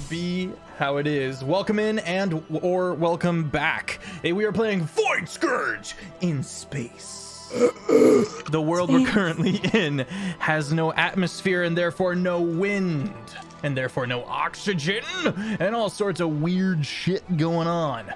be how it is. Welcome in or welcome back. We are playing Void Scourge in space. The world we're currently in has no atmosphere and therefore no wind. And therefore no oxygen and all sorts of weird shit going on.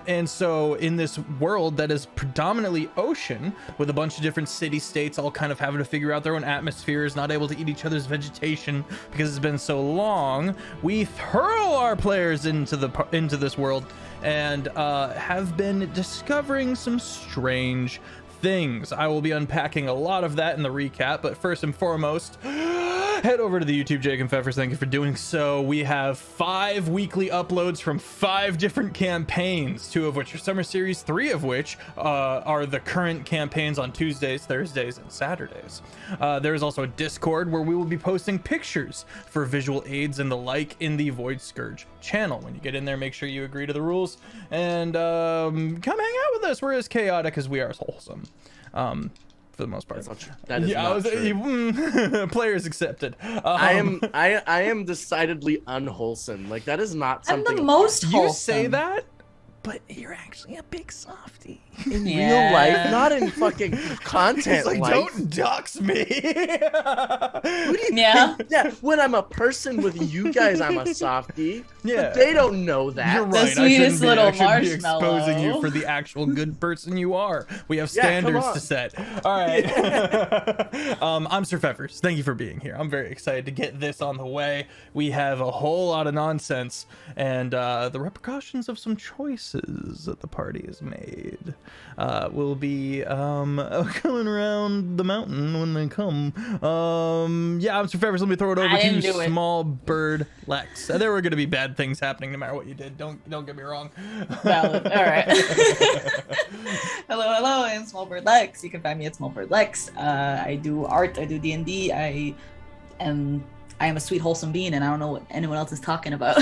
And so in this world that is predominantly ocean with a bunch of different city states all kind of having to figure out their own atmospheres, not able to eat each other's vegetation because it's been so long, we hurl our players into this world and have been discovering some strange things. I will be unpacking a lot of that in the recap, but first and foremost, head over to the YouTube, SirFeffers. Thank you for doing so. We have 5 weekly uploads from 5 different campaigns, 2 of which are summer series, 3 of which are the current campaigns on Tuesdays, Thursdays, and Saturdays. There is also a Discord where we will be posting pictures for visual aids and the like in the Void Scourge channel. When you get in there, make sure you agree to the rules and come hang out with us. We're as chaotic as we are wholesome. For the most part. That is not true. Players accepted. I am decidedly unwholesome. Like, that is not something. I'm the most wholesome. You say that, but you're actually a big softie. In real life, not in fucking content. It's like, life. don't dox me. Yeah. Yeah, when I'm a person with you guys, I'm a softie. Yeah. But they don't know that. You're right. sweetest little I shouldn't be marshmallow. exposing you for the actual good person you are. We have Yeah, come standards on. to set. All right. I'm SirFeffers. Thank you for being here. I'm very excited to get this on the way. We have a whole lot of nonsense and the repercussions of some choices that the party has made. Will be coming around the mountain when they come. Yeah, I'm SirFeffers. Let me throw it over to you, SmolBirdLex. There were going to be bad things happening no matter what you did. Don't get me wrong. Valid. All right. Hello, I'm SmolBirdLex. You can find me at SmolBirdLex. I do art, I do D&D. I am a sweet, wholesome being, and I don't know what anyone else is talking about.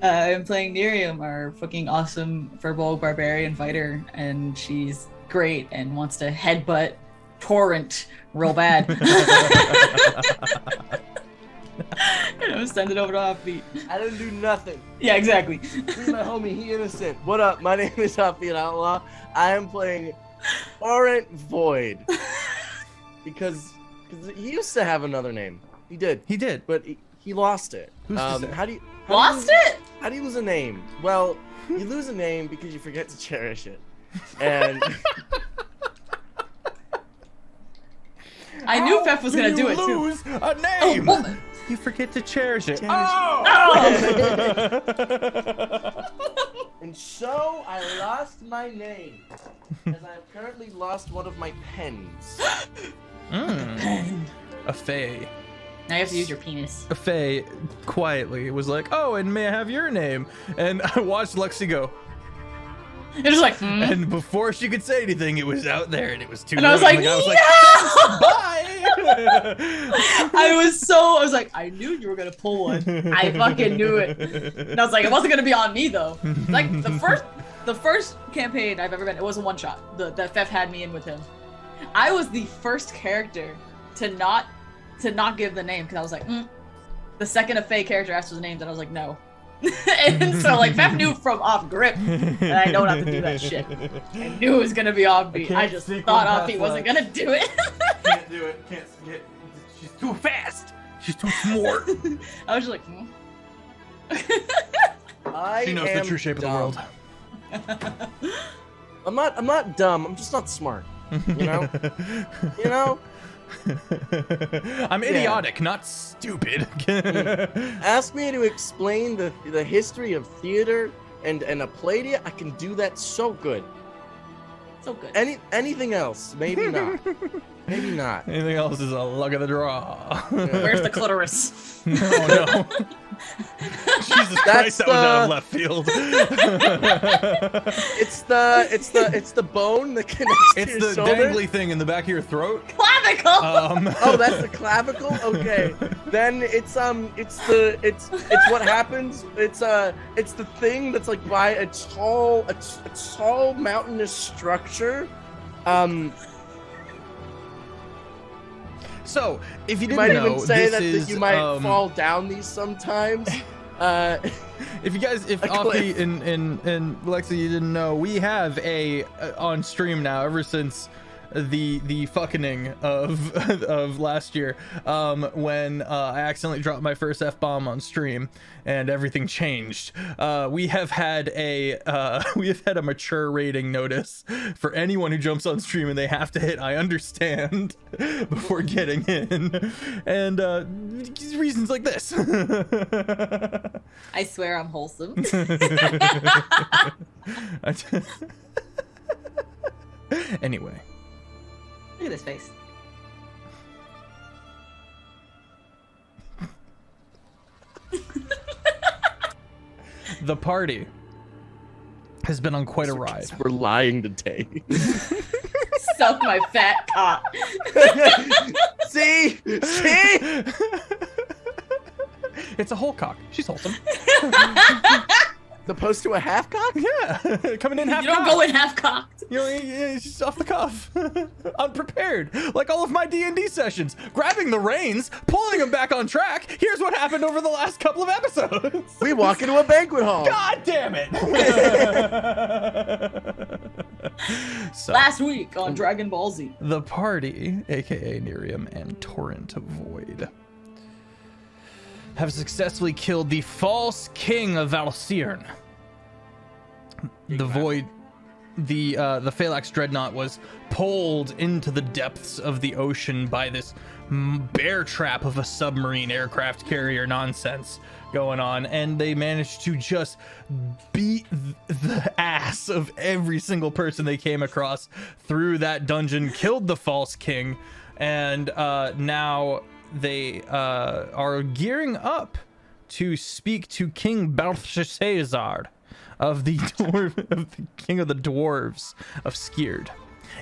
I'm playing Nerium, our fucking awesome Furbolg barbarian fighter, and she's great and wants to headbutt Torrent real bad. And I'm send it over to Offbeat. I didn't do nothing. Yeah, exactly. He's my homie, he innocent. What up? My name is Offbeat Outlaw. I am playing Torrent Void. Because he used to have another name. He did. He did. But he lost it. Who's to say? How do you How do you lose a name? Well, you lose a name because you forget to cherish it. And I knew Feff was gonna do it too. Lose a name. Oh, you forget to cherish it. and so I lost my name, as I've currently lost one of my pens. A fae. Now you have to use your penis. A fae quietly was like, "Oh, and may I have your name?" And I watched Lexi go. You're just like, And before she could say anything, it was out there, and it was too And late. I was like, "Bye." I was like, I knew you were gonna pull one. I fucking knew it. And I was like, it wasn't gonna be on me though. Like the first campaign I've ever been, it was a one shot. That Feff had me in with him. I was the first character to not give the name because I was like, The second a Fae character asked for the names, and I was like, no. And so like Feff knew from off grip that I don't have to do that shit. I knew it was gonna be Offbeat. I just thought Offbeat wasn't gonna do it. Can't do it. Can't. She's too fast. She's too smart. I was just like, She knows the true shape of the world. I'm not dumb. I'm just not smart. You know. You know. I'm idiotic, not stupid. Ask me to explain the history of theater and a play. I can do that so good. so good. Anything else? Maybe not. Maybe not. Anything else is a luck of the draw. Where's the clitoris? No. Jesus Christ, that was out of left field. It's the bone that connects to It's your the shoulder. dangly thing in the back of your throat. Clavicle. Oh, that's the clavicle. Okay, then it's what happens. It's the thing that's like by a tall mountainous structure. So, if you You didn't might know, even say this that is you might fall down these sometimes. if Offbeat and Lexi, you didn't know, we have a on stream now ever since the fucking of last year, when I accidentally dropped my first F-bomb on stream and everything changed. We have had a mature rating notice for anyone who jumps on stream, and they have to hit I understand before getting in, and reasons like this. I swear I'm wholesome. Anyway. Look at this face. The party has been on quite a ride. We're lying today. Suck my fat cock. See? It's a whole cock. She's wholesome. Opposed to a half cock? Yeah, coming in half. You don't go in half cocked. You know, it's just off the cuff, unprepared, like all of my D&D sessions. Grabbing the reins, pulling them back on track. Here's what happened over the last couple of episodes. We walk into a banquet hall. God damn it! So, Last week on Dragon Ball Z. the party, aka Nerium and Torrent Void, have successfully killed the false king of Valcyrn. The Void, the Phalanx Dreadnought was pulled into the depths of the ocean by this bear trap of a submarine aircraft carrier nonsense going on, and they managed to just beat the ass of every single person they came across through that dungeon, killed the false king, and now they are gearing up to speak to King Belshazzar of the king of the dwarves of Scourge.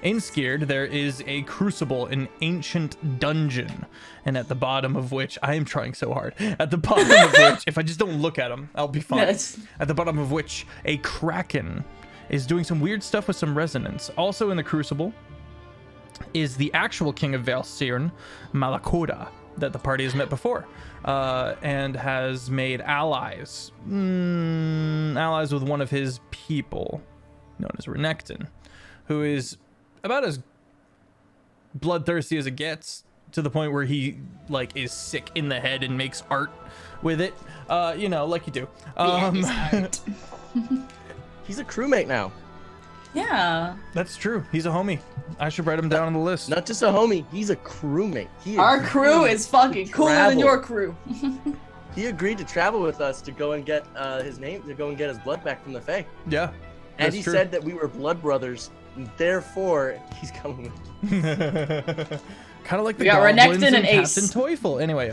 In Scourge, there is a crucible, an ancient dungeon, and at the bottom of which I am trying so hard. At the bottom of which, if I just don't look at them, I'll be fine. Yes. At the bottom of which a kraken is doing some weird stuff with some resonance. Also in the crucible is the actual king of Valcyrn, Malakoda, that the party has met before, and has made allies with one of his people, known as Renekton, who is about as bloodthirsty as it gets, to the point where he is sick in the head and makes art with it, like you do. He's a crewmate now. Yeah. That's true. He's a homie. I should write him down on the list. Not just a homie, he's a crewmate. Our crew is fucking cooler than your crew. He agreed to travel with us to go and get his blood back from the Fae. Yeah. And he said that we were blood brothers, and therefore he's coming with. Kind of like the got goblins Renekton and and Ace. Captain Teufel. Anyway,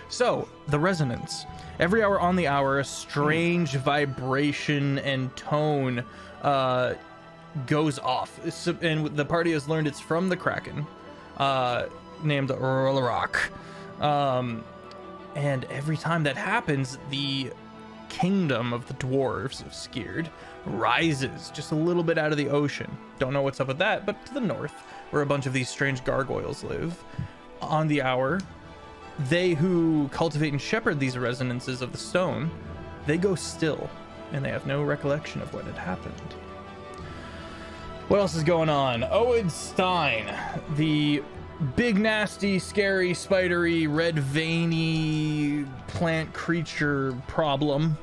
so the resonance. Every hour on the hour, a strange vibration and tone goes off. And the party has learned it's from the Kraken, named Rollerock. And every time that happens, the kingdom of the dwarves of Scourge rises just a little bit out of the ocean. Don't know what's up with that, but to the north, where a bunch of these strange gargoyles live. On the hour, they who cultivate and shepherd these resonances of the stone, they go still, and they have no recollection of what had happened. What else is going on? Oed Stein, the big, nasty, scary, spidery, red, veiny plant creature problem.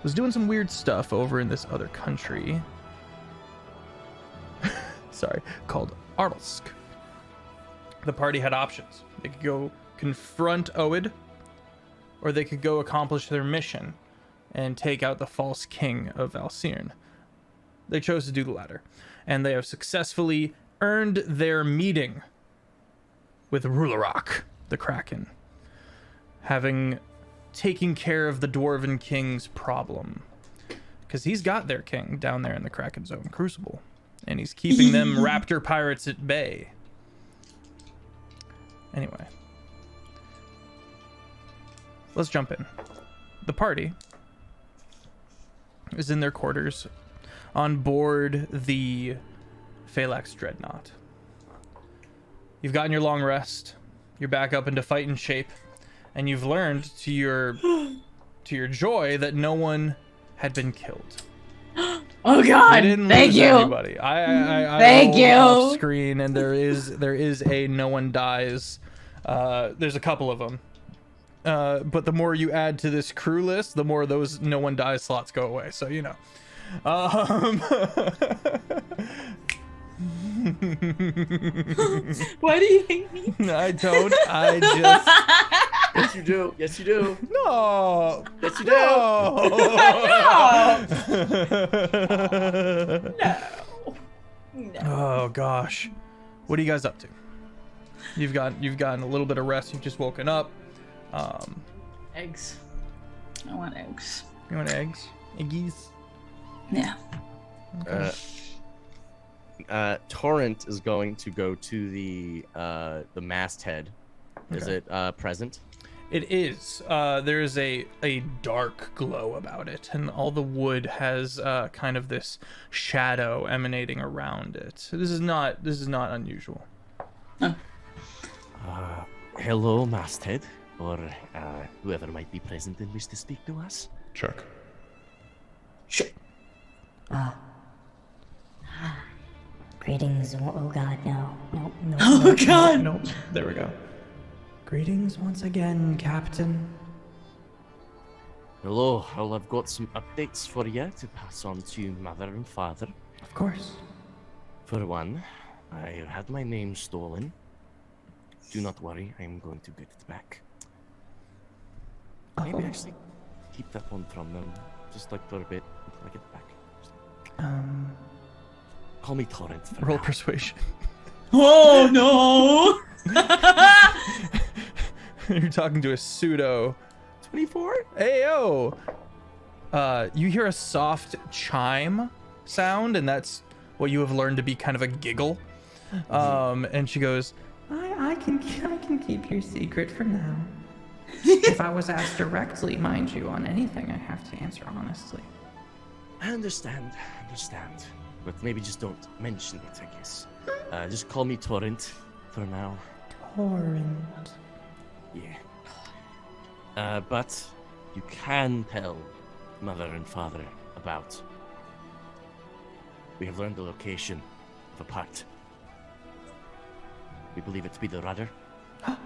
Was doing some weird stuff over in this other country. Sorry, called Artelsk. The party had options. They could go confront Oed, or they could go accomplish their mission and take out the false king of Valcyrn. They chose to do the latter, and they have successfully earned their meeting with Rollerock, the Kraken, having taken care of the Dwarven King's problem. Because he's got their king down there in the Kraken Zone Crucible, and he's keeping them raptor pirates at bay. Anyway, let's jump in. The party is in their quarters on board the Phalanx Dreadnought. You've gotten your long rest. You're back up into fighting shape, and you've learned to your joy that no one had been killed. Oh God! We didn't Thank lose you. anybody. I Thank rolled you. off screen, and there is a no one dies. There's a couple of them. But the more you add to this crew list, the more those no one dies slots go away. So you know. Why do you hate me? I don't. I just. Yes, you do. Yes, you do. No. Yes, you do. No. Oh gosh. What are you guys up to? You've gotten a little bit of rest. You've just woken up. Eggs. I want eggs. You want eggs? Eggies? Yeah. Torrent is going to go to the masthead. Is Okay. it present? It is. There is a dark glow about it, and all the wood has kind of this shadow emanating around it. So this is not unusual. Hello, masthead, or whoever might be present and wish to speak to us. Check. Greetings. Oh God, no. No. Oh God. Nope. There we go. Greetings once again, Captain. Hello, well, I've got some updates for you to pass on to mother and father. Of course. For one, I had my name stolen. Do not worry, I'm going to get it back. Maybe actually keep that one from them, just like for a bit until I get it back. Call me Torrent. For Roll now. persuasion. Oh no. You're talking to a pseudo. 24? Ayo! You hear a soft chime sound, and that's what you have learned to be kind of a giggle. And she goes, I can keep your secret for now. If I was asked directly, mind you, on anything, I have to answer honestly. I understand. But maybe just don't mention it, I guess. Just call me Torrent for now. Torrent. Yeah. But you can tell mother and father about. We have learned the location of a part. We believe it to be the rudder. It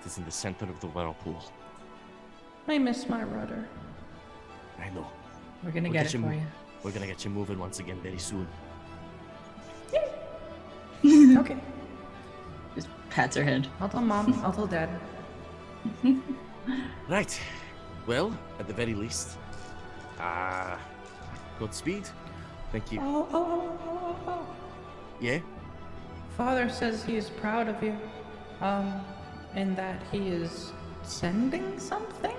is in the center of the whirlpool. I miss my rudder. I know. We're gonna We'll get get it you for mo- you. We're gonna get you moving once again very soon. Okay. Just pats her head. I'll tell Mom. I'll tell Dad. Right. Well, at the very least, Godspeed. Thank you. Oh. Yeah? Father says he is proud of you. And that he is sending something?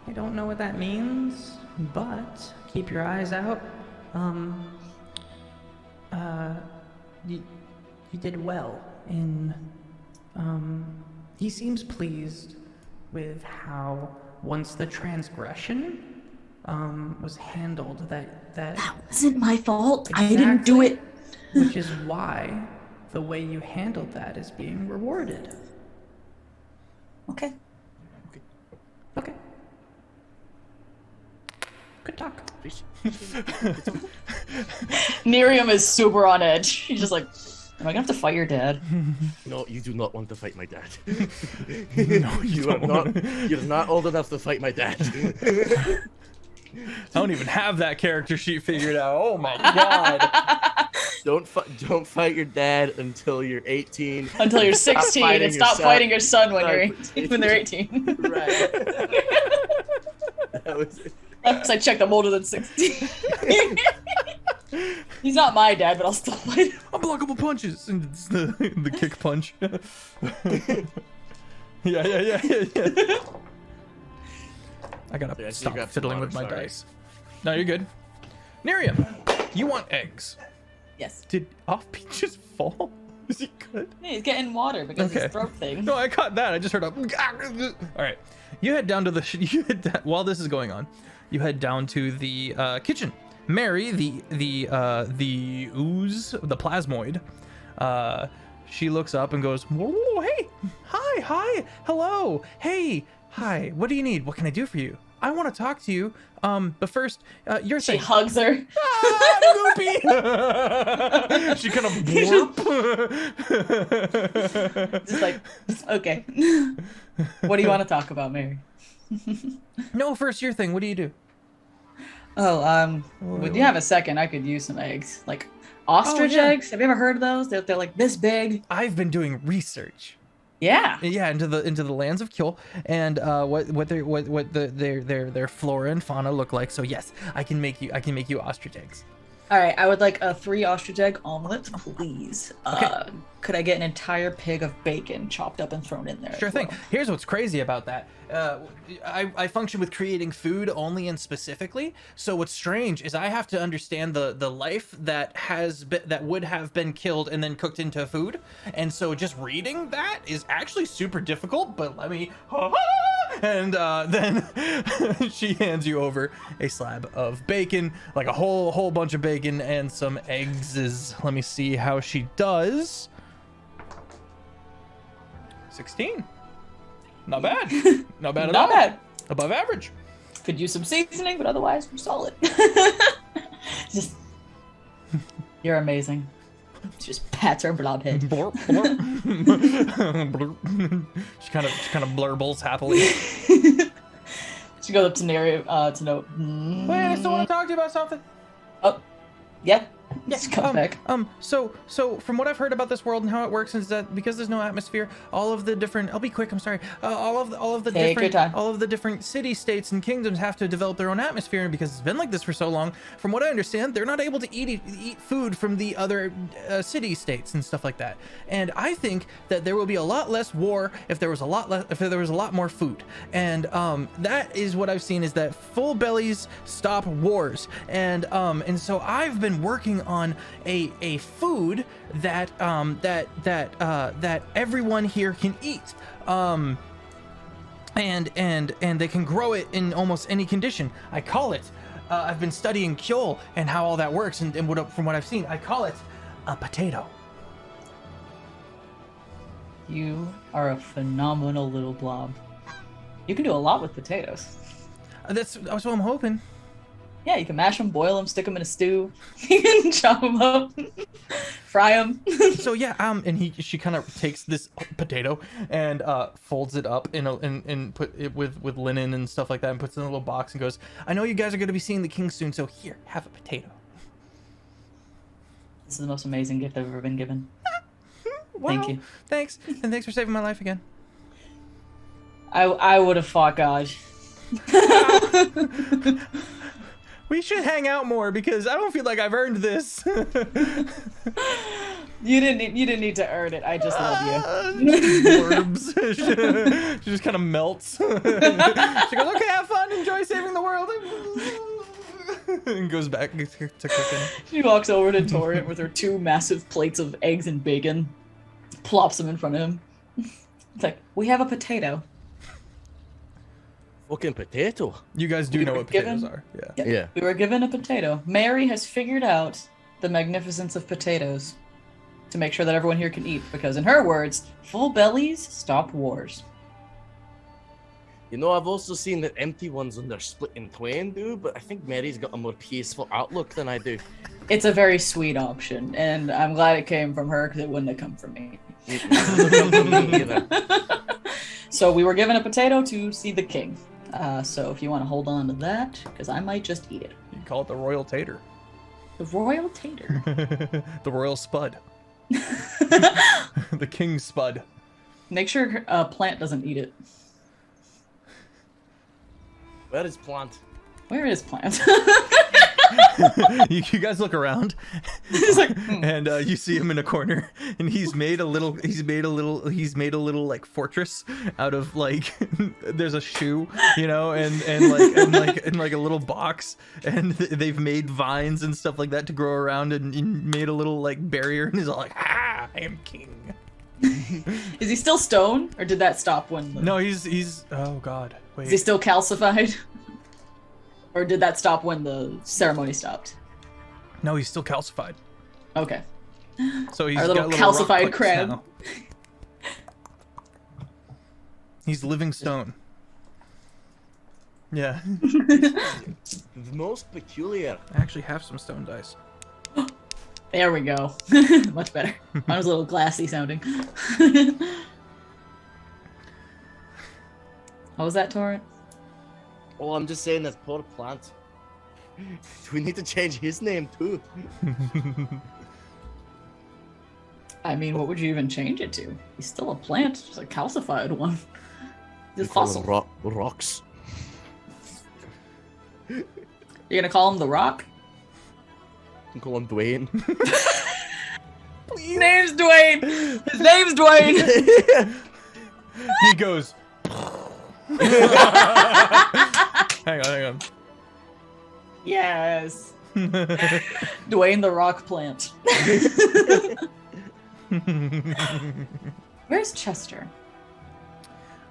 I don't know what that means, but keep your eyes out. You did well in, he seems pleased with how once the transgression, was handled, that Isn't my fault. I didn't do it. which is why the way you handled that is being rewarded. Okay. Okay. Good talk. Miriam is super on edge. She's just like, am I gonna have to fight your dad? No, you do not want to fight my dad. No, You are not. You're not old enough to fight my dad. I don't even have that character sheet figured out. Oh my god. Don't fight your dad until you're 18. Until you're 16 and fighting stop your son. fighting your son when you're Stop 18, when they're 18. Right. That was it. Because I checked, I'm older than 16. He's not my dad, but I'll still fight him. Unblockable punches. And it's the kick punch. Yeah. I gotta Yeah, stop you got fiddling water, with my sorry. dice. No, you're good. Miriam, you want eggs. Yes. Did Offbeat just fall? Is he good? Yeah, he's getting water because Okay. his throat thing. No, I caught that. I just heard a. All right, you head down to the. While this is going on, you head down to the kitchen. Mary, the ooze, the plasmoid, she looks up and goes, whoa, hey, hi, hello, hey, hi, what do you need? What can I do for you? I want to talk to you. But first, your thing. She hugs her. Ah, Loopy! She kind of warp. Just like, okay. What do you want to talk about, Mary? No, first your thing. What do you do? Oh, would you have a second? I could use some eggs. Like ostrich yeah. eggs. Have you ever heard of those? They're like this big. I've been doing research. Yeah. Yeah, into the lands of Kyll and what their flora and fauna look like. So yes, I can make you ostrich eggs. All right, I would like a 3 ostrich egg omelet, please. Okay. Could I get an entire pig of bacon chopped up and thrown in there? Sure as thing. well? Here's what's crazy about that. I function with creating food only and specifically. So what's strange is I have to understand the life that would have been killed and then cooked into food. And so just reading that is actually super difficult. But let me. And then she hands you over a slab of bacon, like a whole bunch of bacon and some eggs. Let me see how she does. 16. Not bad. Not bad at all. Not bad. Above average. Could use some seasoning, but otherwise we're solid. Just, you're amazing. Just pats her blob head. Blurp, blurp. she kind of blurbles happily. She goes up to Neri to note. Wait, I still want to talk to you about something. Oh, yeah. Yeah, Just come back. So from what I've heard about this world and how it works is that because there's no atmosphere, all of the different, I'll be quick, I'm sorry, all of the Take your time. all of the different city states and kingdoms have to develop their own atmosphere, and because it's been like this for so long, from what I understand, they're not able to eat food from the other city states and stuff like that. And I think that there will be a lot less war if there was a lot more food. And that is what I've seen, is that full bellies stop wars. And so I've been working on a food that everyone here can eat, and they can grow it in almost any condition. I call it, I've been studying Kyll and how all that works, and from what I've seen, I call it a potato. You are a phenomenal little blob. You can do a lot with potatoes. That's what I'm hoping. Yeah, you can mash them, boil them, stick them in a stew. You can chop them up, fry them. So yeah, and she kind of takes this potato and folds it up and put it with linen and stuff like that, and puts it in a little box and goes, I know you guys are going to be seeing the king soon, so here, have a potato. This is the most amazing gift I've ever been given. Wow, Thank you. Thanks, and thanks for saving my life again. I would have fought God. We should hang out more because I don't feel like I've earned this. You didn't need to earn it. I just love you. Orbs. She just kind of melts. She goes, okay, have fun, enjoy saving the world. And goes back to cooking. She walks over to Torrent with her 2 massive plates of eggs and bacon, plops them in front of him. It's like, we have a potato. Fucking potato. You guys do know what potatoes are. Yeah. Yeah. We were given a potato. Mary has figured out the magnificence of potatoes to make sure that everyone here can eat, because in her words, full bellies stop wars. You know, I've also seen that empty ones when they're split in twain do, but I think Mary's got a more peaceful outlook than I do. It's a very sweet option, and I'm glad it came from her because it wouldn't have come from me. So we were given a potato to see the king. So if you want to hold on to that, because I might just eat it. You can call it the royal tater. The royal tater. The royal spud. The king's spud. Make sure Plant doesn't eat it. Where is Plant? Where is Plant? You guys look around. He's like, and you see him in a corner, and he's made a little like fortress out of like there's a shoe, you know, and like a little box, and they've made vines and stuff like that to grow around, and made a little like barrier, and he's all like, I am king. is he still stone, or did that stop when? No, he's oh god, wait. Is he still calcified? Or did that stop when the ceremony stopped? No, he's still calcified. Okay. So he's Our got little rock calcified clicks crab. now. He's living stone. Yeah. The most peculiar. I actually have some stone dice. There we go. Much better. Mine was a little glassy sounding. How was that, Torrent? Oh, I'm just saying that poor plant. Do we need to change his name too? I mean, what would you even change it to? He's still a plant, just a calcified one. He's a We call fossil. him rocks. You're gonna call him the Rock? We call him Dwayne. His name's Dwayne! His name's Dwayne! He goes. Hang on. Yes. Dwayne the Rock Plant. Where's Chester?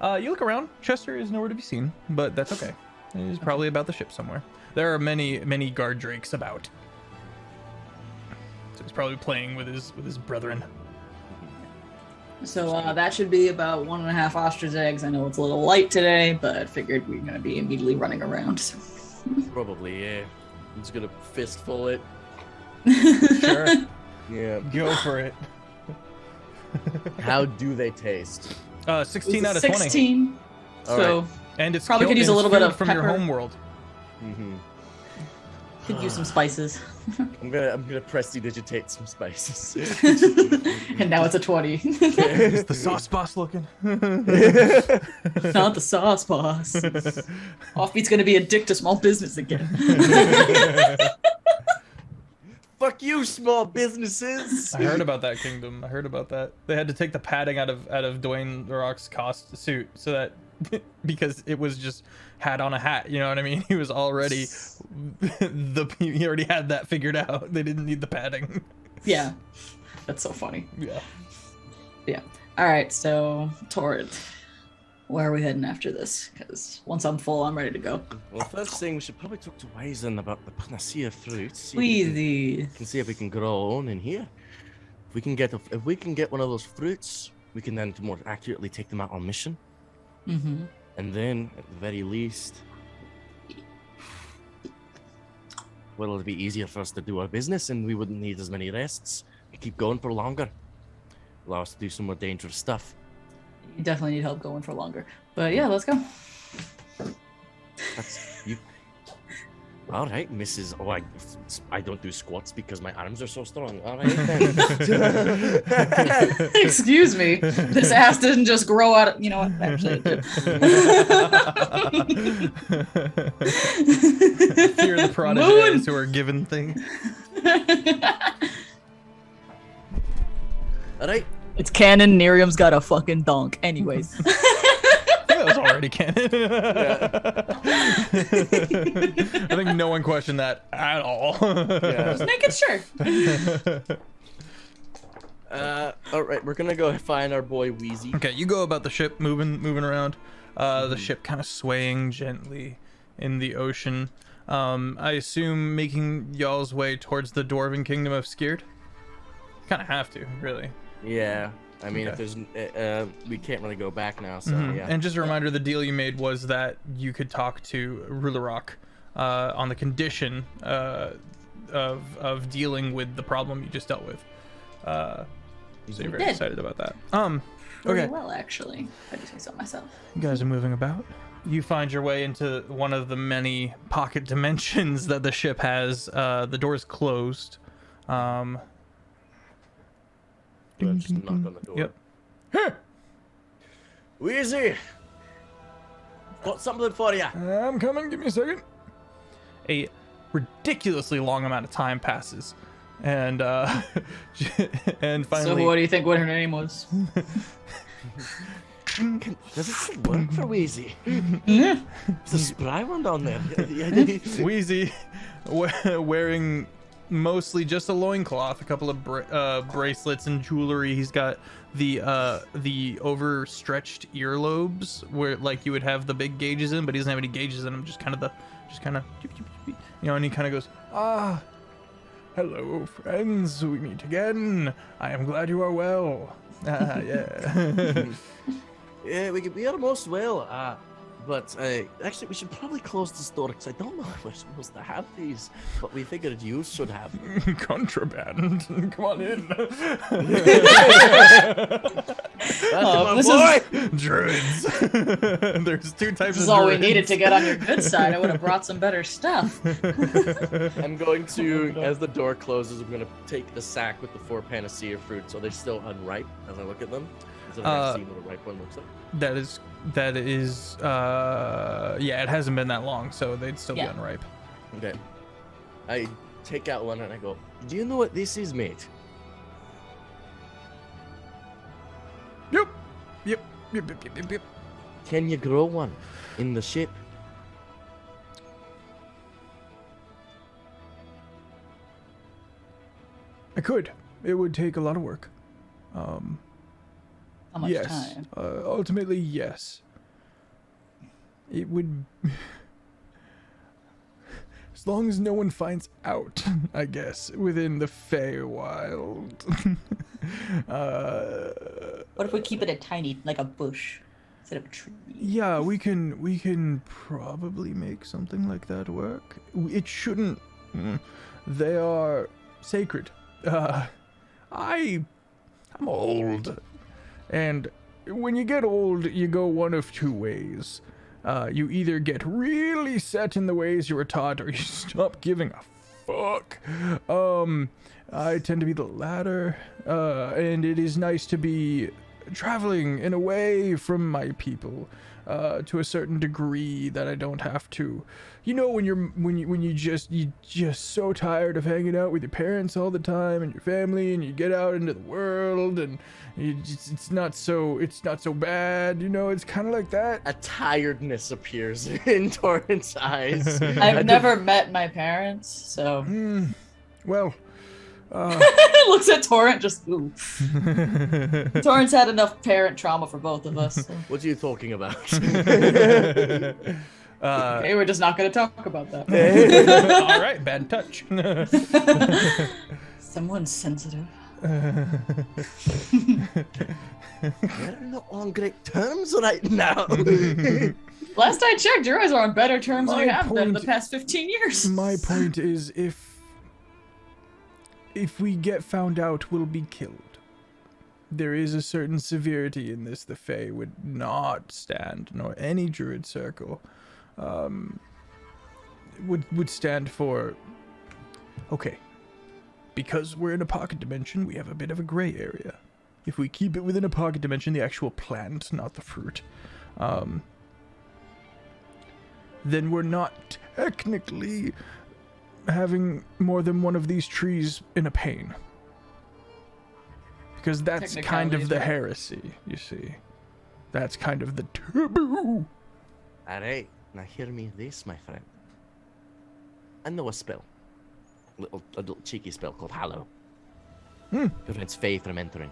You look around. Chester is nowhere to be seen, but that's okay. He's probably about the ship somewhere. There are many guard drakes about, so he's probably playing with his brethren. So that should be about 1.5 ostrich eggs. I know it's a little light today, but I figured we're gonna be immediately running around. So. Probably, yeah. I'm just gonna fistful it. Sure, Yeah. go for it. How do they taste? 16 out of 20, 16. All So right. and it's Probably killed could use a and little it's bit food of from your pepper. home world. Mm-hmm. could use some spices. I'm gonna prestidigitate some spices. And now it's a 20. Is the sauce boss looking? Not the sauce boss. Offbeat's gonna be a dick to small business again. Fuck you, small businesses. I heard about that, Kingdom. I heard about that. They had to take the padding out of Dwayne the Rock's suit so that because it was just hat on a hat. You know what I mean? He was already he already had that figured out. They didn't need the padding. Yeah, that's so funny. Yeah. Yeah. All right, so Torrent, where are we heading after this? Because once I'm full, I'm ready to go. Well, first thing, we should probably talk to Wizen about the panacea fruit. See if Wheezy. we can see if we can grow our own in here. If we can get one of those fruits, we can then more accurately take them out on mission. Mm-hmm. And then, at the very least, well, it'll be easier for us to do our business, and we wouldn't need as many rests. We keep going for longer. Allow us to do some more dangerous stuff. You definitely need help going for longer. But yeah, let's go. That's you. All right, Mrs. Oh, I don't do squats because my arms are so strong. All right, then. Excuse me. This ass didn't just grow out of, you know what? Actually, it did. Fear the prodigies who are given things. All right. It's canon. Nerium's got a fucking donk. Anyways. That was already canon. I think no one questioned that at all. Yeah. Just making sure. All right, we're gonna go find our boy Wheezy. Okay, you go about the ship, moving around. The ship kind of swaying gently in the ocean. I assume making y'all's way towards the Dwarven Kingdom of Scourge. Kind of have to, really. Yeah. I mean, Okay. if there's, we can't really go back now, so yeah. And just a reminder, the deal you made was that you could talk to Rulerok on the condition of dealing with the problem you just dealt with. So you're very did. excited about that. Very Okay. well, actually. I do say so myself. You guys are moving about. You find your way into one of the many pocket dimensions that the ship has. The door is closed. Just knock on the door. Yep. Wheezy! Got something for you. I'm coming. Give me a second. A ridiculously long amount of time passes, and and finally. So what do you think what her name was? Does it still work for Wheezy? Yeah. There's a spry one down there. Wheezy, wearing mostly just a loincloth, a couple of bracelets and jewelry. He's got the overstretched earlobes where like you would have the big gauges in, but he doesn't have any gauges in them, just kind of just kind of, and he kind of goes, "Ah, hello, friends. We meet again. I am glad you are well." Yeah. Yeah, we are most well. But actually, we should probably close the store because I don't know if we're supposed to have these, but we figured you should have them. Contraband. Come on in. That's my boy. Druids. There's two types This is of all we druids. needed to get on your good side. I would have brought some better stuff. I'm going to, as the door closes, I'm going to take the sack with the 4 panacea fruits. So they're still unripe as I look at them. Is it I've seen what a ripe one looks like? That is, yeah, it hasn't been that long, so they'd still be unripe. Okay. I take out one and I go, do you know what this is, mate? Yep. Can you grow one in the ship? I could. It would take a lot of work. How much Yes. time? Ultimately, yes. It would... As long as no one finds out, I guess, within the Feywild. What if we keep it a tiny, like a bush, instead of a tree? Yeah, we can probably make something like that work. It shouldn't... They are sacred. I'm old. And when you get old, you go one of two ways. You either get really set in the ways you were taught, or you stop giving a fuck. I tend to be the latter, and it is nice to be traveling in away from my people, to a certain degree that I don't have to. You know, when you just so tired of hanging out with your parents all the time and your family, and you get out into the world, and it's not so bad. You know, it's kind of like that. A tiredness appears in Torrent's eyes. I've never met my parents, so. Well. Looks at Torrent, just ooh. Torrent's had enough parent trauma for both of us. So. What are you talking about? Okay, we're just not going to talk about that. All right, bad touch. Someone's sensitive. We're not on great terms right now. Last I checked, you guys are on better terms than My you have been in the point- past 15 years. My point is, if we get found out, we'll be killed. There is a certain severity in this the Fae would not stand, nor any druid circle would stand for. Okay, because we're in a pocket dimension, we have a bit of a gray area. If we keep it within a pocket dimension, the actual plant, not the fruit, then we're not technically having more than one of these trees in a pane. Because that's kind of the heresy, you see. That's kind of the taboo. Alright, now hear me this, my friend. I know a spell. A little cheeky spell called Hallow. Prevents Fae from entering.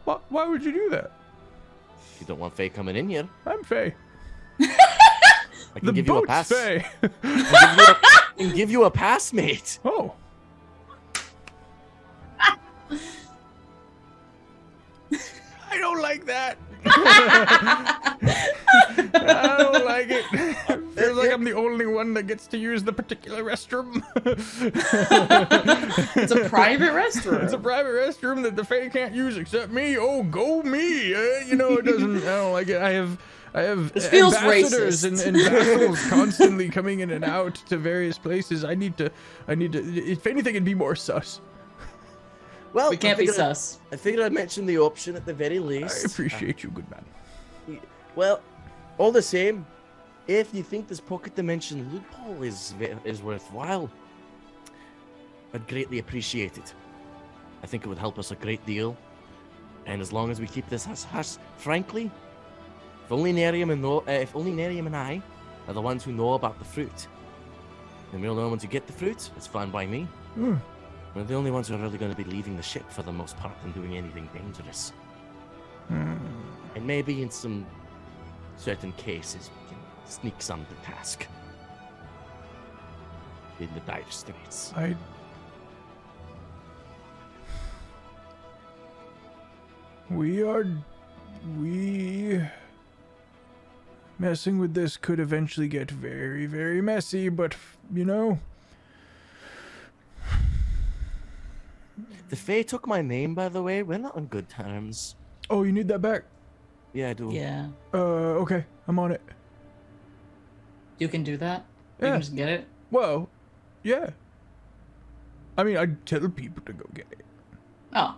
Why would you do that? You don't want Fae coming in here. I'm Fae. I can The give you a boat's pass. Fae. I can give you a pass, mate. Oh. I don't like that. I don't like it. I feel like I'm the only one that gets to use the particular restroom. It's a private restroom. It's a private restroom that the Fae can't use except me. Oh, go me. You know, it doesn't. I don't like it. I have This feels ambassadors racist. and vassals constantly coming in and out to various places. I need to. If anything, it'd be more sus. Well, We can't be sus. I figured I'd mention the option at the very I least. appreciate you, good man. Well, all the same, if you think this pocket dimension loophole is worthwhile, I'd greatly appreciate it. I think it would help us a great deal. And as long as we keep this hush, frankly, if only Nerium and I are the ones who know about the fruit, and we're the only ones who get the fruit, it's fine by me. We're the only ones who are really going to be leaving the ship for the most part and doing anything dangerous. And maybe in some certain cases, we can sneaks on the task in the dire straits. Messing with this could eventually get very, very messy, but, you know. The Fae took my name, by the way. We're not on good terms. Oh, you need that back? Yeah, I do. Yeah. Okay, I'm on it. You can do that? You Yeah. can just get it? Well, yeah. I mean, I'd tell people to go get it. Oh.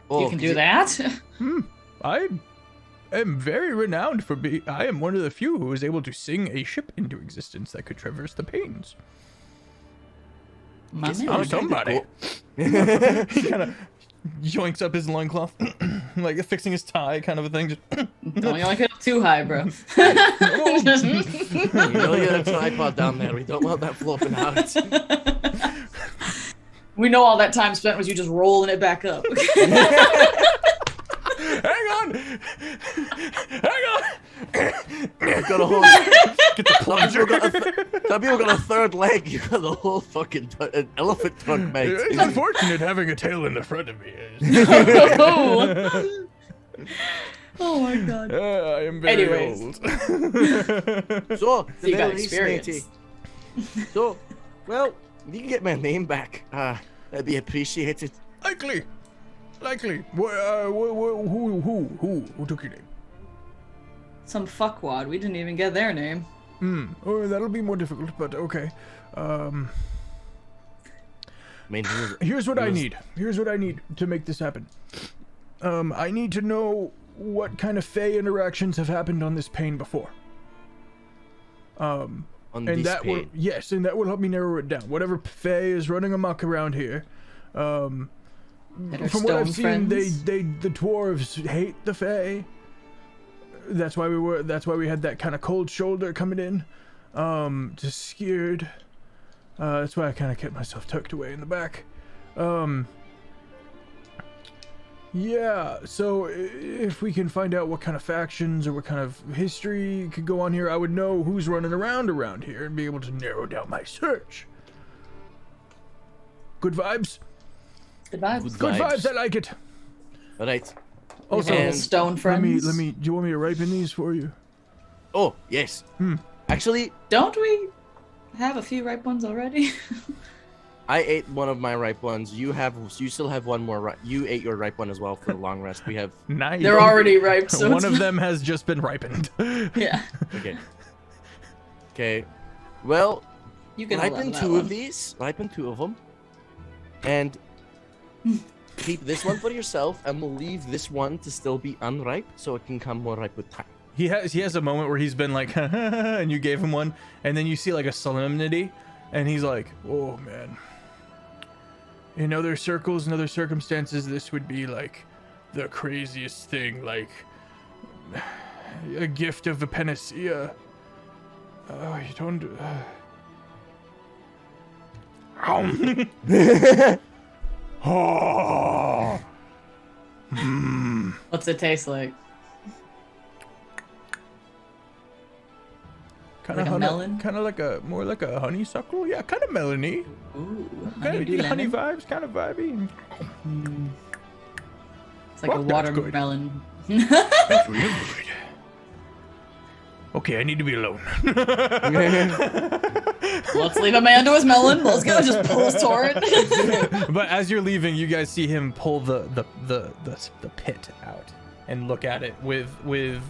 Oh, You can 'cause do that? I am very renowned for being. I am one of the few who was able to sing a ship into existence that could traverse the plains. My man. I'm somebody. He kind of yoinks up his loincloth, like fixing his tie, kind of a thing. Just, Don't yoink it up too high, bro. You know you have a tripod down there. We don't want that flopping out. We know all that time spent was you just rolling it back up. hang on, hang on. I've got a whole. Get the plunger. Some people got a third leg. You got the whole fucking an elephant trunk, mate. It's unfortunate having a tail in the front of me. Oh my god. I am very Anyways. old. So, the you got Middle East, experience. matey. So, well, if you can get my name back, that'd be appreciated. Likely. Who took your name? Some fuckwad. We didn't even get their name. Oh, that'll be more difficult, but okay. I mean, Here's what I need. Here's what I need to make this happen. I need to know what kind of Fae interactions have happened on this pane before. on And this that will, page. yes, and that will help me narrow it down. Whatever Fae is running amok around here. That are From what I've stone seen, friends. the dwarves hate the Fae. That's why we had that kind of cold shoulder coming in. Just scared. That's why I kind of kept myself tucked away in the back. Yeah, so if we can find out what kind of factions or what kind of history could go on here, I would know who's running around here and be able to narrow down my search. Good vibes? Good vibes. Good vibes, I like it. All right. Also, Little stone let friends. me, do you want me to ripen these for you? Oh, yes. Actually, Don't we have a few ripe ones already? I ate one of my ripe ones. You still have one more. You ate your ripe one as well for the long rest. We have. Nice. They're already ripe, so One it's of them has just been ripened. Yeah. Okay. Okay. Well, You can ripen hold on to that two one. of these. Ripen two of them, and keep this one for yourself, and we'll leave this one to still be unripe, so it can come more ripe with time. He has a moment where he's been like, and you gave him one, and then you see like a solemnity, and he's like, oh man. In other circles and other circumstances, this would be like the craziest thing, like a gift of the panacea. Oh, you don't. Oh. What's it taste like? Kind Like of a melon? Kind of like more like a honeysuckle. Yeah, kind of melony. Ooh, Kind honeydew of honey lemon. vibes, kind of vibey. It's like a Fuck, that's good. watermelon. That's real good. Okay, I need to be alone. Let's leave a man to his melon. Let's go. Just pull his torrent. But as you're leaving, you guys see him pull the pit out and look at it with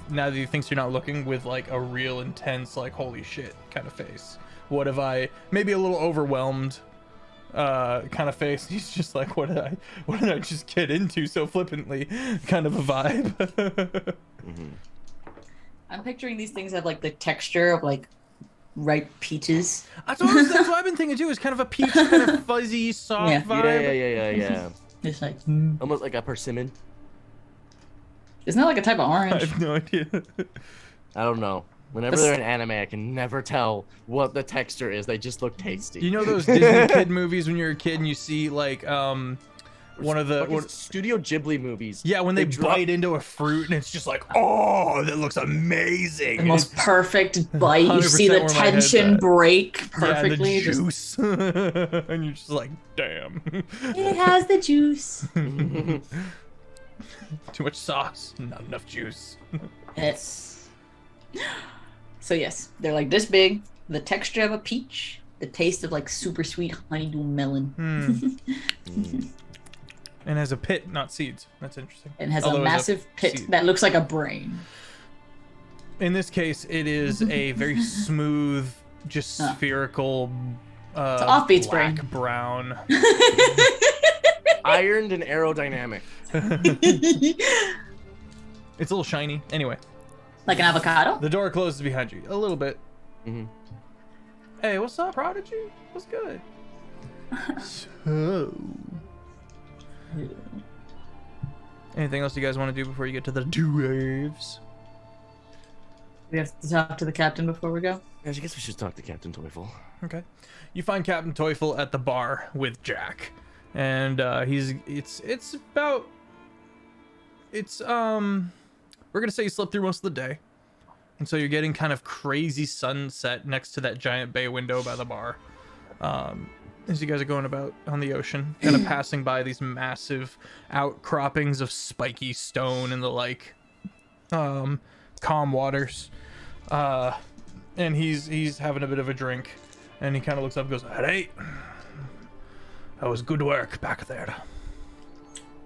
now that he thinks you're not looking, with like a real intense, like holy shit kind of face. What have I? Maybe a little overwhelmed kind of face. He's just like, what did I just get into so flippantly? Kind of a vibe. Mm-hmm. I'm picturing these things have like the texture of like ripe peaches. That's what I've been thinking too. Is kind of a peach, kind of fuzzy, soft Yeah. vibe. Yeah. It's like, Almost like a persimmon. isn't that like a type of I orange? have no idea. I don't know. Whenever they're in anime, I can never tell what the texture is. They just look tasty. You know those Disney kid movies when you're a kid and you see like one of the Fucking Studio Ghibli movies. yeah, when they drop- bite into a fruit and it's just like, oh, that looks amazing. The most perfect bite. You see 100% the where my head's tension at. break Yeah, and perfectly. the juice. And you're just like, damn. It has the juice. Too much sauce, not enough juice. Yes. So yes, they're like this big, the texture of a peach, the taste of like super sweet honeydew melon. And has a pit, not seeds. That's interesting. And has Although a it has massive pit seed. that looks like a brain. In this case, it is a very smooth, just spherical, Offbeat's black brain. brown. Ironed and aerodynamic. It's a little shiny. Anyway, Like an avocado? the door closes behind you a little bit. Mhm. Hey, what's up, Prodigy? What's good? So, anything else you guys want to do before you get to the dwarves? We have to talk to the captain before we go. Guys, I guess we should talk to Captain Toyful. Okay. You find Captain Teufel at the bar with Jack. And we're gonna say you slept through most of the day. And so you're getting kind of crazy sunset next to that giant bay window by the bar. As you guys are going about on the ocean, kind of passing by these massive outcroppings of spiky stone and the like. Calm waters. And he's having a bit of a drink. And he kind of looks up and goes, "Hey, that was good work back there."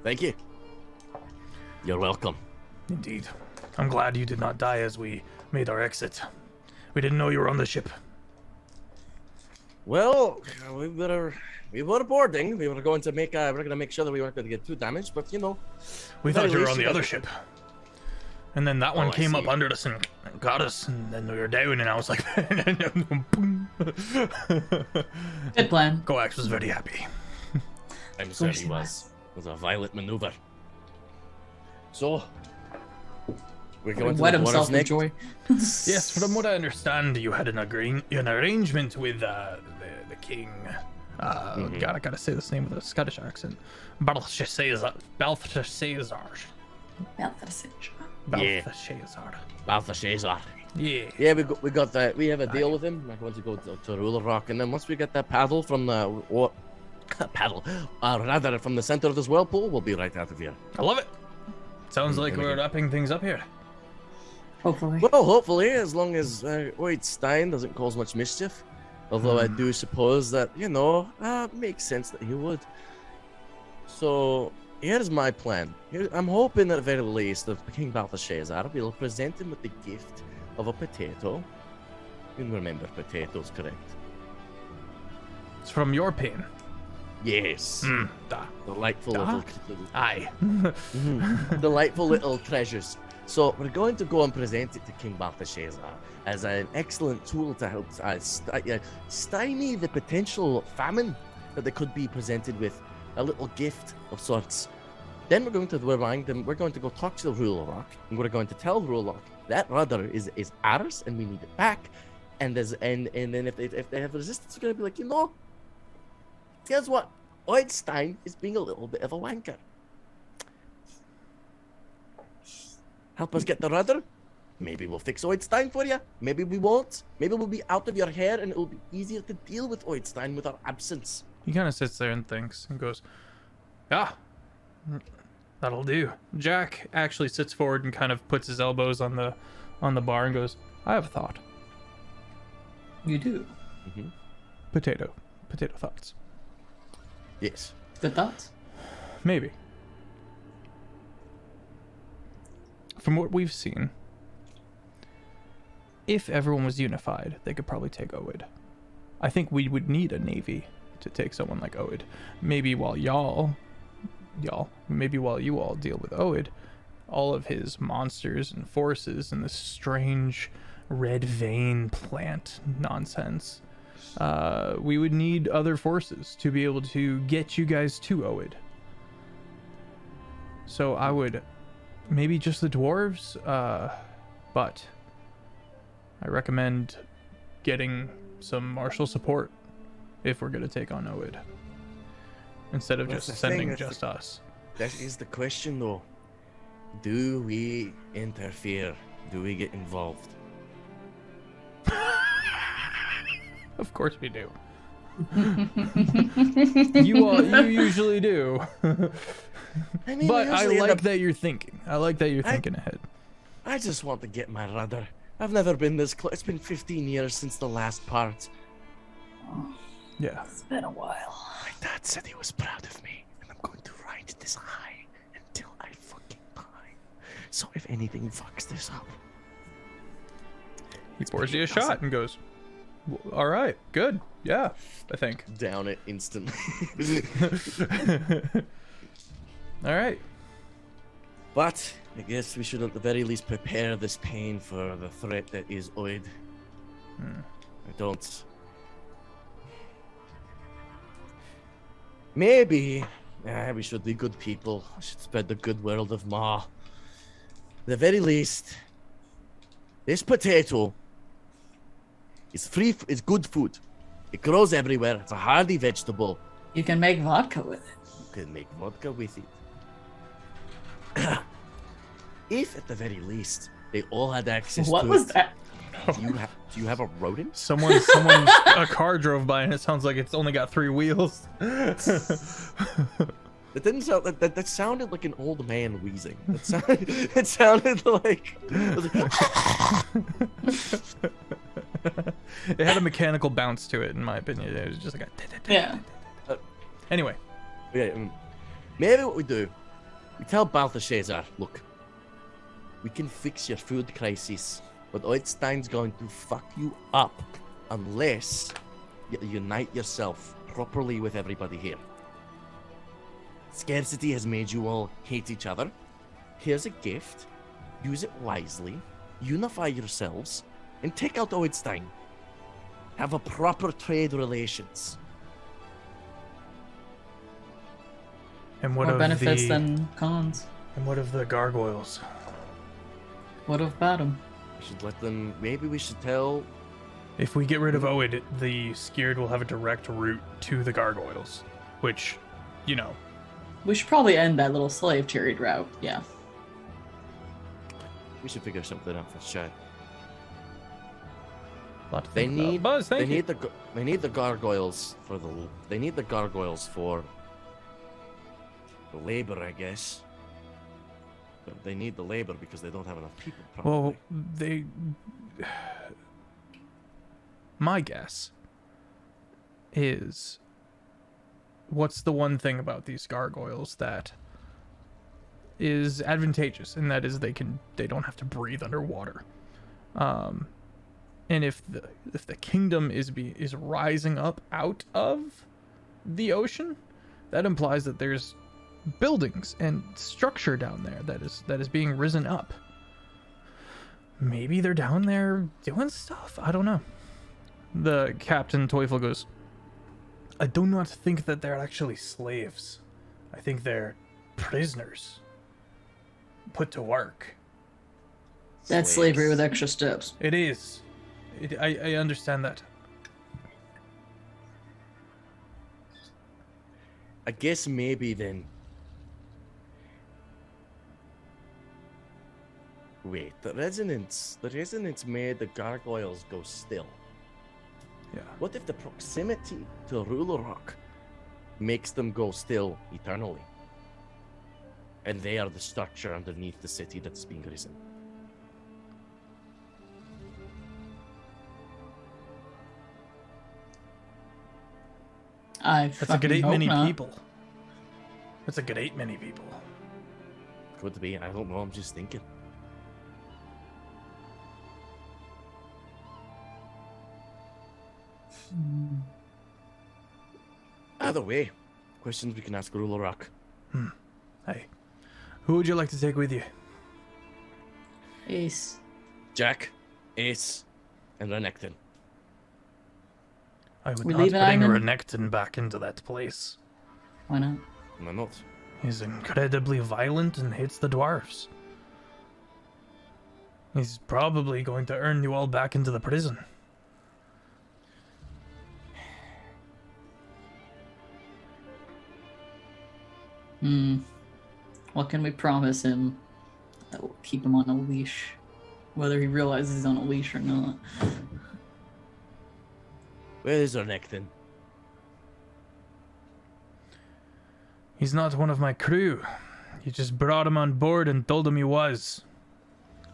Thank you. You're welcome. Indeed. I'm glad you did not die as we made our exit. We didn't know you were on the ship. Well, we were boarding. We were going to make sure that we weren't going to get too damaged, but you know. We at thought you were least on the you other got- ship. And then that one I came up see. under us and got us, and then we were down, and I was like, boom. Good plan. Coax was very happy. I'm sorry, course he he was. It was a violent maneuver. So, we're going to Wet the himself dwarves with next. joy. Yes, from what I understand, you had an arrangement with the king. God, I gotta say this name with a Scottish accent. Balthasar. Yeah. Balthasar. Balthasar. Yeah. Yeah, we got that. We have a deal with him. We're going to go to Ruler Rock, and then once we get that paddle from the rather from the center of this whirlpool, we'll be right out of here. I love it. Sounds like we're wrapping things up here. Hopefully. Well, hopefully, as long as Stein doesn't cause much mischief. Although I do suppose that, makes sense that he would. So, here's my plan. I'm hoping that at the very least that King Balthasar will present him with the gift of a potato. You remember potatoes, correct? It's from your pain. Yes. Da. Delightful Da? little Aye. delightful little treasures. So we're going to go and present it to King Balthasar as an excellent tool to help stymie the potential famine that they could be presented with, a little gift of sorts. Then we're going to remind them, we're going to go talk to the Ruler Rock, and we're going to tell Ruler Rock that rudder is ours and we need it back. And then if they have resistance, we're going to be like, guess what? Oidstein is being a little bit of a wanker. Help us get the rudder. Maybe we'll fix Oidstein for you. Maybe we won't. Maybe we'll be out of your hair and it will be easier to deal with Oidstein with our absence. He kind of sits there and thinks and goes, "Ah, that'll do." Jack actually sits forward and kind of puts his elbows on the bar and goes, "I have a thought. You do. Potato thoughts. Yes. Good thoughts. Maybe. From what we've seen, if everyone was unified, they could probably take Oid. I think we would need a navy to take someone like Oid. Maybe while you all deal with Oid, all of his monsters and forces and this strange red vein plant nonsense, we would need other forces to be able to get you guys to Oid. So I would maybe just the dwarves, but I recommend getting some martial support if we're going to take on Oid. instead of That's just the thing, sending that's just us. That is the question, though. Do we interfere? Do we get involved? Of course we do. You usually do. I mean, But I usually end like up- that you're thinking. I like that you're thinking ahead. I just want to get my rudder. I've never been this close. It's been 15 years since the last part. Yeah. It's been a while. My dad said he was proud of me, and I'm going to ride this high until I fucking die. So if anything fucks this up, He pours you a because shot and goes, all right, good. Yeah, I think. down it instantly. All right. But I guess we should at the very least prepare this pain for the threat that is Oid. I don't. Maybe we should be good people. We should spread the good word of Ma. At the very least, this potato is is good food. It grows everywhere. It's a hardy vegetable. You can make vodka with it. You can make vodka with it. If at the very least they all had access What to was it. that? Do you have a rodent? Someone's a car drove by and it sounds like it's only got 3 wheels. That didn't sound that sounded like an old man wheezing. It sounded like It had a mechanical bounce to it, in my opinion. It was just like a... Yeah. Anyway, yeah, maybe what we do, we tell Balthasar, look, we can fix your food crisis, but Oidstein's going to fuck you up unless you unite yourself properly with everybody here. Scarcity has made you all hate each other. Here's a gift. Use it wisely. Unify yourselves and take out Oidstein. Have a proper trade relations. and what More of benefits the than cons. and what of the gargoyles? What about him? We should let them. Maybe we should tell. If we get rid of Oid, the Scourge will have a direct route to the gargoyles, which, you know, We should probably end that little slave trade route. Yeah. We should figure something out for sure. a lot to They think about. need. Buzz, thank They you. need the. They need the gargoyles for the. They need the gargoyles for. The labor, I guess. But they need the labor because they don't have enough people. Probably. Well, they. My guess is, what's the one thing about these gargoyles that is advantageous, and that is they don't have to breathe underwater. And if the kingdom is rising up out of the ocean, that implies that there's buildings and structure down there that is being risen up. Maybe they're down there doing stuff. I don't know. The Captain Teufel goes, I do not think that they're actually slaves. I think they're prisoners put to work. That's slavery with extra steps. It is. I understand that. I guess maybe then. Wait, the resonance made the gargoyles go still. Yeah. What if the proximity to Ruler Rock makes them go still eternally? And they are the structure underneath the city that's being risen. That's a good 8 many not. people. That's a good 8 many people. Could be, I don't know, I'm just thinking. Either way, questions we can ask Ruler Rock. Hey, who would you like to take with you? Ace. Jack, Ace, and Renekton. I would We not leave bring Iron? Renekton back into that place. Why not? Why not? He's incredibly violent and hates the dwarves. He's probably going to earn you all back into the prison. What can we promise him that will keep him on a leash? Whether he realizes he's on a leash or not. Where is Renekton? He's not one of my crew. You just brought him on board and told him he was.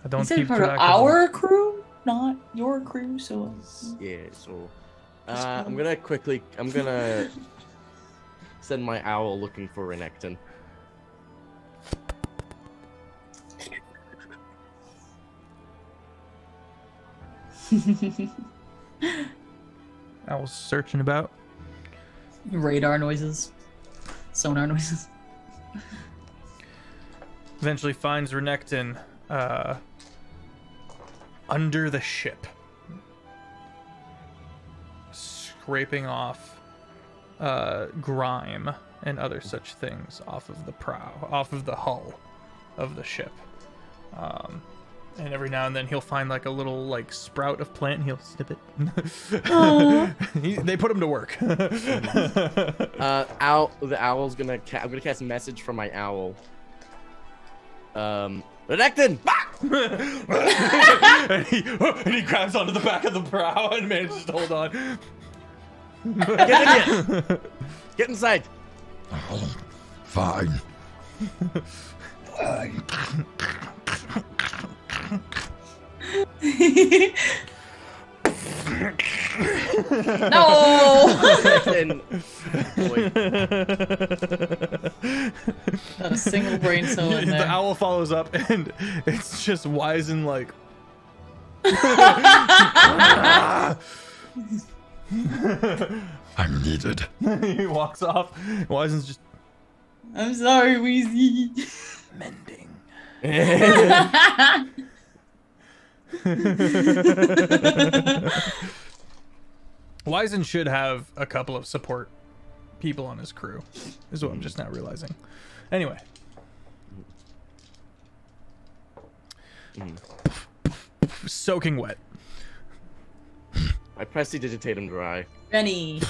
I don't He said keep part of track our crew, not your crew, so... Yeah, so... I'm gonna send my owl looking for Renekton. I was searching about. Radar noises. Sonar noises. Eventually finds Renekton under the ship, scraping off grime and other such things off of the prow, off of the hull of the ship. And every now and then he'll find like a little like sprout of plant and he'll snip it. They put him to work. The owl's gonna I'm gonna cast a message from my owl. Renekton! and he grabs onto the back of the prow and manages to hold on. Get in here! Get inside! Oh, fine. No! Boy. Not a single brain cell in The there. owl follows up and it's just Wizen like I'm needed. he walks off. Wizen's just I'm sorry, Wheezy. mending. Wizen should have a couple of support people on his crew, is what I'm just now realizing. Anyway. Soaking wet. I prestidigitate him dry. Benny.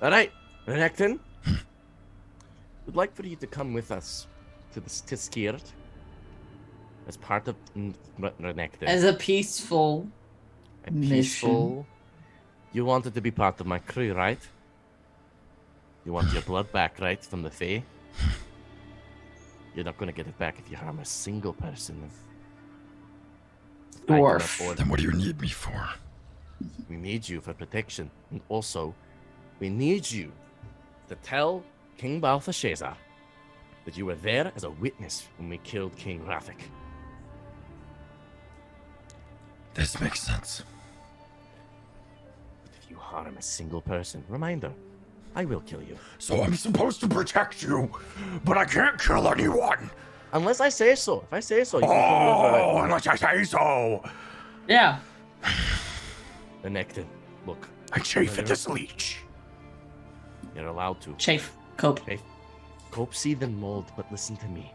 Alright, Renekton. We'd like for you to come with us to Scourge as part of Renekton. As a peaceful A peaceful. You wanted to be part of my crew, right? You want your blood back, right, from the Fae? You're not gonna get it back if you harm a single person. I can Dwarf. afford- Then what do you need me for? We need you for protection, and also, we need you to tell King Balthashazzar that you were there as a witness when we killed King Rafik. This makes sense. But if you harm a single person, reminder, I will kill you. So I'm supposed to protect you, but I can't kill anyone. Unless I say so. If I say so, you can kill me. Oh, unless I say so. Yeah. Renekton, look, I chafe at this leech. you're allowed to. Chafe. Cope. Okay? Cope, seethe, and mold, but listen to me.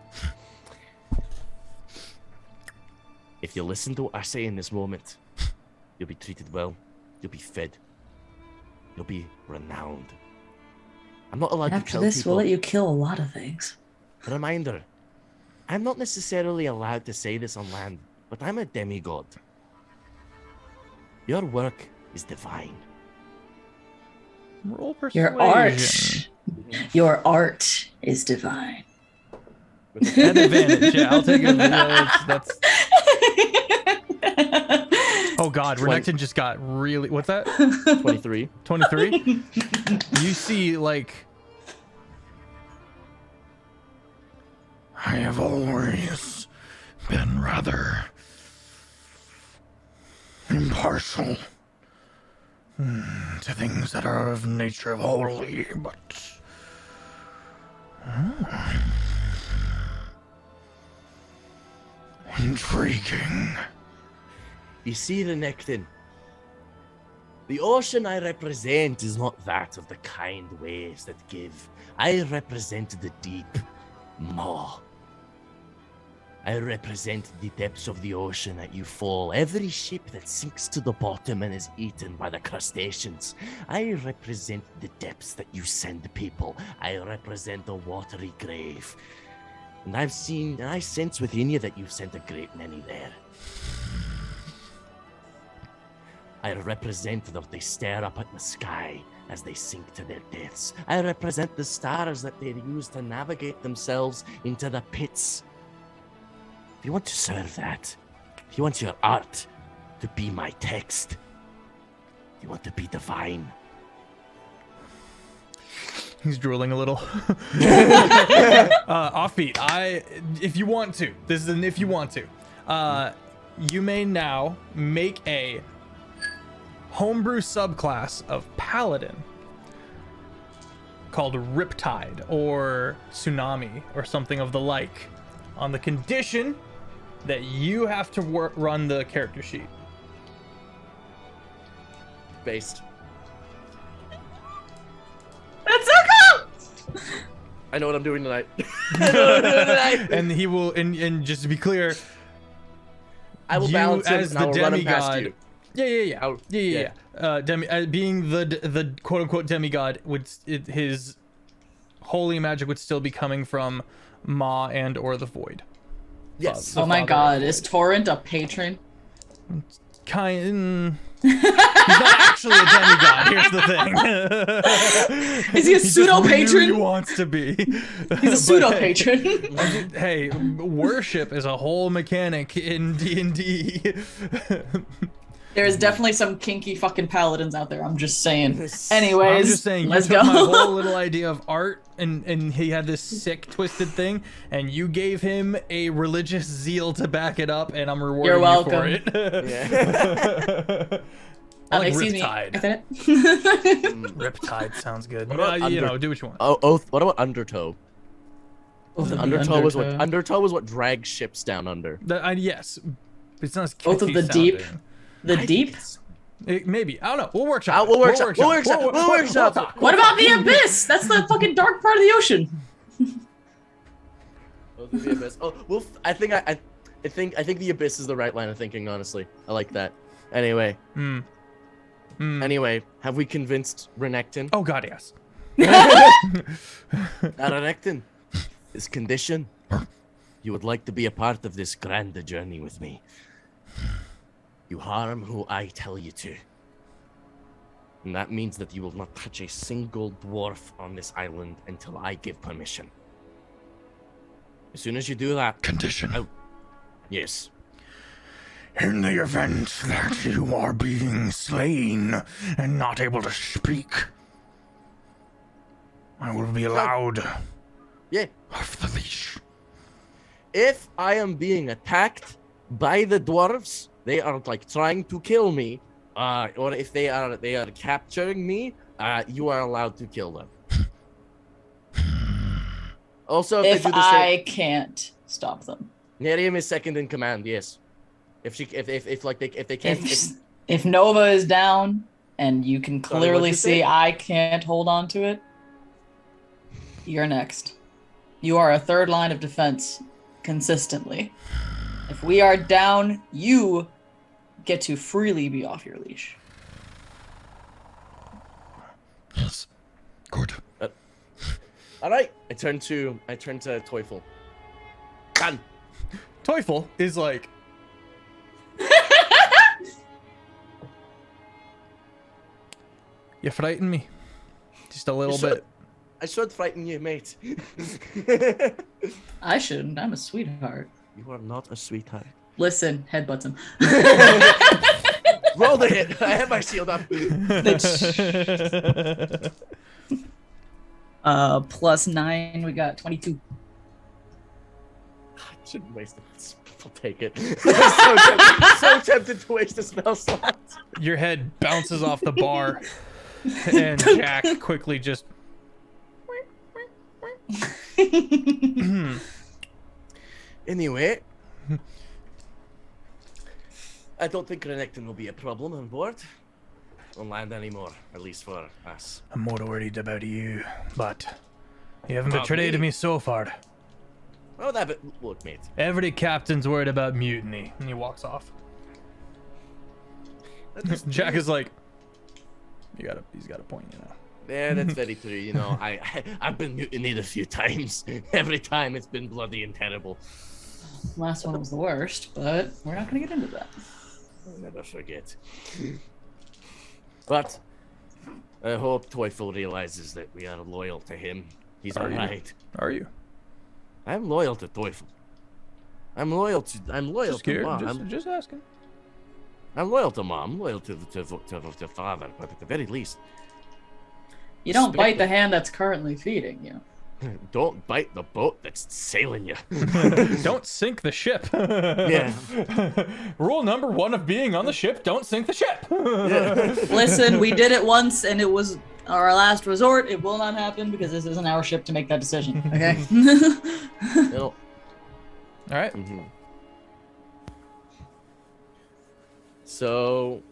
If you listen to what I say in this moment, you'll be treated well, you'll be fed, you'll be renowned. I'm not allowed to After tell this, people. we'll let you kill a lot of things. A reminder, I'm not necessarily allowed to say this on land, but I'm a demigod. Your work is divine. Roll persuasion. Your art is divine. At advantage, yeah, I'll take it. That's... Oh god, Renekton just got really... What's that? 23. 23? You see, like... I have always been rather impartial to things that are of nature of holy, but intriguing. You see, Renekton, the ocean I represent is not that of the kind waves that give. I represent the deep, maw. I represent the depths of the ocean that you fall. Every ship that sinks to the bottom and is eaten by the crustaceans. I represent the depths that you send people. I represent the watery grave. And I sense within you that you've sent a great many there. I represent that they stare up at the sky as they sink to their deaths. I represent the stars that they use to navigate themselves into the pits. If you want to serve that, if you want your art to be my text, if you want to be divine. He's drooling a little. Offbeat, if you want to, this is an if you want to, you may now make a homebrew subclass of Paladin called Riptide or Tsunami or something of the like, on the condition that you have to run the character sheet. Based. That's so cool! I know what I'm doing tonight. I know what I'm doing tonight. And he will, and just to be clear, I will you balance him as and the I will run him past demigod. you. Yeah. Being the quote unquote demigod, his holy magic would still be coming from Ma and or the Void. Yes. Oh my god, is Torrent a patron? He's not actually a demigod. Here's the thing. Is he a pseudo patron? He wants to be. He's a pseudo patron. Hey, worship is a whole mechanic in D&D. There's definitely some kinky fucking paladins out there. I'm just saying. Anyways, I'm just saying, let's you took go. my whole little idea of art, and he had this sick, twisted thing, and you gave him a religious zeal to back it up, and I'm rewarding You're you welcome. for it. Yeah. I like Excuse Riptide. me. Riptide sounds good. What about You know, do what you want. Oath. What about Undertow? Undertow was Undertow. Undertow was what drags ships down under. Yes. It's not as Oath of catchy the Deep. sounding. The deep? Maybe. I don't know. We'll workshop. We'll workshop. We'll workshop. talk. What about the abyss? That's the fucking dark part of the ocean. Oath of the Abyss. Oh, well, I think the Abyss is the right line of thinking. Honestly, I like that. Anyway. Anyway, have we convinced Renekton? Oh god, yes. Renekton, this condition. You would like to be a part of this grand journey with me. You harm who I tell you to. And that means that you will not touch a single dwarf on this island until I give permission. As soon as you do that... Condition. Yes. In the event that you are being slain and not able to speak, I will be allowed Yeah. off the leash. If I am being attacked by the dwarves, they are like trying to kill me, or if they are capturing me, you are allowed to kill them. Also, If they do the I can't stop them. Nerium is second in command. Yes. If they can't. If Nova is down and you can Sorry, clearly what'd you say? see I can't hold on to it, you're next. You are a third line of defense consistently. If we are down, you get to freely be off your leash. Yes. Good. All right. I turn to Teufel. Done. Teufel is like, you frighten me. Just a little bit. I should frighten you, mate. I shouldn't. I'm a sweetheart. You are not a sweetheart. Listen, headbutts him. Roll the hit. I have my shield up. +9, we got 22. I shouldn't waste it. I'll take it. so tempted to waste a spell slot. Your head bounces off the bar, and Jack quickly just. Anyway, I don't think Renekton will be a problem on board. On land anymore, at least for us. I'm more worried about you, but you haven't About betrayed me? me so far. Oh, that. But look, mate. Every captain's worried about mutiny. And he walks off. Jack is like, he's got a point, you know. Yeah, that's very true. You know, I've been mutinied a few times. Every time it's been bloody and terrible. Last one was the worst, but we're not gonna get into that. I'll never forget. But I hope Teufel realizes that we are loyal to him. He's alright. Are you? I'm loyal to Teufel. I'm loyal to Mom. Just asking. I'm loyal to Mom. I'm loyal to Father, but at the very least, You don't bite the hand that's currently feeding you. don't bite the boat that's sailing you. Don't sink the ship. Yeah. Rule number 1 of being on the ship: don't sink the ship. Listen, we did it once, and it was our last resort. It will not happen because this isn't our ship to make that decision. Okay. All right. Mm-hmm. So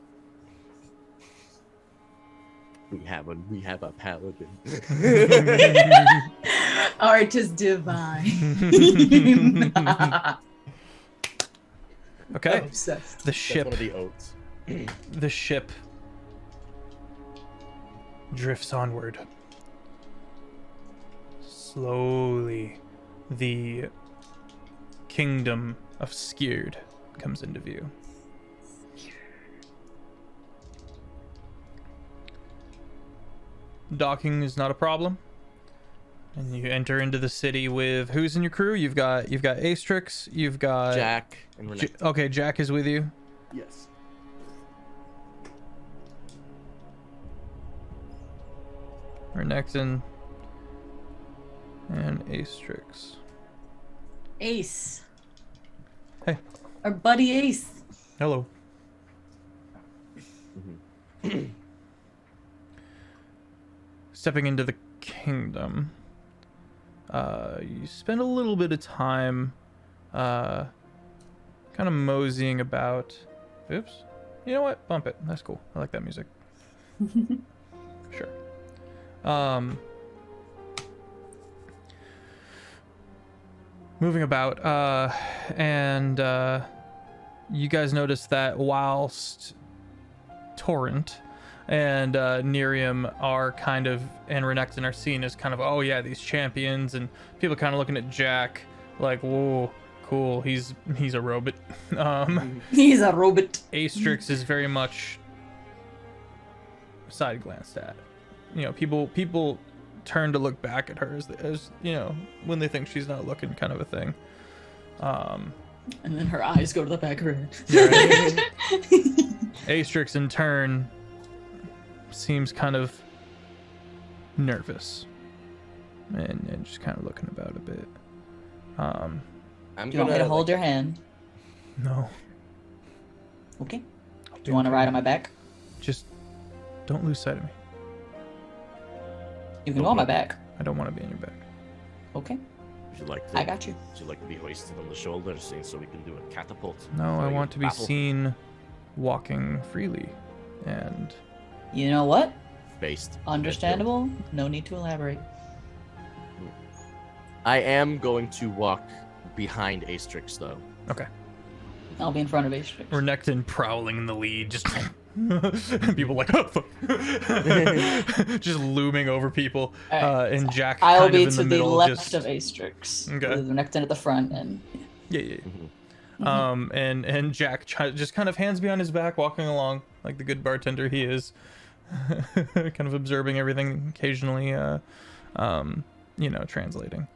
we have a paladin. Art is divine. Okay. Obsessed. The ship. That's one of the oats. The ship drifts onward. Slowly, the kingdom of Scourge comes into view. Docking is not a problem, and you enter into the city with who's in your crew? You've got Astrix, you've got Jack and Renee. Okay, Jack is with you. Yes. Renekton and Astrix. Ace. Hey. Our buddy Ace. Hello. Stepping into the kingdom, you spend a little bit of time kind of moseying about. Oops. You know what? Bump it. That's cool. I like that music. Sure. Moving about, and you guys notice that whilst Torrent and Nerium are kind of, and Renekton are seen as kind of, oh yeah, these champions, and people kind of looking at Jack like, whoa, cool, he's a robot. He's a robot. Astrix is very much side glanced at. You know, people turn to look back at her as you know, when they think she's not looking, kind of a thing. And then her eyes go to the back of her head. Yeah, right? Astrix in turn seems kind of nervous and just kind of looking about a bit. Do you want me to hold your hand? No. Okay. Do you want to ride on my back? Just don't lose sight of me. You can go on my back. I don't want to be on your back. Okay. Would you like to, I got you. Would you like to be hoisted on the shoulders so we can do a catapult? No, I want to be Battle. seen walking freely and You know what? Based. Understandable. No need to elaborate. I am going to walk behind Astrix though. okay. I'll be in front of Astrix. Renekton prowling in the lead, just people like, oh, fuck. Just looming over people, Alright, and Jack I'll kind be of in to the the middle, left just of Astrix. Okay. With Renekton at the front, and yeah. And Jack just kind of hands behind his back, walking along like the good bartender he is, kind of observing everything, occasionally, translating.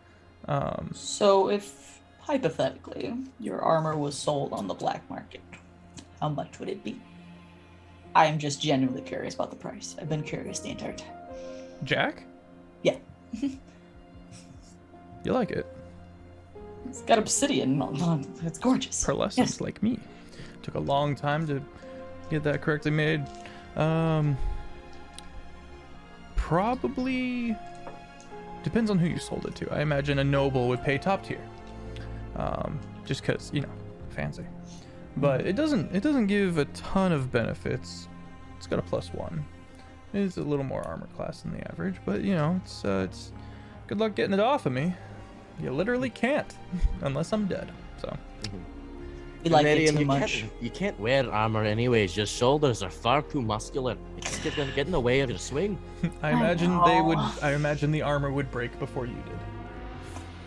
So if hypothetically your armor was sold on the black market, how much would it be? I am just genuinely curious about the price. I've been curious the entire time. Jack, Yeah. you like it? It's got obsidian on. It's gorgeous. Pearlescence, Yes. like me. Took a long time to get that correctly made. Probably depends on who you sold it to. I imagine a noble would pay top tier. Just because, fancy. But it doesn't give a ton of benefits. It's got a +1. It's a little more armor class than the average, but it's good luck getting it off of me. You literally can't, unless I'm dead. So. You like it Miriam, too much. You can't wear armor anyways. Your shoulders are far too muscular. It's gonna get in the way of your swing. I imagine they would. I imagine the armor would break before you did.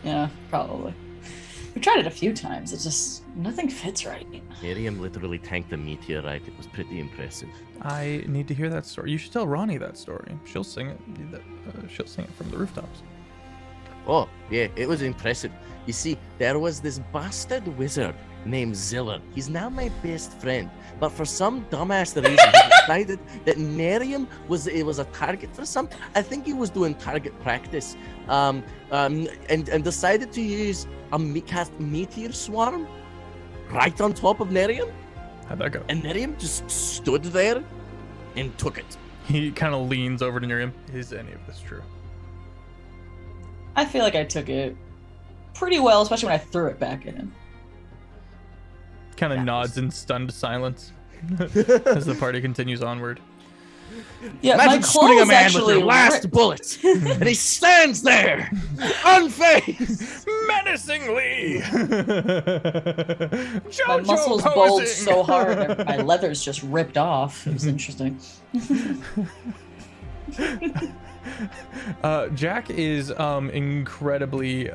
Yeah, probably. We tried it a few times. It's just nothing fits right. Miriam literally tanked a meteorite. It was pretty impressive. I need to hear that story. You should tell Ronnie that story. She'll sing it. She'll sing it from the rooftops. Oh, yeah, it was impressive. You see, there was this bastard wizard named Ziller. He's now my best friend. But for some dumbass reason, he decided that Miriam was a target for something. I think he was doing target practice. And decided to use cast Meteor Swarm right on top of Miriam. How'd that go? And Miriam just stood there and took it. He kind of leans over to near him. Is any of this true? I feel like I took it pretty well, especially when I threw it back at him. Kind of nods in stunned silence as the party continues onward. Yeah, Imagine my shooting a clothes man with actually your last ripped. bullet, and he stands there, unfazed. Menacingly! My muscles bulged so hard, and my leather's just ripped off. It was interesting. Jack is incredibly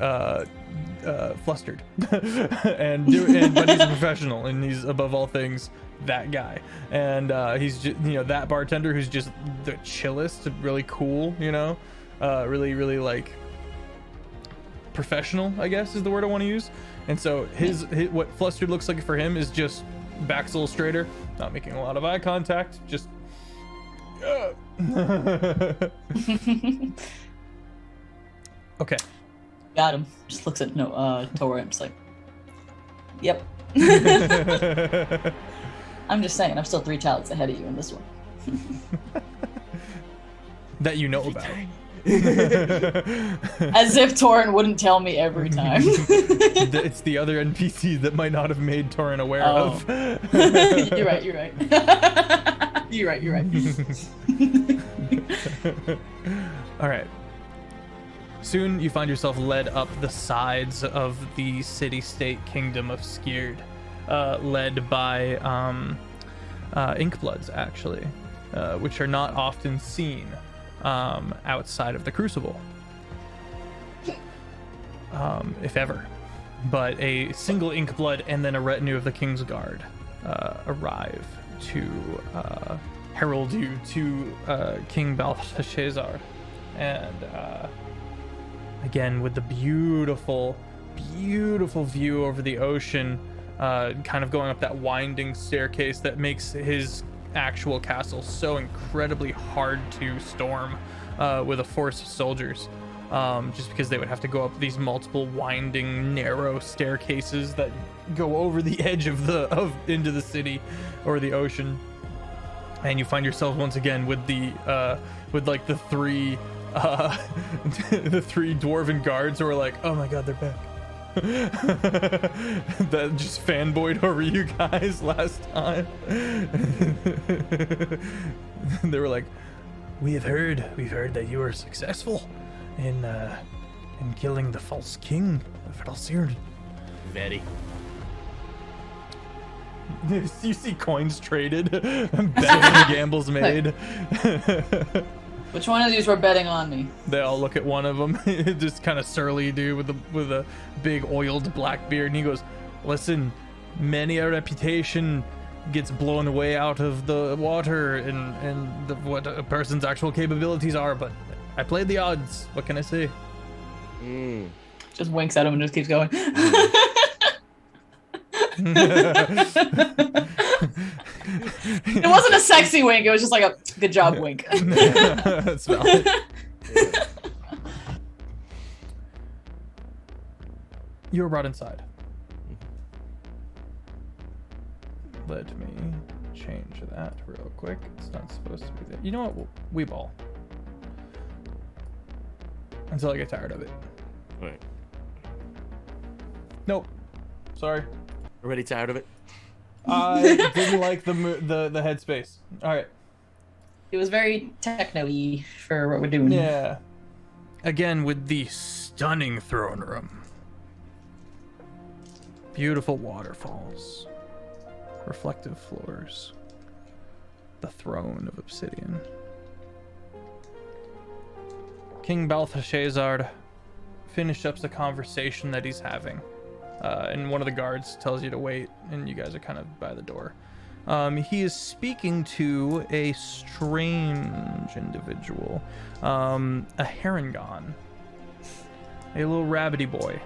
flustered, but he's a professional, and he's above all things that guy, and he's just, that bartender who's just the chillest, really cool, really like professional, I guess is the word I want to use. And so his what flustered looks like for him is just backs a little straighter, not making a lot of eye contact, just okay. Got him. Just looks at Tora and just like, yep. I'm just saying, I'm still 3 talents ahead of you in this one. That you know about. As if Torin wouldn't tell me every time. It's the other NPCs that might not have made Torin aware of. You're right. You're right. All right. Soon you find yourself led up the sides of the city-state kingdom of Scourge, led by Inkbloods, actually, which are not often seen outside of the Crucible, if ever. But a single Inkblood and then a retinue of the King's Guard arrive to herald you to King Belshazzar, and again with the beautiful view over the ocean, kind of going up that winding staircase that makes his actual castle so incredibly hard to storm with a force of soldiers, just because they would have to go up these multiple winding narrow staircases that go over the edge of into the city or the ocean. And you find yourself once again with the three dwarven guards who are like, oh my god, they're back. That just fanboyed over you guys last time. They were like, we've heard that you were successful in killing the false king of Falsir. Very. You see coins traded, betting and gambles made. Which one of these were betting on me? They all look at one of them, just kind of surly dude with a big oiled black beard, and he goes, "Listen, many a reputation gets blown away out of the water, and what a person's actual capabilities are. But I played the odds. What can I say?" Just winks at him and just keeps going. It wasn't a sexy wink. It was just like a good job wink. That's valid. You were brought inside. Let me change that real quick. It's not supposed to be there. You know what? We ball. Until I get tired of it. Right. Nope. Sorry. Already tired of it? I didn't like the headspace. All right. It was very techno-y for what we're doing. Yeah. Again, with the stunning throne room, Beautiful waterfalls, reflective floors, the throne of obsidian. King Balthasar finished up the conversation that he's having, and one of the guards tells you to wait, and you guys are kind of by the door. He is speaking to a strange individual, a Harangon, a little rabbity boy,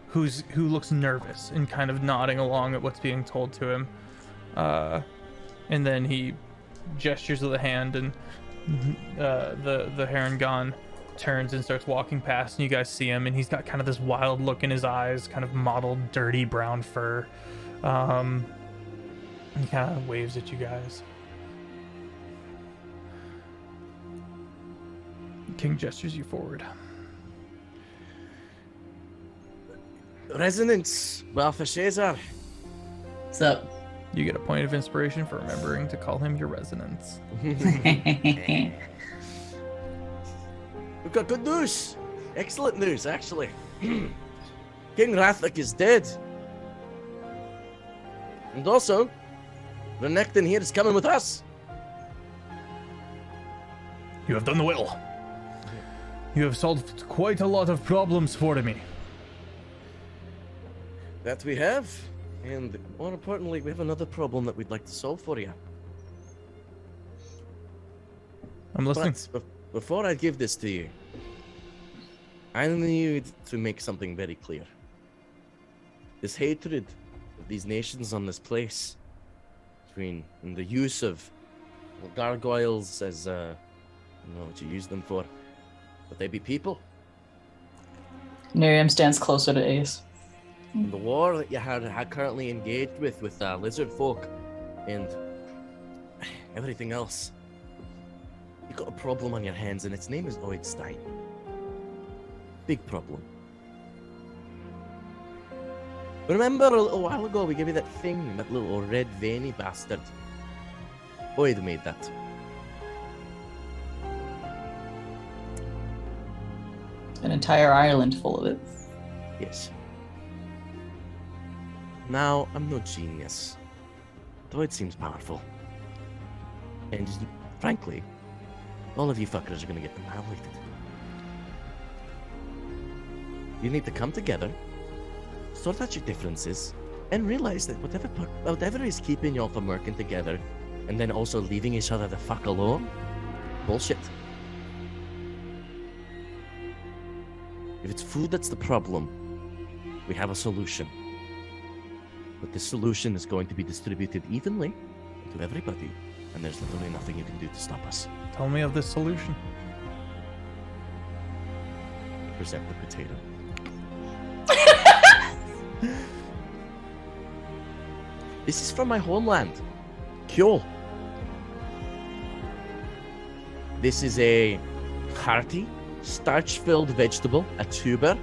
who looks nervous and kind of nodding along at what's being told to him, and then he gestures with a hand, and the Harangon turns and starts walking past, and you guys see him, and he's got kind of this wild look in his eyes, kind of mottled, dirty brown fur. And he kind of waves at you guys. King gestures you forward. Resonance, Balthasar. What's up? You get a point of inspiration for remembering to call him your resonance. We've got good news. Excellent news, actually. King Rathak is dead. And also, Renekton here is coming with us. You have done well. You have solved quite a lot of problems for me. That we have. And more importantly, we have another problem that we'd like to solve for you. I'm listening. But before I give this to you, I need to make something very clear. This hatred of these nations on this place, between and the use of gargoyles as, I don't know what you use them for, but they be people. Miriam stands closer to Ace. And the war that you had currently engaged with lizard folk and everything else. You got a problem on your hands, and its name is Oydstein. Big problem. Remember a little while ago we gave you that thing, that little red veiny bastard? Oyd made that. An entire island full of it. Yes. Now, I'm no genius. Though it seems powerful. And frankly, all of you fuckers are gonna get annihilated. You need to come together, sort out your differences, and realize that whatever is keeping y'all from working together, and then also leaving each other the fuck alone, bullshit. If it's food that's the problem, we have a solution. But this solution is going to be distributed evenly to everybody, and there's literally nothing you can do to stop us. Tell me of this solution. Present the potato. This is from my homeland, Kjol. This is a hearty, starch-filled vegetable, a tuber.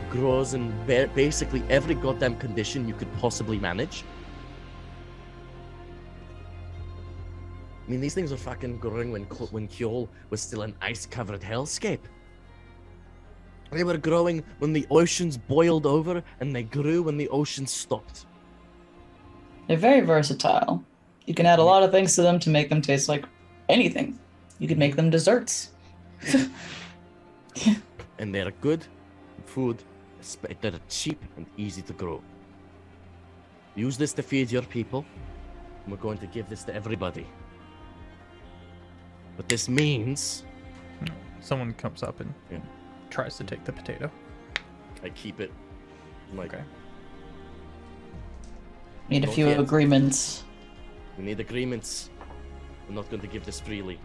Grows in basically every goddamn condition you could possibly manage. I mean, these things were fucking growing when Kjol was still an ice-covered hellscape. They were growing when the oceans boiled over, and they grew when the oceans stopped. They're very versatile. You can add a lot of things to them to make them taste like anything. You could make them desserts. And they're good food. They're cheap and easy to grow. Use this to feed your people. And we're going to give this to everybody. But this means... Someone comes up and tries to take the potato. I keep it. Like, Okay. Need a few Okay. agreements. We need agreements. We're not going to give this freely.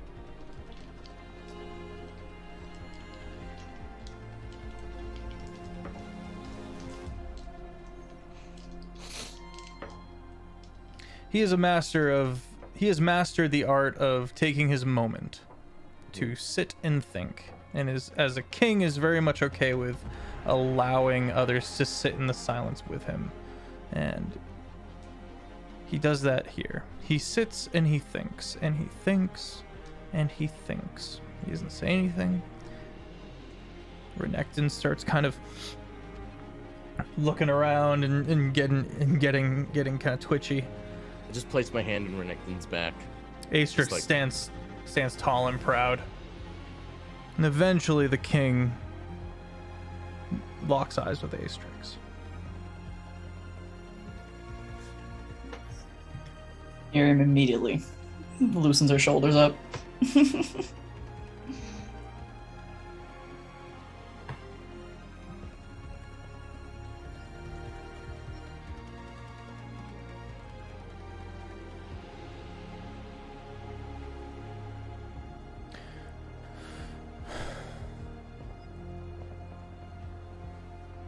He has mastered the art of taking his moment to sit and think, and as a king is very much okay with allowing others to sit in the silence with him. And he does that here. He sits and he thinks, and he thinks, and he thinks. He doesn't say anything. Renekton starts kind of looking around and getting kind of twitchy. I just place my hand in Renekton's back. Asterix like- stands tall and proud. And eventually the king locks eyes with Asterix. Miriam immediately loosens her shoulders up.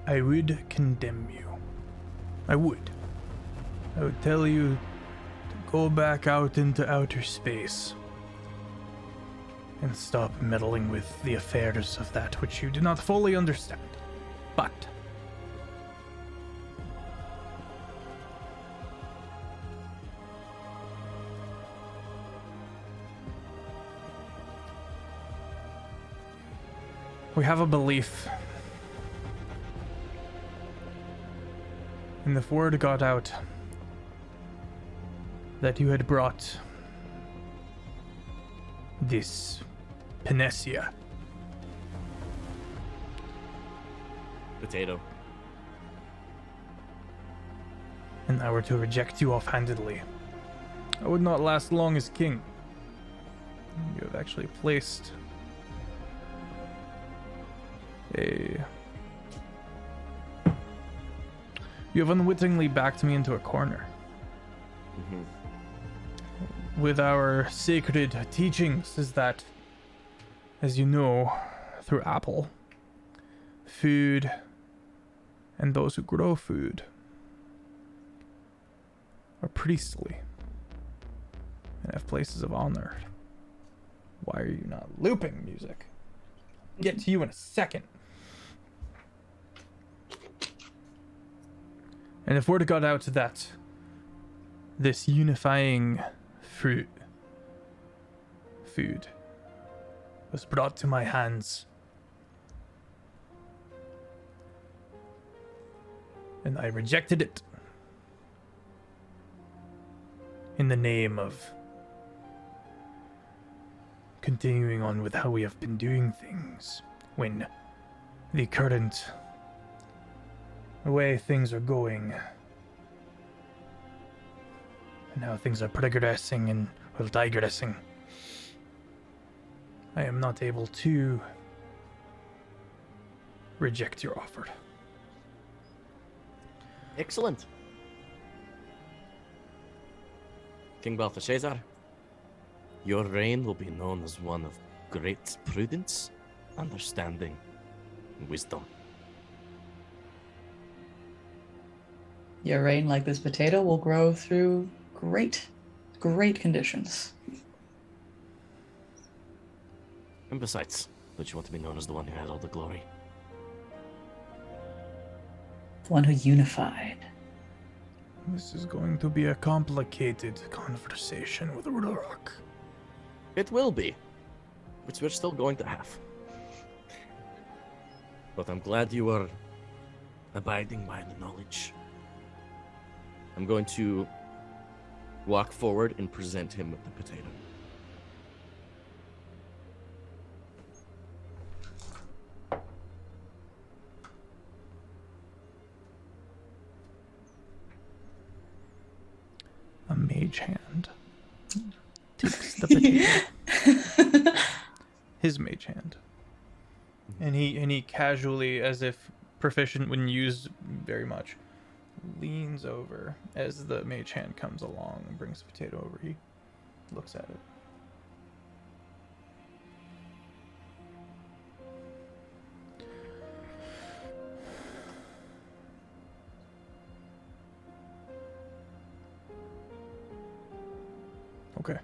I would condemn you. I would. I would tell you to go back out into outer space and stop meddling with the affairs of that which you do not fully understand. But we have a belief. And the word got out that you had brought this panacea. Potato. And I were to reject you offhandedly. I would not last long as king. You have actually placed You have unwittingly backed me into a corner. With our sacred teachings is that, as you know, through Apple, food and those who grow food are priestly and have places of honor. Why are you not looping music? Get to you in a second. And if word got out that this unifying food was brought to my hands, and I rejected it in the name of continuing on with how we have been doing things, when the current way things are going and how things are progressing and digressing, I am not able to reject your offer. Excellent. King Balthasar, your reign will be known as one of great prudence, understanding, and wisdom. Your reign, like this potato, will grow through great conditions. And besides, don't you want to be known as the one who had all the glory? The one who unified. This is going to be a complicated conversation with Urarok. It will be, which we're still going to have. But I'm glad you are abiding by the knowledge. I'm going to walk forward and present him with the potato. A mage hand takes the potato. His mage hand. And he casually, as if proficient when used very much, leans over as the mage hand comes along and brings the potato over. He looks at it. Okay.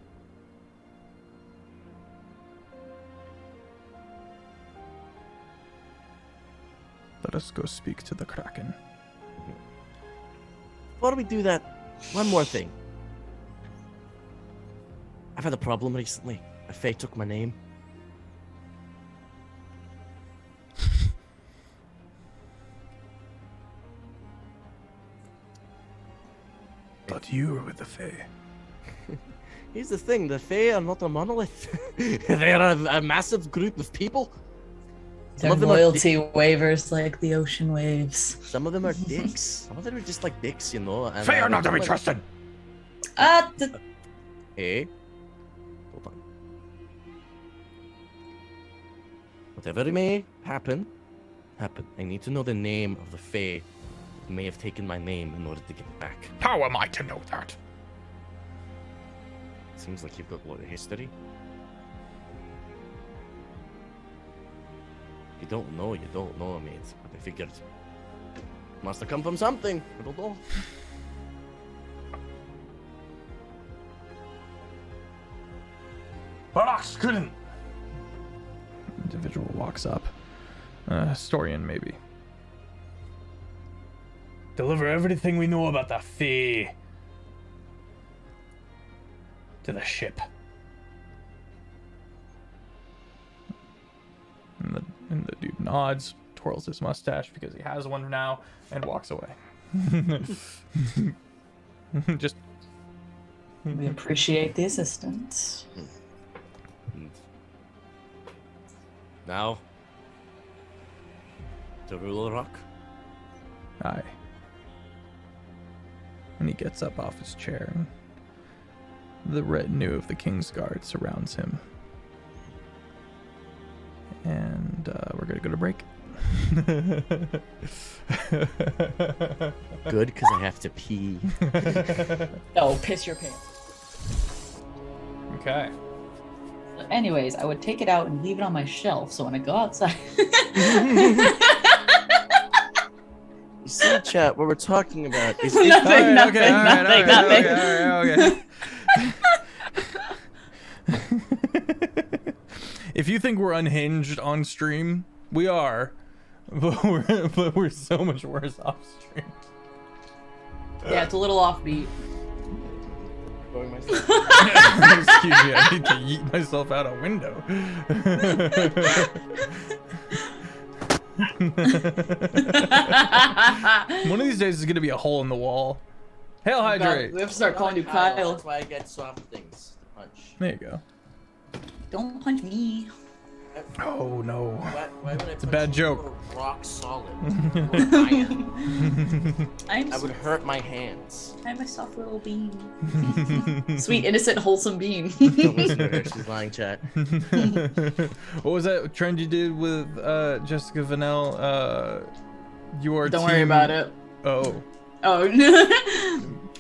Let us go speak to the Kraken. Before we do that, one more thing. I've had a problem recently. A fae took my name. with you or with the Fae? Here's the thing, the Fae are not a monolith. They're a massive group of people. Their loyalty wavers like the ocean waves. Some of them are dicks. Some of them are just like dicks, you know. And, Fae are not to be trusted. Hey, hold on. Whatever may happen. I need to know the name of the Fae who may have taken my name in order to get it back. How am I to know that? Seems like you've got a lot of history. You don't know, mate. But I figured. Must have come from something. I don't know. Individual walks up. Historian, maybe. Deliver everything we know about the Fae to the ship. And the dude nods, twirls his mustache because he has one now, and walks away. Just. We appreciate the assistance. Now, to rule the rock. Aye. And he gets up off his chair, and the retinue of the King's Guard surrounds him. And we're gonna go to break. Good, because I have to pee. Oh, piss your pants. Okay. Anyways, I would take it out and leave it on my shelf, so when I go outside. You see, chat, what we're talking about is Nothing. If you think we're unhinged on stream, we are, but we're so much worse off stream. Yeah, it's a little offbeat. Excuse me, I need to yeet myself out a window. One of these days is gonna be a hole in the wall. Hail hydrate. We have to start calling you Kyle. That's why I get soft things to punch. There you go. Don't punch me. Oh no. Why would I It's a bad joke. Rock solid. Iron. I would hurt my hands. I'm a soft little bean. Sweet, innocent, wholesome bean. Don't listen to her. She's lying, chat. What was that trend you did with Jessica Vanel? Your Don't team... worry about it. Oh. Oh.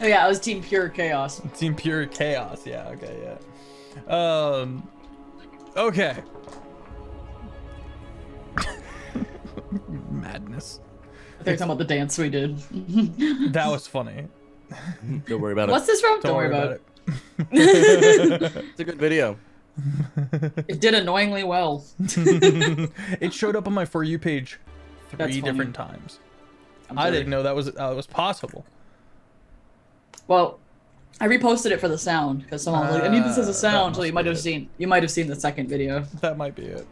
Oh yeah, I was team pure chaos. Team pure chaos. Yeah. Okay. Yeah. Okay. Madness. They're talking about the dance we did. That was funny. Don't worry about it. What's this from? Don't worry about it. It's a good video. It did annoyingly well. It showed up on my For You page That's three funny. different times. I'm I sorry. didn't know that was possible. Well, I reposted it for the sound because someone was like, "I need this as a sound." So must you might be have it. seen. You might have seen the second video. That might be it.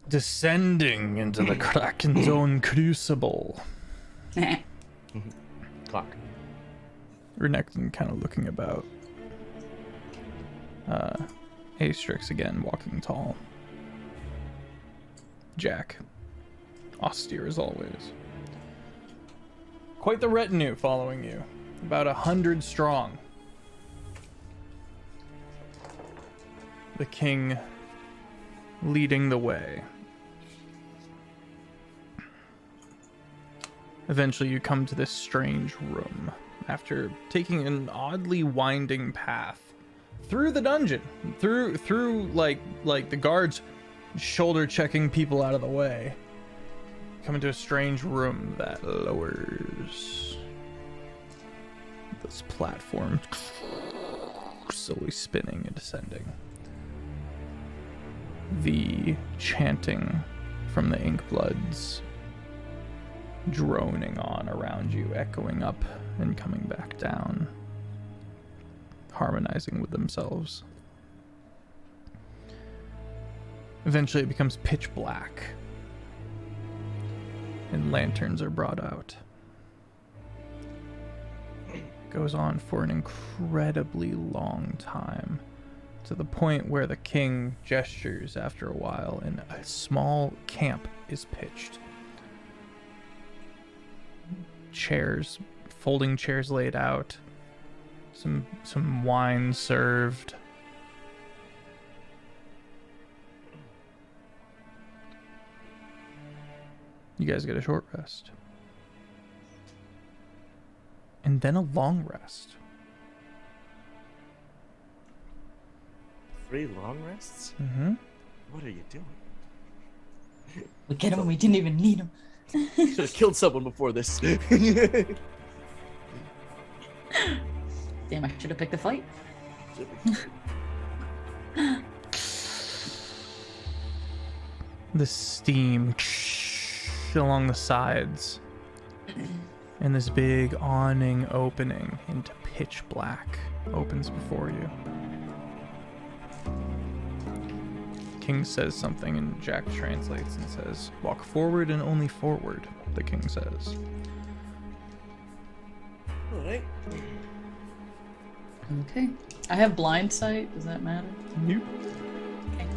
Descending into the Kraken's own crucible. Clock. Renekton kind of looking about. Astrix again, walking tall. Jack, austere as always. Quite the retinue following you. About 100 strong. The king leading the way. Eventually you come to this strange room after taking an oddly winding path through the dungeon, through like the guards shoulder checking people out of the way. Come into a strange room that lowers. This platform slowly spinning and descending. The chanting from the Inkbloods droning on around you, echoing up and coming back down, harmonizing with themselves. Eventually it becomes pitch black, and lanterns are brought out. goes on for an incredibly long time, to the point where the king gestures after a while and a small camp is pitched. Chairs, folding chairs laid out, some wine served. You guys get a short rest. And then a long rest. 3 long rests? Mm-hmm. What are you doing? We get him when we didn't even need him. Should have killed someone before this. Damn, I should have picked a fight. The steam along the sides, and this big awning opening into pitch black opens before you. King says something, and Jack translates and says, "Walk forward and only forward," the king says. Alright. Okay. I have blind sight. Does that matter? Nope. Okay.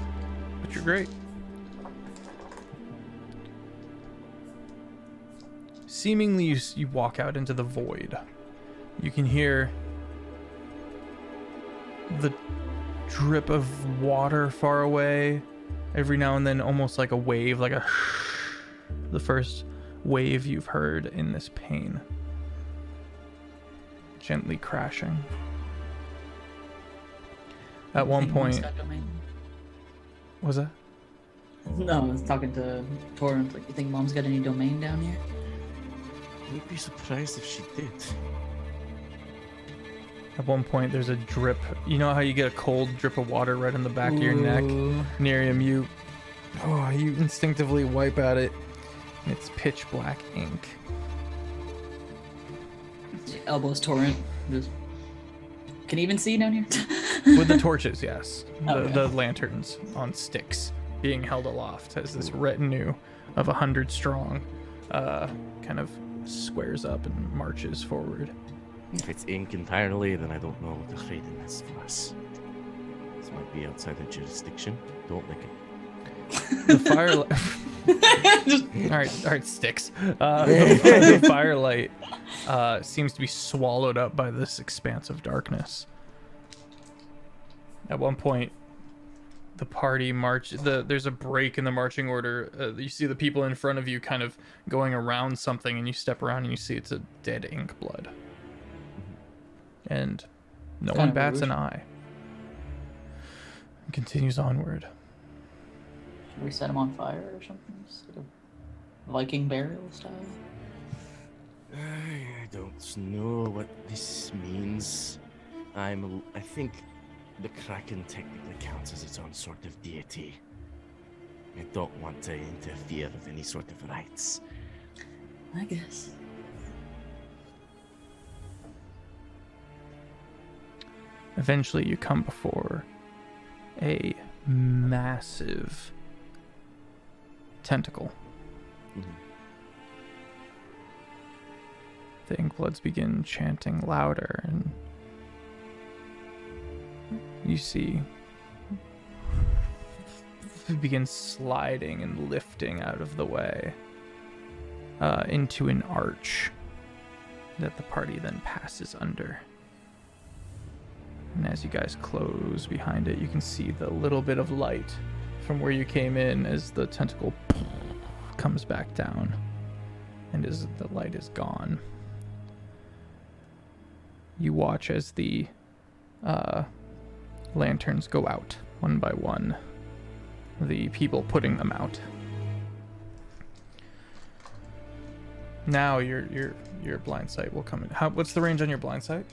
But you're great. Seemingly, you walk out into the void. You can hear the drip of water far away. Every now and then, almost like a wave, like the first wave you've heard in this pain. Gently crashing. At one Think Mom's point, got domain? was that? No, I was talking to Torrent. Like, you think Mom's got any domain down here? I'd be surprised if she did. At one point, there's a drip. You know how you get a cold drip of water right in the back of your neck? Miriam, you instinctively wipe at it. And it's pitch black ink. She elbows Torrent. Just... Can you even see down here? With the torches, yes. Okay. The lanterns on sticks being held aloft as this retinue of 100 strong kind of squares up and marches forward. If it's ink entirely, then I don't know what the Raiden has for us. This might be outside the jurisdiction. Don't lick it. The firelight. all right, sticks. The firelight seems to be swallowed up by this expanse of darkness. At one point, the party there's a break in the marching order. You see the people in front of you kind of going around something, and you step around and you see it's a dead ink blood. And no one bats an eye. It continues onward. Should we set him on fire or something? Just like a Viking burial style? I don't know what this means. I think the Kraken technically counts as its own sort of deity. I don't want to interfere with any sort of rites. I guess. Eventually you come before a massive tentacle. Mhm. The Inkbloods begin chanting louder, and you see it begins sliding and lifting out of the way into an arch that the party then passes under. And as you guys close behind it, you can see the little bit of light from where you came in as the tentacle comes back down, and as the light is gone, you watch as the lanterns go out one by one, the people putting them out. Now your blind sight will come in. What's the range on your blind sight?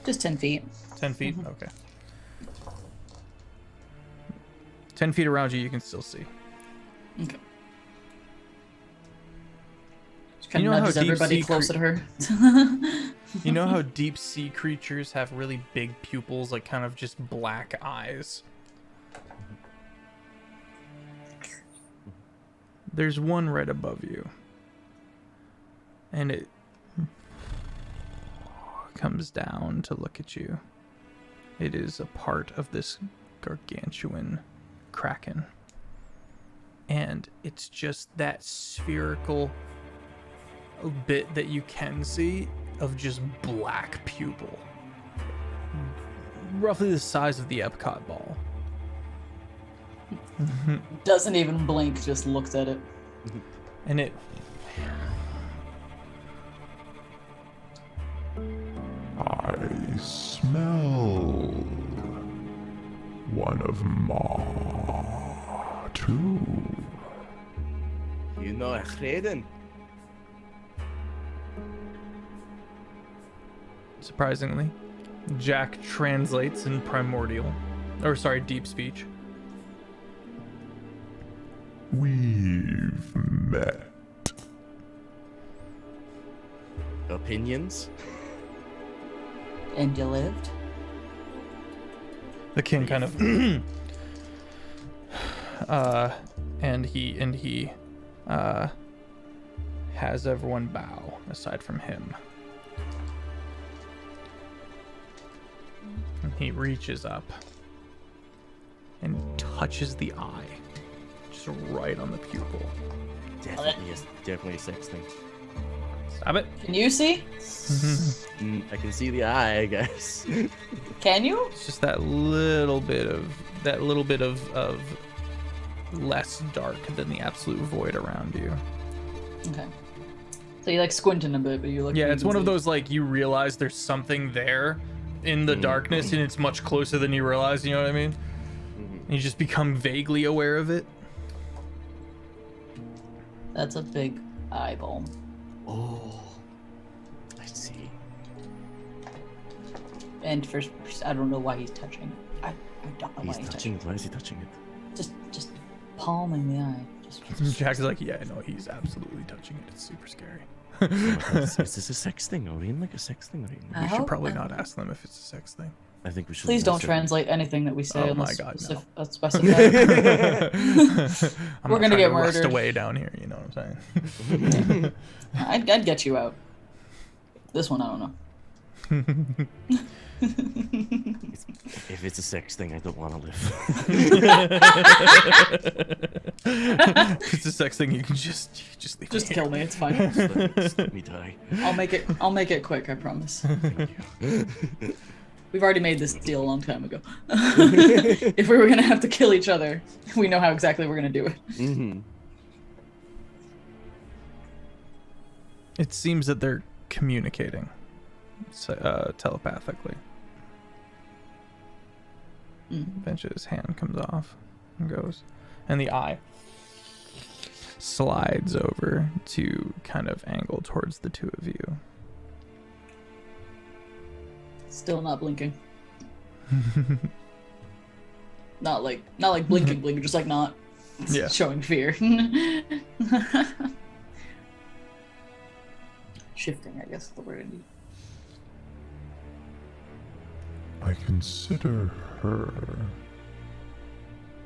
Just 10 feet. 10 feet? Okay. 10 feet around you, you can still see. Okay. Just kind You of know how nudges everybody deep-sea closer to her. You know how deep sea creatures have really big pupils, like kind of just black eyes? There's one right above you. And it comes down to look at you. It is a part of this gargantuan kraken. And it's just that spherical bit that you can see of just black pupil. Roughly the size of the Epcot ball. Doesn't even blink, just looks at it. And it... I smell one of Ma, too. You know, Reden. Surprisingly, Jack translates in primordial. Or sorry, deep speech. We've met. Opinions? And you lived? The king kind of and he has everyone bow aside from him. And he reaches up and touches the eye. Just right on the pupil. Definitely a sex thing. Stop it. Can you see? I can see the eye, I guess. Can you? It's just that little bit of less dark than the absolute void around you. Okay. So you like squinting a bit, but you look. Yeah, it's one of those like you realize there's something there in the darkness and it's much closer than you realize, you know what I mean? You just become vaguely aware of it. That's a big eyeball. Oh, I see. And first, I don't know why he's touching. I don't know why he's touching. Why is he touching it? Just palming the eye. Jack's like, yeah, no, he's absolutely touching it. It's super scary. Is this a sex thing? Are we in like a sex thing? We should probably not ask them if it's a sex thing. I think we should. Please don't translate anything that we say Oh my unless God, no. specified. I'm We're not gonna trying get to rust murdered. away down here, you know what I'm saying? I'd get you out. This one, I don't know. If it's a sex thing, I don't want to live. If it's a sex thing, you can just leave. Just me kill me. It's fine. Just let me die. I'll make it quick. I promise. We've already made this deal a long time ago. If we were gonna have to kill each other, we know how exactly we're gonna do it. Mm-hmm. It seems that they're communicating telepathically. Eventually his hand comes off and goes, and the eye slides over to kind of angle towards the two of you. Still not blinking. not like blinking, just like not Yeah. showing fear. Shifting, I guess is the word I need. I consider her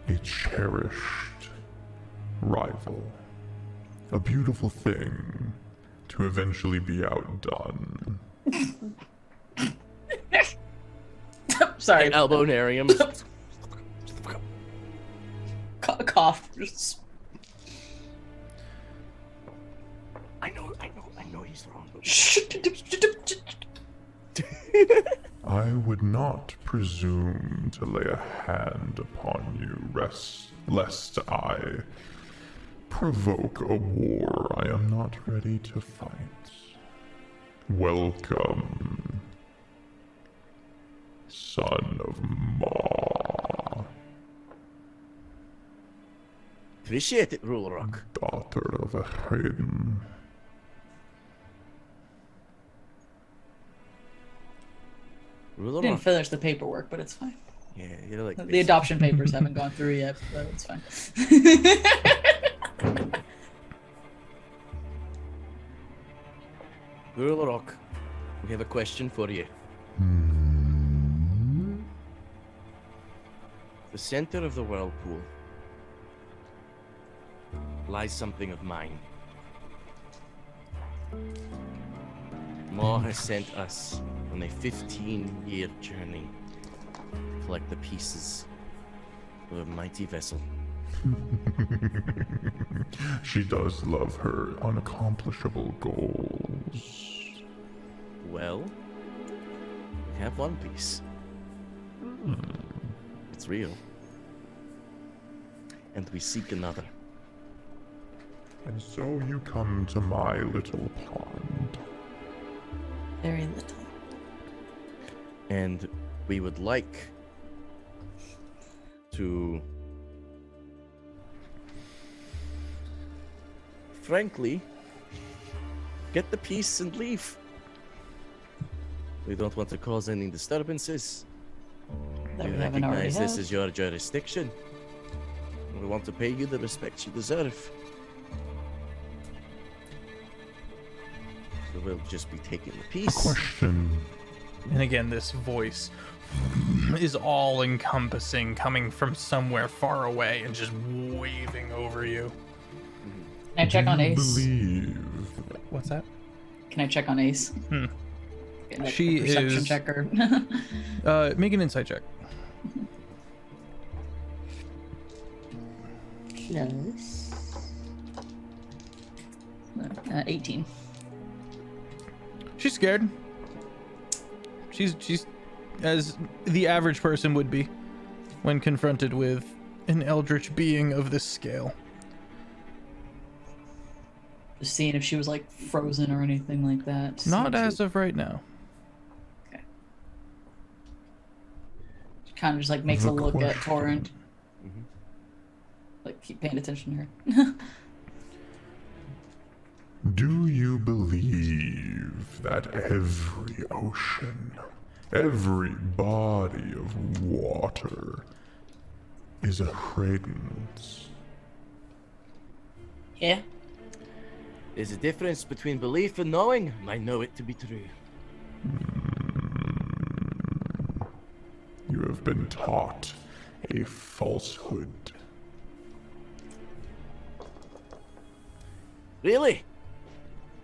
a cherished rival, a beautiful thing to eventually be outdone. Sorry. Elbow narium. Cough. Just... I know he's wrong. I would not presume to lay a hand upon you, lest I provoke a war I am not ready to fight. Welcome, son of Ma, Appreciate it, Rule Rock. daughter of a Hayden. Rule Didn't Rock. finish the paperwork, but it's fine. Yeah, you're like The adoption papers haven't gone through yet, but it's fine. Rule Rock. We have a question for you. The center of the whirlpool lies something of mine. Ma has sent us on a 15-year journey to collect the pieces of a mighty vessel. She does love her unaccomplishable goals. Well, we have one piece. It's real. And we seek another. And so you come to my little pond. Very little. And we would like to, frankly, get the piece and leave. We don't want to cause any disturbances. That We we haven't already recognize this had. is your jurisdiction. We want to pay you the respect you deserve. So we'll just be taking the piece. Question. And again, this voice is all encompassing, coming from somewhere far away and just waving over you. Can I check on Do you Ace? believe What's that? Can I check on Ace? Hmm. Get, like, She a perception is- checker. Make an insight check. Close. 18. She's scared. She's as the average person would be when confronted with an eldritch being of this scale. Just seeing if she was like frozen or anything like that. Not as of right now. She kind of just like makes The a look at question. Torrent. Mhm. Like keep paying attention to her. Do you believe that every ocean, every body of water is a credence? Yeah. There's a difference between belief and knowing. I know it to be true. You have been taught a falsehood. Really?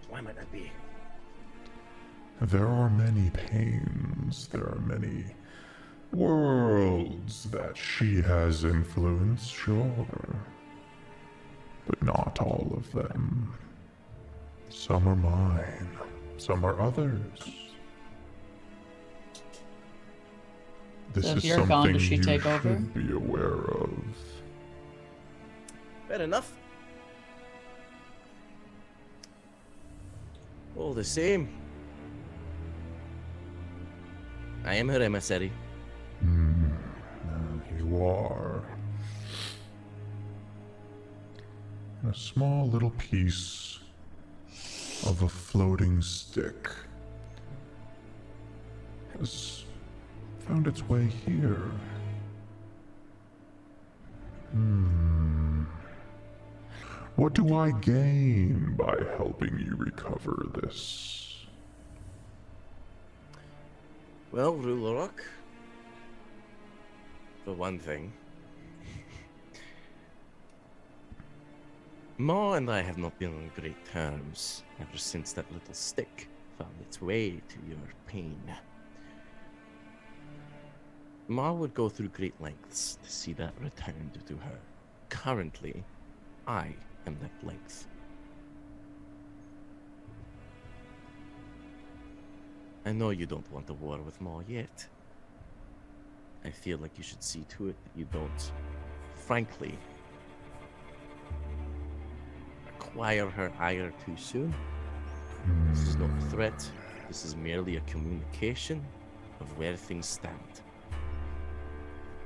Why might that be? There are many pains, there are many worlds that she has influenced, sure. But not all of them. Some are mine, some are others. This So if is you're gone, something does she you take over? should be aware of. Fair enough. All the same, I am her emissary. You are. And a small little piece of a floating stick has found its way here. What do I gain by helping you recover this? Well, Ruler Rock, for one thing, Ma and I have not been on great terms ever since that little stick found its way to your pain. Ma would go through great lengths to see that returned to her. Currently, I am that length. I know you don't want a war with Ma yet. I feel like you should see to it that you don't, frankly, acquire her ire too soon. This is not a threat. This is merely a communication of where things stand.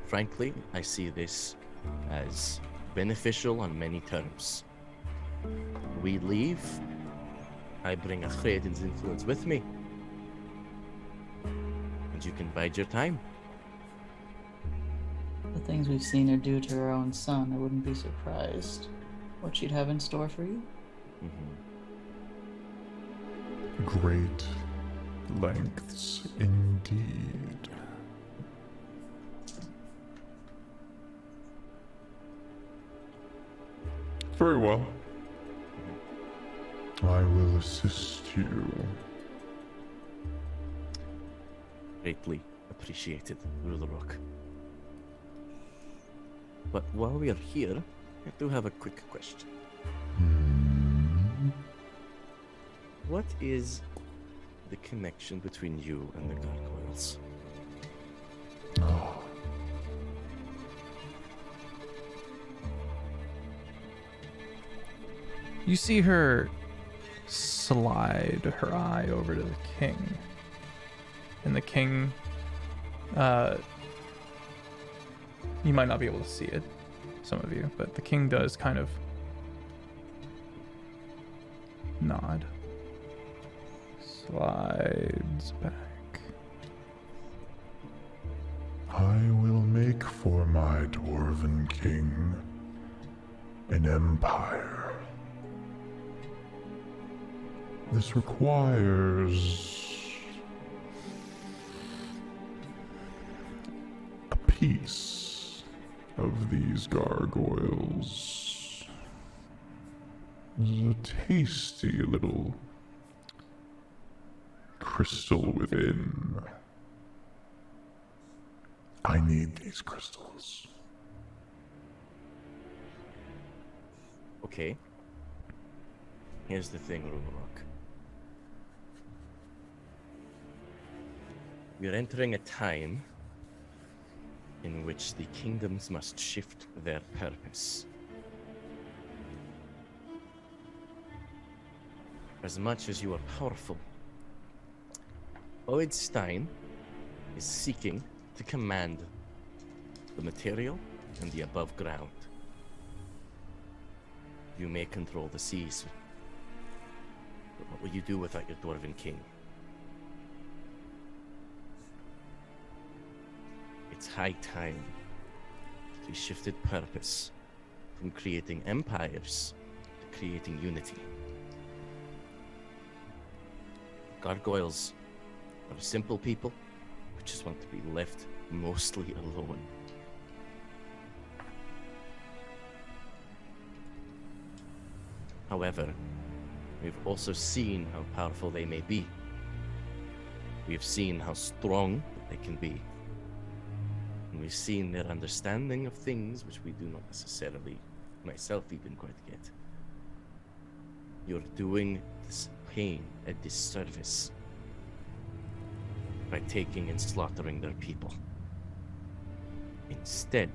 Frankly, I see this as beneficial on many terms. We leave, I bring a Chreden's influence with me. And you can bide your time. The things we've seen her do to her own son, I wouldn't be surprised what she'd have in store for you. Great lengths indeed. Very well. I will assist you. Greatly appreciated, Rulerrock. But while we are here, I do have a quick question. What is the connection between you and the gargoyles? Oh. You see her slide her eye over to the king. And the king, you might not be able to see it, some of you, but the king does kind of nod. Slides back. I will make for my dwarven king an empire. This requires a piece of these gargoyles. There's a tasty little crystal within. I need these crystals. Okay. Here's the thing, Rulerrock. We are entering a time in which the kingdoms must shift their purpose. As much as you are powerful, Oedstein is seeking to command the material and the above ground. You may control the seas, but what will you do without your dwarven king? It's high time that we shifted purpose from creating empires to creating unity. Gargoyles are simple people who just want to be left mostly alone. However, we've also seen how powerful they may be. We've seen how strong they can be. And we've seen their understanding of things which we do not necessarily, myself even, quite get. You're doing this pain a disservice by taking and slaughtering their people. Instead,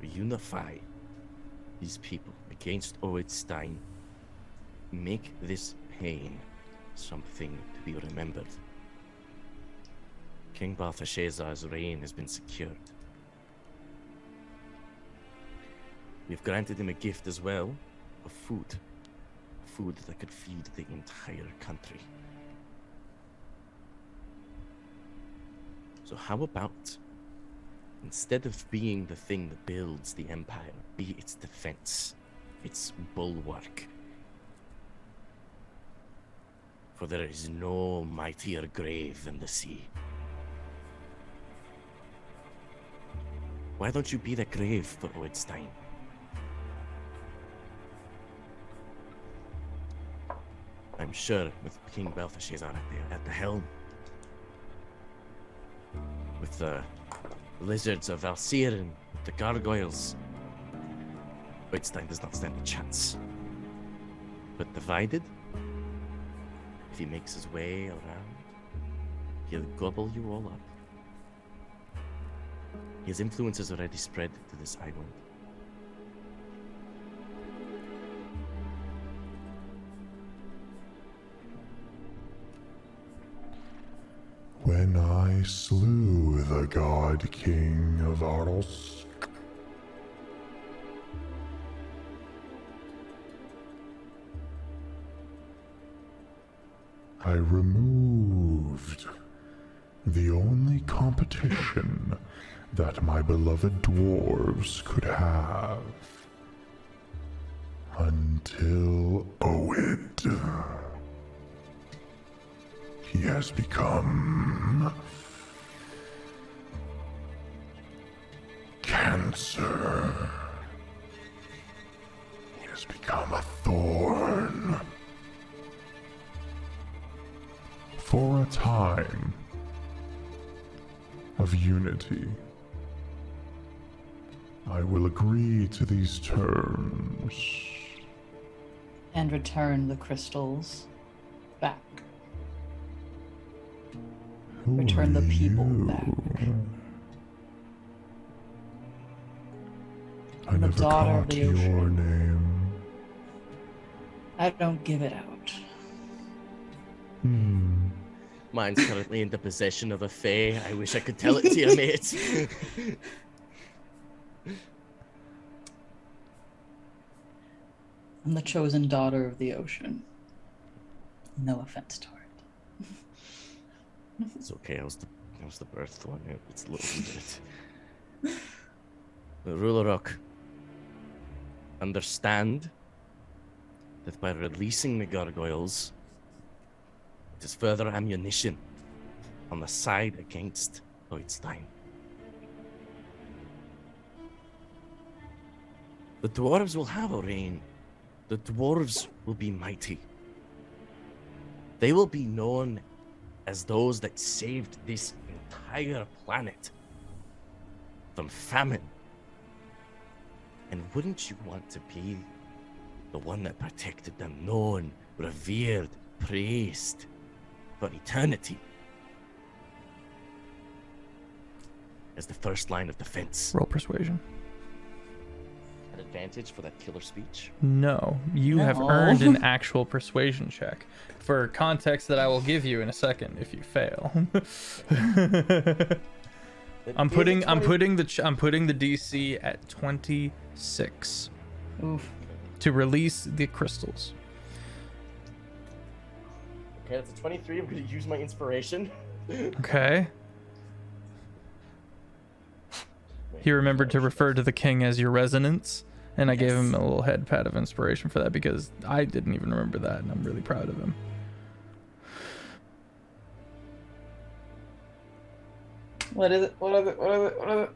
unify these people against Oedstein. Make this pain something to be remembered. King Balthashazar's reign has been secured. We've granted him a gift as well of food. Food that could feed the entire country. So how about, instead of being the thing that builds the empire, be its defense, its bulwark? For there is no mightier grave than the sea. Why don't you be the grave for Oedstein? I'm sure with King Balthashazar at the helm, with the lizards of Valsir and the gargoyles, Oedstein does not stand a chance. But divided, if he makes his way around, he'll gobble you all up. His influence has already spread to this island. When I slew the God King of Arls, I removed the only competition that my beloved dwarves could have. Until Oed. He has become cancer. He has become a thorn for a time of unity, I will agree to these terms. And return the crystals back. Who Return the are people you? back. I I'm the never daughter of caught the your ocean. name. I don't give it out. Mine's currently in the possession of a fae. I wish I could tell it to you, mate. I'm the chosen daughter of the ocean. No offense toward it. It's okay. I was the birthed one. It's a little bit. The Ruler Rock. Understand that by releasing the gargoyles, it is further ammunition on the side against Lloydstein. The dwarves will have a reign. The dwarves will be mighty. They will be known as those that saved this entire planet from famine. And wouldn't you want to be the one that protected them, known, revered, praised for eternity? As the first line of defense. Roll persuasion. An advantage for that killer speech. No, you have No. earned an actual persuasion check for context that I will give you in a second if you fail. I'm putting the DC at 26 Oof. to release the crystals. Okay, that's a 23. I'm going to use my inspiration. Okay. He remembered to refer to the king as your resonance, and I gave him a little head pat of inspiration for that because I didn't even remember that, and I'm really proud of him. What is it? What is it? What is it? What is it?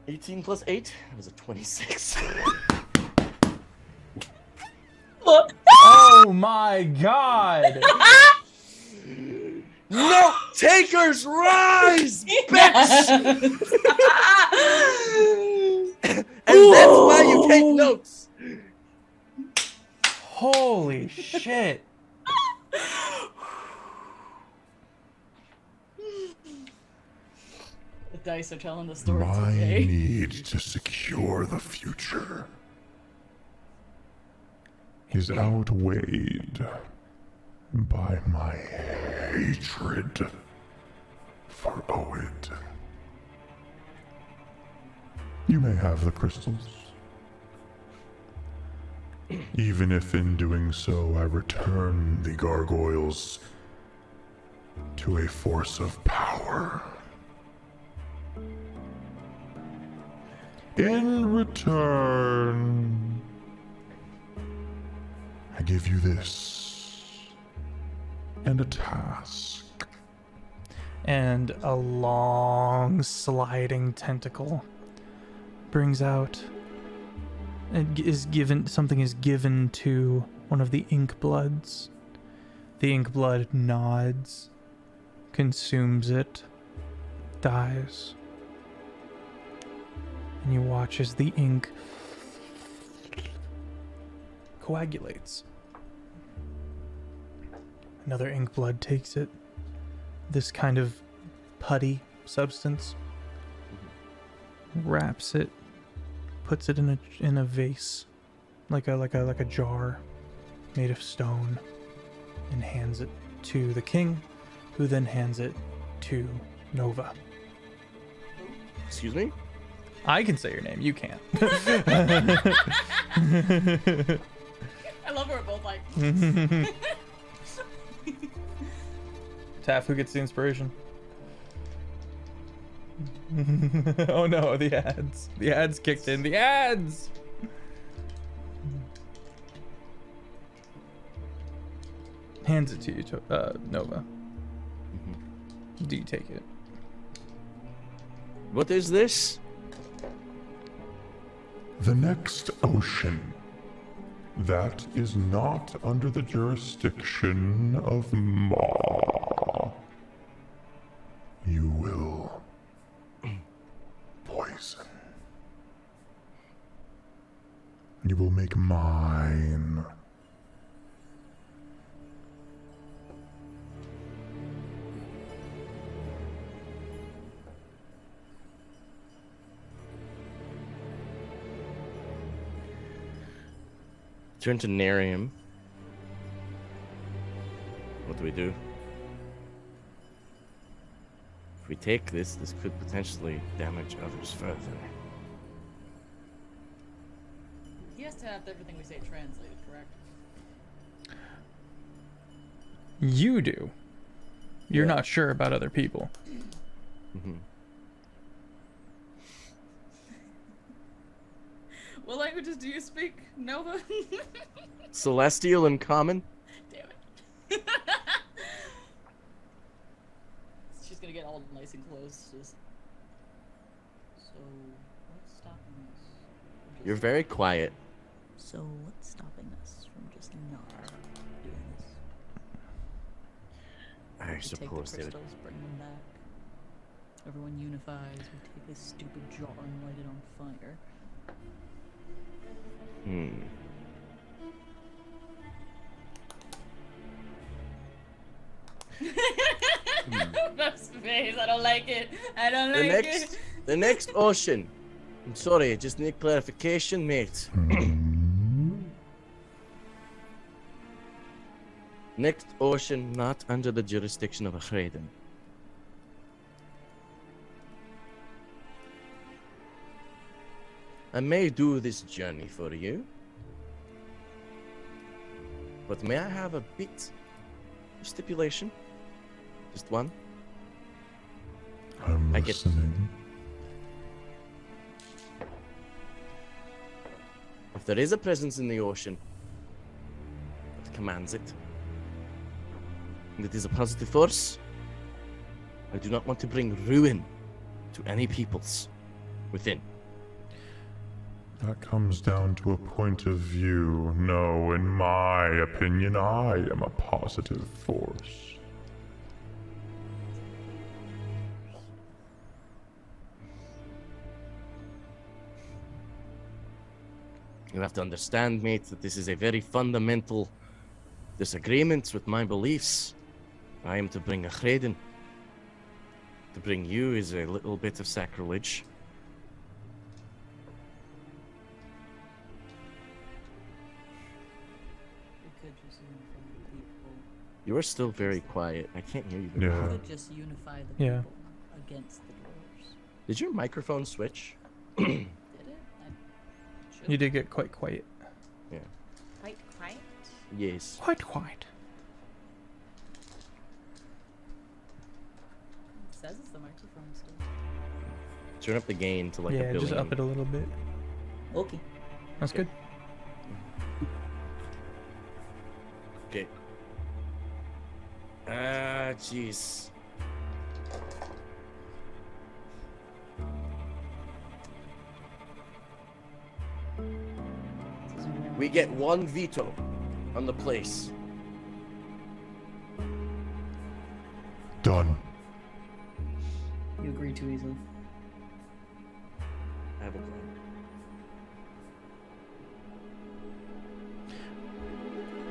18 plus 8. That was a 26. What? Oh my god! No takers rise, bitch! And that's why you take notes. Holy shit! The dice are telling the story My today. need to secure the future is outweighed by my hatred for Oed. You may have the crystals, even if in doing so I return the gargoyles to a force of power. In return, I give you this and a task. And a long sliding tentacle brings out and something is given to one of the ink bloods. The ink blood nods, consumes it, dies. And you watch as the ink coagulates. Another ink blood takes it. This kind of putty substance, wraps it, puts it in a vase, like a jar made of stone, and hands it to the king, who then hands it to Nova. Excuse me? I can say your name, you can't. I love we're both like. Taff, who gets the inspiration? Oh no, the ads. The ads kicked in. The ads! Hands it to you, Nova. Do you take it? What is this? The next ocean that is not under the jurisdiction of Ma You will make mine. Turn to Nerium. What do we do? If we take this, this could potentially damage others further. He has to have everything we say translated, correct? You do. You're Yeah. not sure about other people. Mm-hmm. What languages do you speak, Nova? Celestial and Common? Damn it. She's gonna get all nice and close. Just. So, what's stopping us? from You're just- very quiet. So, what's stopping us from just not doing this? I We take the suppose they would. crystals, bring them back. Everyone unifies. We take this stupid jar and light it on fire. That's face. I don't like it. I don't The like next, it. the next ocean. I'm sorry, I just need clarification, mate. Next ocean not under the jurisdiction of a Hraden. I may do this journey for you, but may I have a bit of stipulation? Just one? I'm I get- listening. If there is a presence in the ocean that commands it, and it is a positive force, I do not want to bring ruin to any peoples within. That comes down to a point of view. No, in my opinion, I am a positive force. You have to understand, mate, that this is a very fundamental disagreement with my beliefs. I am to bring a Hraden. To bring you is a little bit of sacrilege. We could just unify the people. You are still very quiet. I can't hear you very Yeah. well. We could just unify the Yeah. people against the dwarves. Did your microphone switch? Did it? I should. You did get quite quiet. Yeah. Quite quiet. Yes. Quite quiet. It says it's the microphone still. Turn up the gain to like a Yeah, billion. just up it a little bit. Okay. That's good. Okay. Ah, jeez. We get one veto on the place. Done. You agree too easily. I have a plan.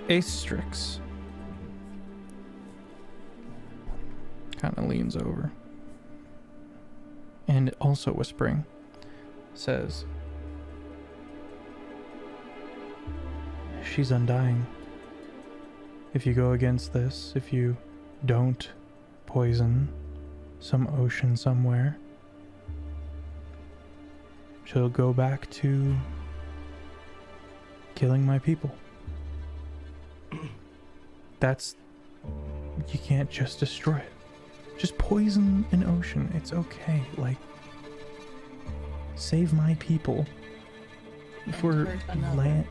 Astrix kind of leans over and also whispering says, "She's undying. If you go against this, if you don't poison some ocean somewhere, she'll go back to killing my people." That's... you can't just destroy it. Just poison an ocean. It's okay. Like, save my people. For hurt another. land...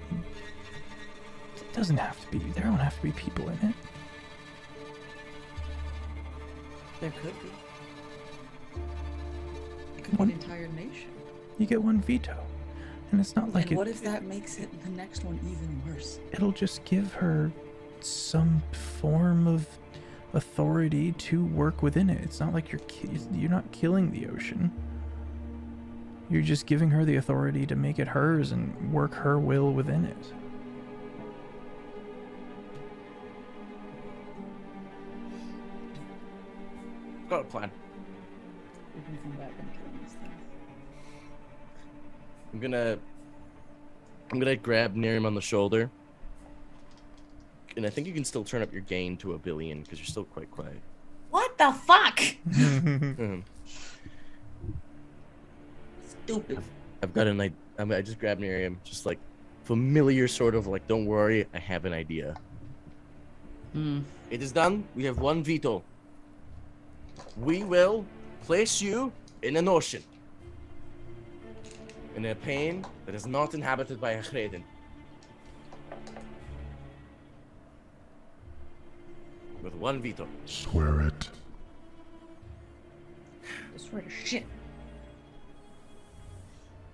It doesn't have to be. There don't have to be people in it. There could be. It could be One- an entire nation. You get one veto. And it's not like And it, what if that makes it the next one even worse? it'll just give her some form of authority to work within it. It's not like you're not killing the ocean. You're just giving her the authority to make it hers and work her will within it. Got a plan. We're gonna come back and kill this thing. I'm gonna grab Nerium on the shoulder. And I think you can still turn up your gain to 1 billion because you're still quite quiet. What the fuck? Stupid. I've got an idea. I just grabbed Nerium, just like familiar sort of like, don't worry, I have an idea. It is done. We have 1 veto. We will place you in an ocean. In a plane that is not inhabited by a Hreden. With 1 veto. Swear it. I swear to shit.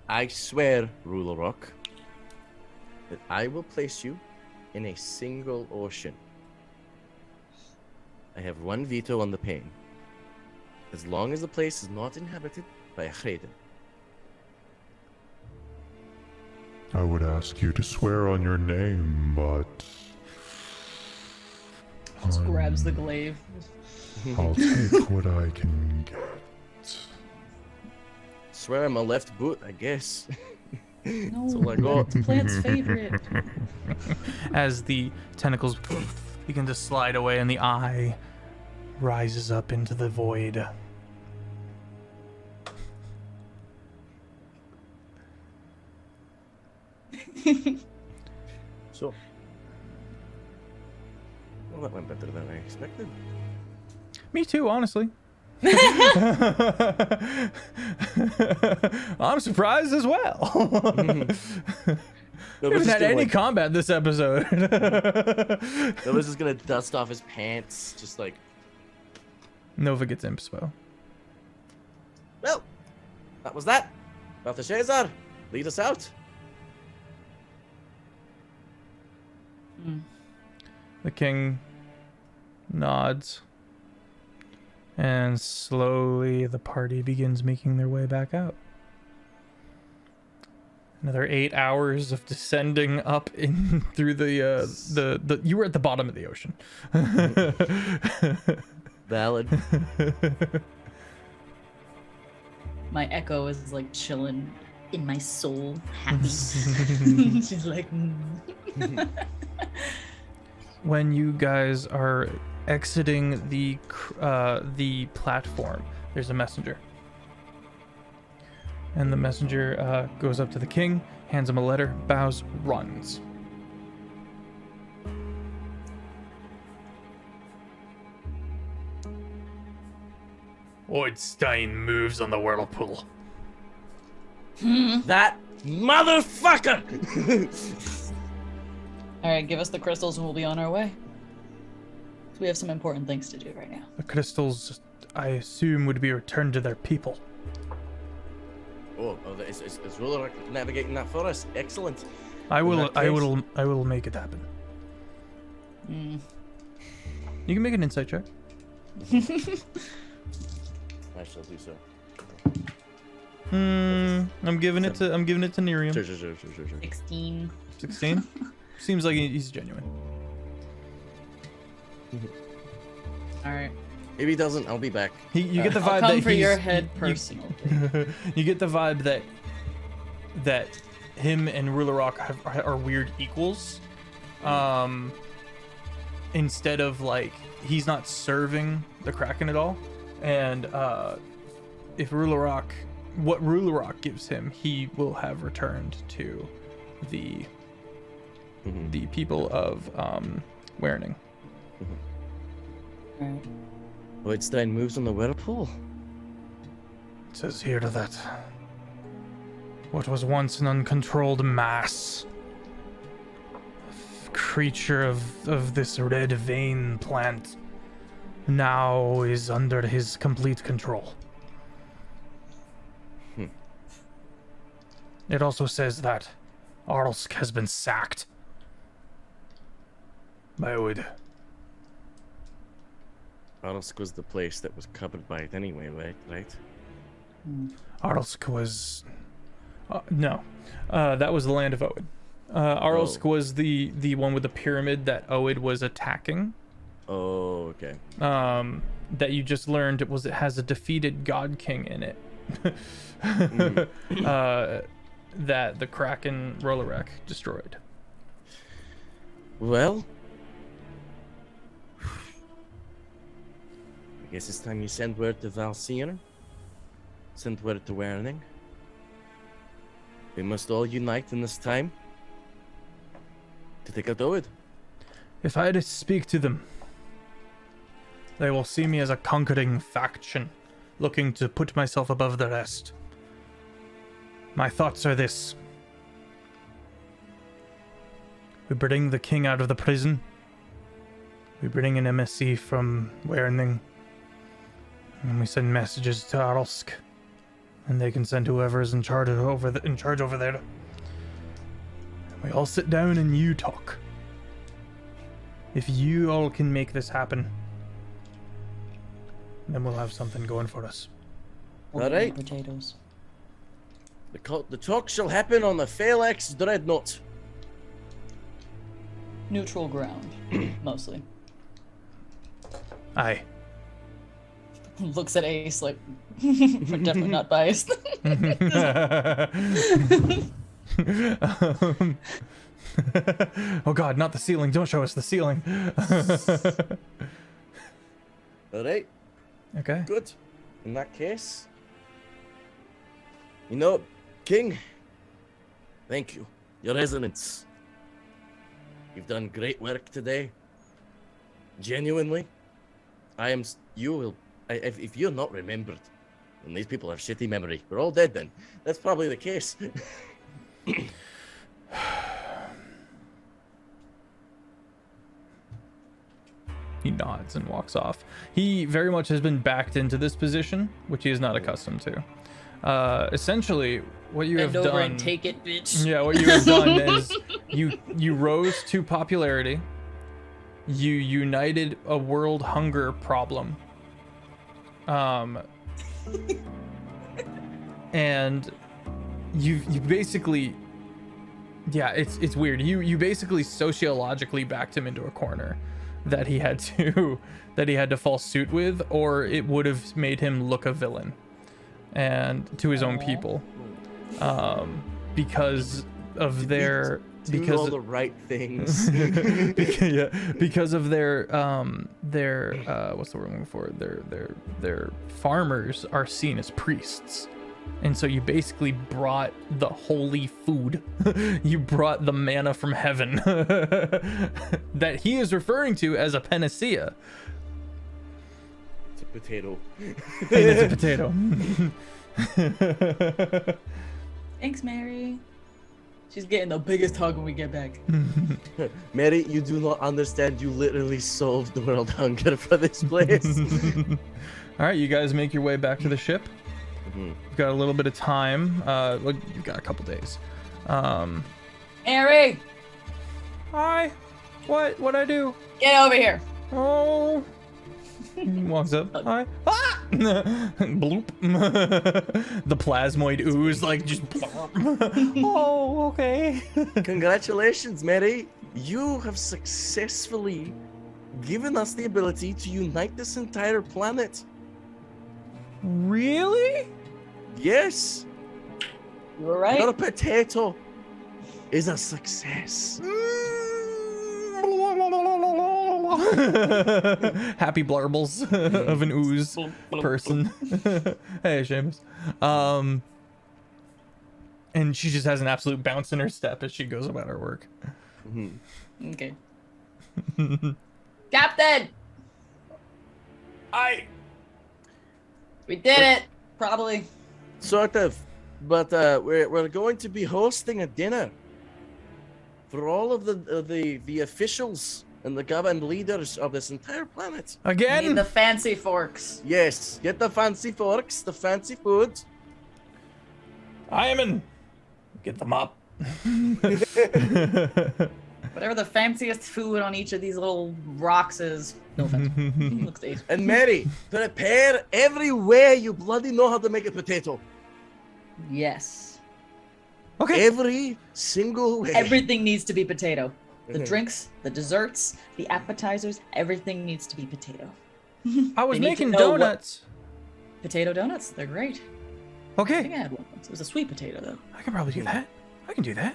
I swear, Ruler Rock, that I will place you in a single ocean. I have 1 veto on the pain. As long as the place is not inhabited by a Hreden. I would ask you to swear on your name, but Just grabs the glaive. I'll take what I can get. Swear on my left boot, I guess. No, That's all I got. it's Plant's favorite. As the tentacles begin to slide away and the eye rises up into the void. So. Well, that went better than I expected. Me too, honestly. I'm surprised as well. No, We haven't had any like, combat this episode. Nova's just gonna dust off his pants, just like, Nova gets inspo. well, that was that. Belteshazzar, lead us out. The king nods. And slowly the party begins making their way back out. Another 8 hours of descending up in through the you were at the bottom of the ocean. Valid. My echo is like chilling in my soul, happy. She's like, When you guys are exiting the platform, there's a messenger. And the messenger goes up to the king, hands him a letter, bows, runs. Oidstein moves on the whirlpool. That motherfucker! all right, give us the crystals and we'll be on our way. We have some important things to do right now. The crystals, I assume, would be returned to their people. Is Ruler navigating that for us? Excellent. I In will that case- I will make it happen. You can make an insight check. I shall do so. I'm giving it to Nerium. Sure. 16. 16. Seems like he's genuine. All right. If he doesn't, I'll be back. You get the I'll vibe come that for he's, your head you- personally. You get the vibe that him and Ruler Rock are weird equals. Instead of like he's not serving the Kraken at all, and if what Ruler Rock gives him, he will have returned to the people of Werning. All right. Oidstein moves on the whirlpool. It says here that what was once an uncontrolled mass, creature of this red vein plant, now is under his complete control. It also says that Arlsk has been sacked by Oid. Arlsk was the place that was covered by it anyway, right? Arlsk was No. That was the land of Oed. Arlsk was the one with the pyramid that Oed was attacking. Oh, okay. That you just learned it has a defeated god king in it. That the Kraken Rollerek destroyed. Well, I guess it's time you send word to Valseer. Send word to Werning. We must all unite in this time to take out Oed. If I had to speak to them, they will see me as a conquering faction, looking to put myself above the rest. My thoughts are this. We bring the king out of the prison. We bring an MSC from Werning. And we send messages to Arlsk. And they can send whoever is in charge over there. We all sit down and you talk. If you all can make this happen, then we'll have something going for us. All right. Potatoes. The talk shall happen on the Phalanx Dreadnought. Neutral ground, mostly. Aye. Looks at Ace like, we're definitely not biased. Oh god, not the ceiling. Don't show us the ceiling. All right. Okay. Good. In that case, King, thank you. Your Resonance. You've done great work today. Genuinely, if you're not remembered, and these people have shitty memory, we're all dead then. That's probably the case. He nods and walks off. He very much has been backed into this position, which he is not accustomed to. Essentially, what you have Bend over done... and take it, bitch. Yeah, what you have done is you rose to popularity. You united a world hunger problem. And you basically... Yeah, it's weird. You basically sociologically backed him into a corner that he had to fall suit with, or it would have made him look a villain and to his own people, because of their Doing all the right things. because of their what's the word I'm looking for? Their farmers are seen as priests. And so you basically brought the holy food. You brought the manna from heaven that he is referring to as a panacea. It's a potato. And it's a potato. Thanks, Mary. She's getting the biggest hug when we get back. Mary, you do not understand. You literally solved the world hunger for this place. All right, you guys make your way back to the ship. You've got a little bit of time. You've got a couple days. Mary, Hi. What'd I do? get over here. Oh. He walks up. Hi. Ah! Bloop. The plasmoid ooze, like, just... Oh, okay. Congratulations, Mary. You have successfully given us the ability to unite this entire planet. Really? Yes. You were right. Your potato is a success. Happy blarbles of an ooze person. Hey, Seamus. And she just has an absolute bounce in her step as she goes about her work. Okay. Captain! We did it! Probably. Sort of. But we're going to be hosting a dinner for all of the officials and the government leaders of this entire planet. Need Again? the fancy forks. Yes, get the fancy forks, the fancy food. Hyman! Get them up. Whatever the fanciest food on each of these little rocks is. No offense. Looks tasty. And Mary, prepare every way you bloody know how to make a potato. Yes. Okay. Every single way. Everything needs to be potato. The Mhm. drinks, the desserts, the appetizers, everything needs to be potato. I was They need to making know what- donuts. Potato donuts, they're great. I think I Okay. had one once. It was a sweet potato though. I can probably do that. I can do that.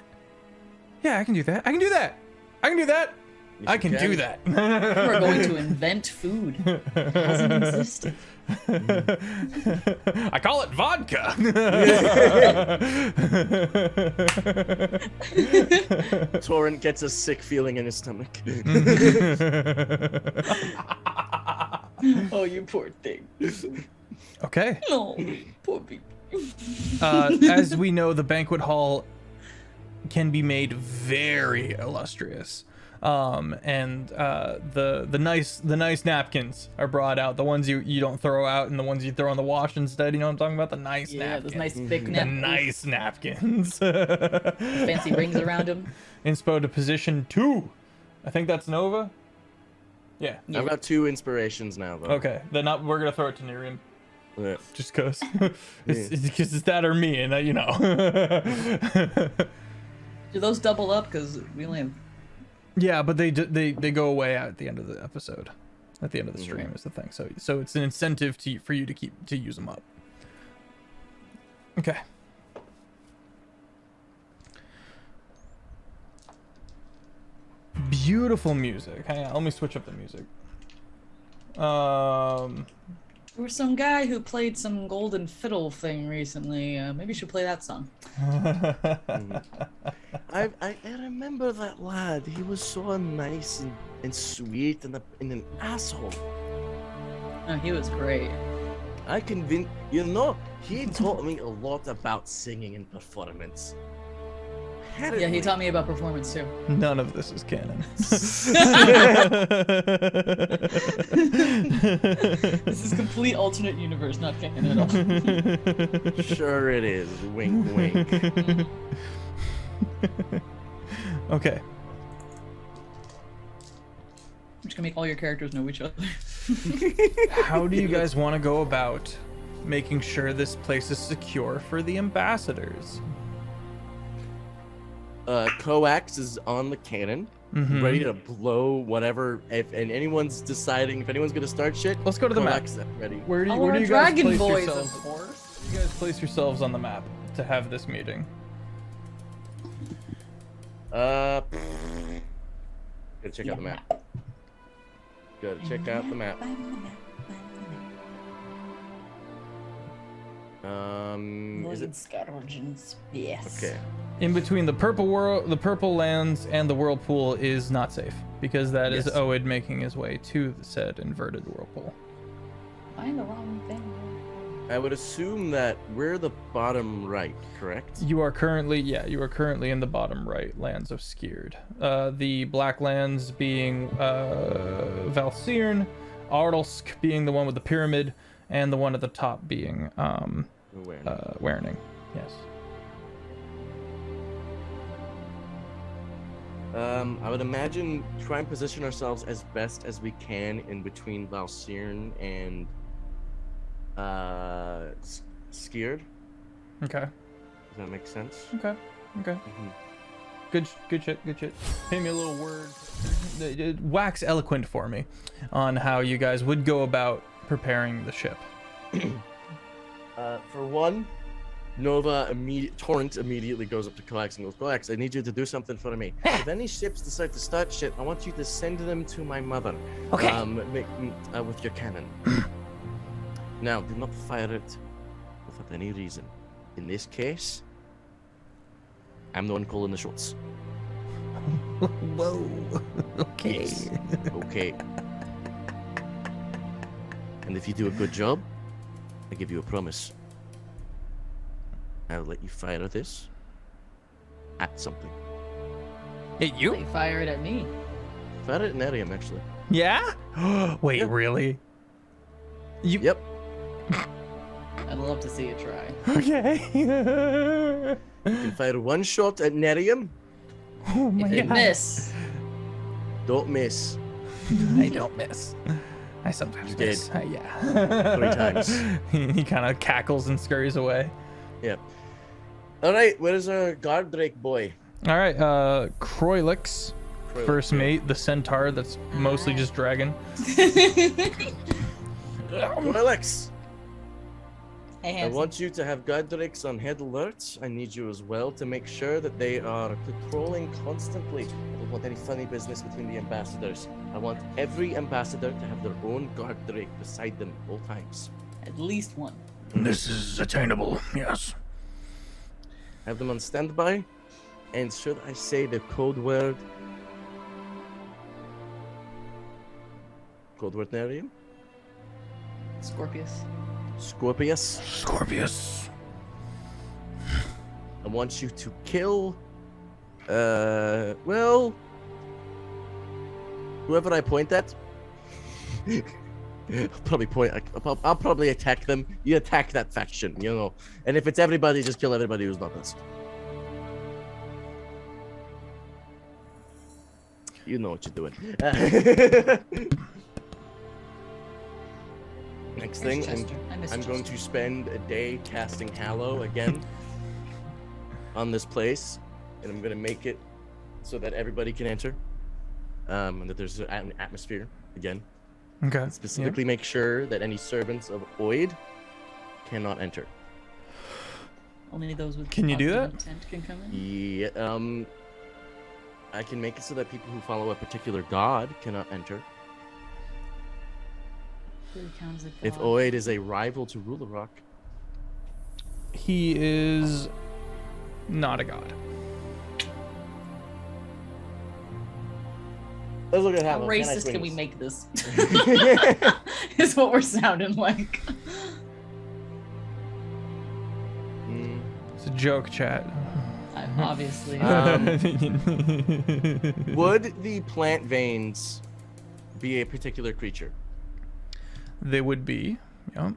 Yeah, I can do that. I can do that. I can do that. Yes, I you can do that. We're going to invent food. It hasn't existed. I call it vodka. Torrent gets a sick feeling in his stomach. Oh, you poor thing. Okay. No, poor baby. As we know, the banquet hall can be made very illustrious. And the nice napkins are brought out. The ones you don't throw out, and the ones you throw in the wash instead. You know what I'm talking about? The nice Yeah, napkins. those nice thick The napkins. nice napkins. Fancy rings around them. Inspo to position 2. I think that's Nova. Yeah. Yeah. I've got 2 inspirations now, though. Okay. Then we're gonna throw it to Nerium. Yeah. Just cause. Because it's that or me, and you know. Do those double up? Because we only have. Yeah, but they go away at the end of the episode. At the end of the stream is the thing. So it's an incentive for you to use them up. Okay. Beautiful music. Hang on, let me switch up the music. There was some guy who played some golden fiddle thing recently. Maybe you should play that song. I remember that lad. He was so nice and sweet and an asshole. Oh, he was great. I convinced he taught me a lot about singing and performance. Yeah, he taught me about performance too. None of this is canon. This is complete alternate universe, not canon at all. Sure it is. Wink, wink. Okay. I'm just gonna make all your characters know each other. How do you guys want to go about making sure this place is secure for the ambassadors? Coax is on the cannon, Mhm. ready to blow whatever. If anyone's gonna start shit, Let's go to the map. Coax is ready. Where do Oh, you guys Dragon place Boys, yourselves? of course. You guys place yourselves on the map to have this meeting. Gotta check out the map. Gotta check out the map. Is it Scourge in space. okay? In between the purple lands and the whirlpool is not safe because that is Yes. Oed making his way to the said inverted whirlpool. Find the wrong thing. I would assume that we're the bottom right, correct? You are currently in the bottom right lands of Scourge. The black lands being Valcyrn, Ardalsk being the one with the pyramid, and the one at the top being Werning. Yes. I would imagine try and position ourselves as best as we can in between Valcyrn and Scared. Okay. Does that make sense? Okay. Mhm. Good shit. Pay me a little word. Wax eloquent for me on how you guys would go about preparing the ship. For one, Torrent immediately goes up to Coax and goes, Coax, I need you to do something for me. If any ships decide to start shit, I want you to send them to my mother. Okay. With your cannon. Now, do not fire it without any reason. In this case, I'm the one calling the shots. Whoa. Okay. Yes. Okay. And if you do a good job, I give you a promise. I'll let you fire this at something. Hey, you? They fire it at me. Fire it in Arium, actually. Yeah? Wait, Yeah. really? You? Yep. I'd love to see you try. Okay. You can fire one shot at Nerium. Oh my If you god. miss, Don't miss. I don't miss. I sometimes You did. miss. Yeah. 3 times. He kind of cackles and scurries away. Yep. All right, where's our guard drake boy? All right, Croylix, first mate, the centaur that's mostly just dragon. Alex, Hey, I handsome. want you to have guard drakes on head alert. I need you as well to make sure that they are patrolling constantly. I don't want any funny business between the ambassadors. I want every ambassador to have their own guard drake beside them at all times. At least one. This is attainable, yes. Have them on standby. And should I say the code word? Code word name? Scorpius. Scorpius. Scorpius. I want you to kill. Well, whoever I point at. I'll probably attack them. You attack that faction, you know. And if it's everybody, just kill everybody who's not us. You know what you're doing. Next thing, I'm going to spend a day casting Hallow again on this place, and I'm going to make it so that everybody can enter, and that there's an atmosphere again. Okay. Specifically, make sure that any servants of Oid cannot enter. Only those with Can you do positive that? intent can come in. Yeah, I can make it so that people who follow a particular god cannot enter. Really counts as a If god. Oid is a rival to Rulerrock, He is not a god. let's look at How Hallow. racist can we make this? Is what we're sounding like. Mm, It's a joke, chat. I'm obviously. would the plant veins be a particular creature? They would be. Yep.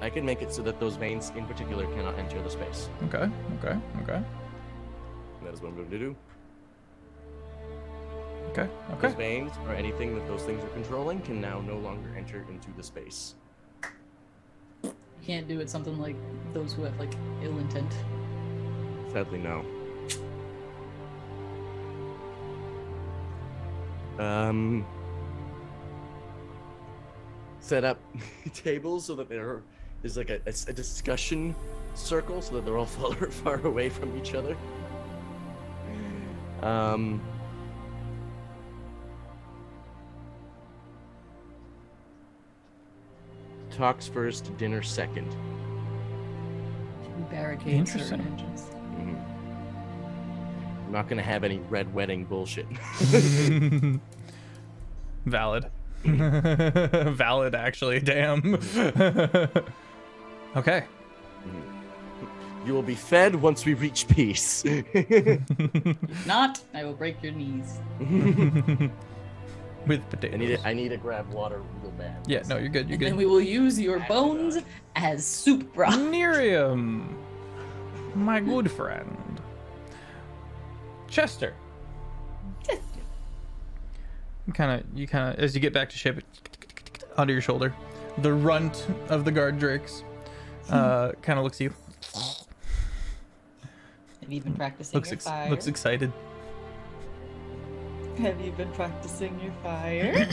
I can make it so that those veins in particular cannot enter the space. Okay. That is what I'm going to do. Okay. Those veins or anything that those things are controlling can now no longer enter into the space. You can't do it something like those who have like ill intent. Sadly, no. Set up tables so that there's like a discussion circle so that they're all far away from each other. Talks first, dinner second. We barricade certain Interesting. engines. Mhm. I'm not gonna have any red wedding bullshit. Valid. Valid, actually. Damn. Okay. You will be fed once we reach peace. If not, I will break your knees. With potatoes. I need to grab water real bad. Yeah, no, you're good. You're And then good. we will use your bones as soup broth. Miriam, my good friend. Chester. You kind of, as you get back to ship, under your shoulder, the runt of the guard drakes kind of looks at you. Have you been practicing your fire? Looks excited. Have you been practicing your fire?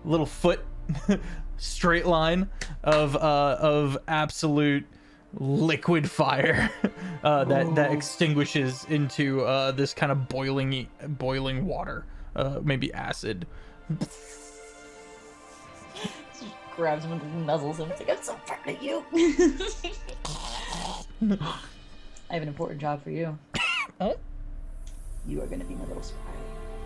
Little foot, straight line of absolute liquid fire that extinguishes into this kind of boiling water, maybe acid. Grabs him and nuzzles him. It's like, I'm so proud of you. I have an important job for you. You are going to be my little spy.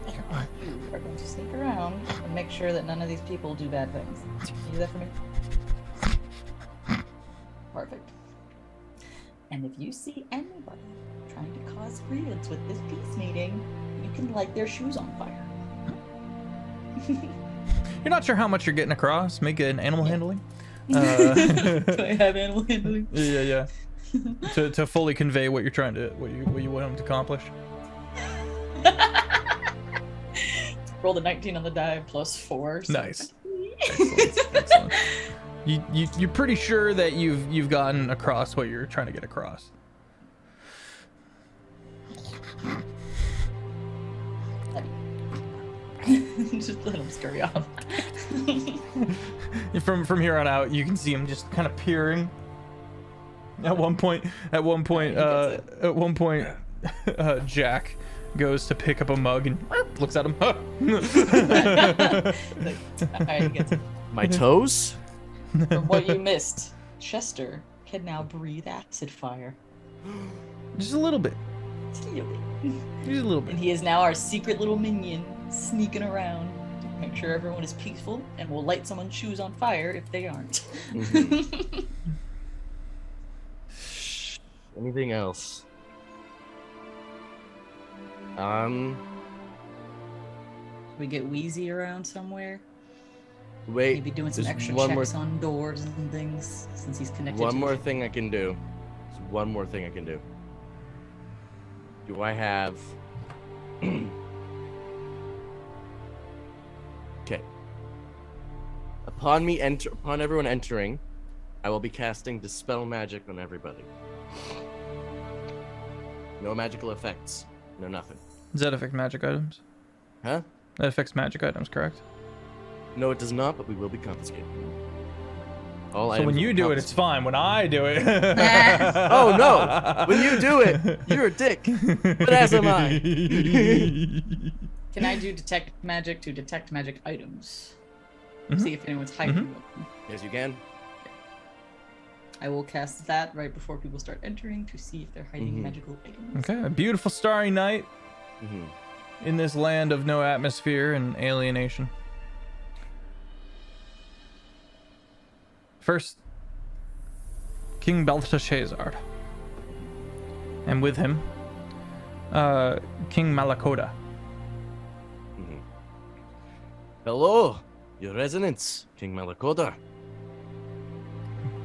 You are going to sneak around and make sure that none of these people do bad things. Can you do that for me? Perfect. And if you see anybody trying to cause riots with this peace meeting, you can light their shoes on fire. You're not sure how much you're getting across. Make an animal handling. Do I have animal handling? Yeah. to fully convey what you're trying to, what you want them to accomplish. Roll the 19 on the die plus 4. So. Nice. Excellent. You're pretty sure that you've gotten across what you're trying to get across. Just let him scurry off. From here on out, you can see him just kind of peering. At one point, Jack goes to pick up a mug and looks at him. Alright, he gets it. My toes? From what you missed, Chester can now breathe acid fire. Just a little bit. Just a little bit. Just a little bit. And he is now our secret little minion, sneaking around to make sure everyone is peaceful and will light someone's shoes on fire if they aren't. Anything else? We get Wheezy around somewhere. Wait. Maybe doing some there's extra one checks more, on doors and things since he's connected. One to more it. thing I can do. There's one more thing I can do. Do I have... Okay. Upon everyone entering, I will be casting Dispel Magic on everybody. No magical effects. No nothing. Does that affect magic items? Huh? That affects magic items, correct? No, it does not, but we will be confiscated. All So when items you will be do it, it's fine. When I do it... Oh no! When you do it, you're a dick. But as am I. Can I do detect magic to detect magic items? Mhm. See if anyone's hiding them. Yes, you can. I will cast that right before people start entering to see if they're hiding magical items. Okay, a beautiful starry night Mm-hmm. in this land of no atmosphere and alienation. First, King Belteshazzar, and with him, King Malakoda. Hello, Your Resonance, King Malakoda.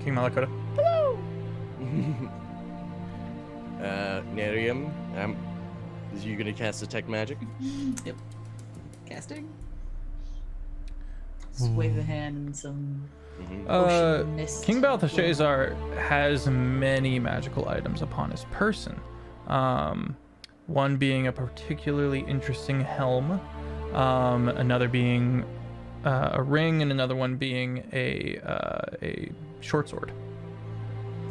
King Malakoda. Nerium, is you gonna cast Detect Magic? Yep. Casting. Just wave a hand and some ocean mist. King Belteshazzar has many magical items upon his person. One being a particularly interesting helm, another being a ring, and another one being a short sword.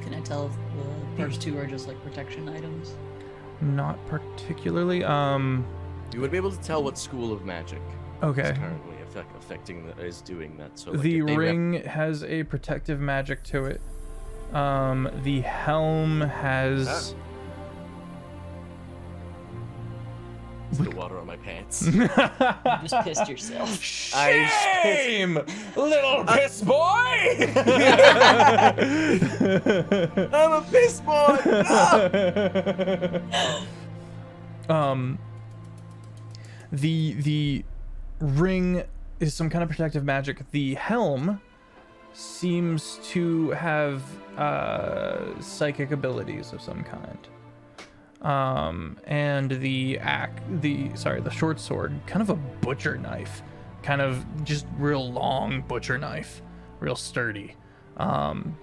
Can I tell if the first two are just like protection items? Not particularly. You would be able to tell what school of magic Okay. is currently affecting is doing that. So like, The if they ring has a protective magic to it. The helm has. the water on my pants. You just pissed yourself. Shame, little piss boy. I'm a piss boy. No! The ring is some kind of protective magic. The helm seems to have psychic abilities of some kind. And the short sword, kind of a butcher knife, kind of just real long butcher knife, real sturdy,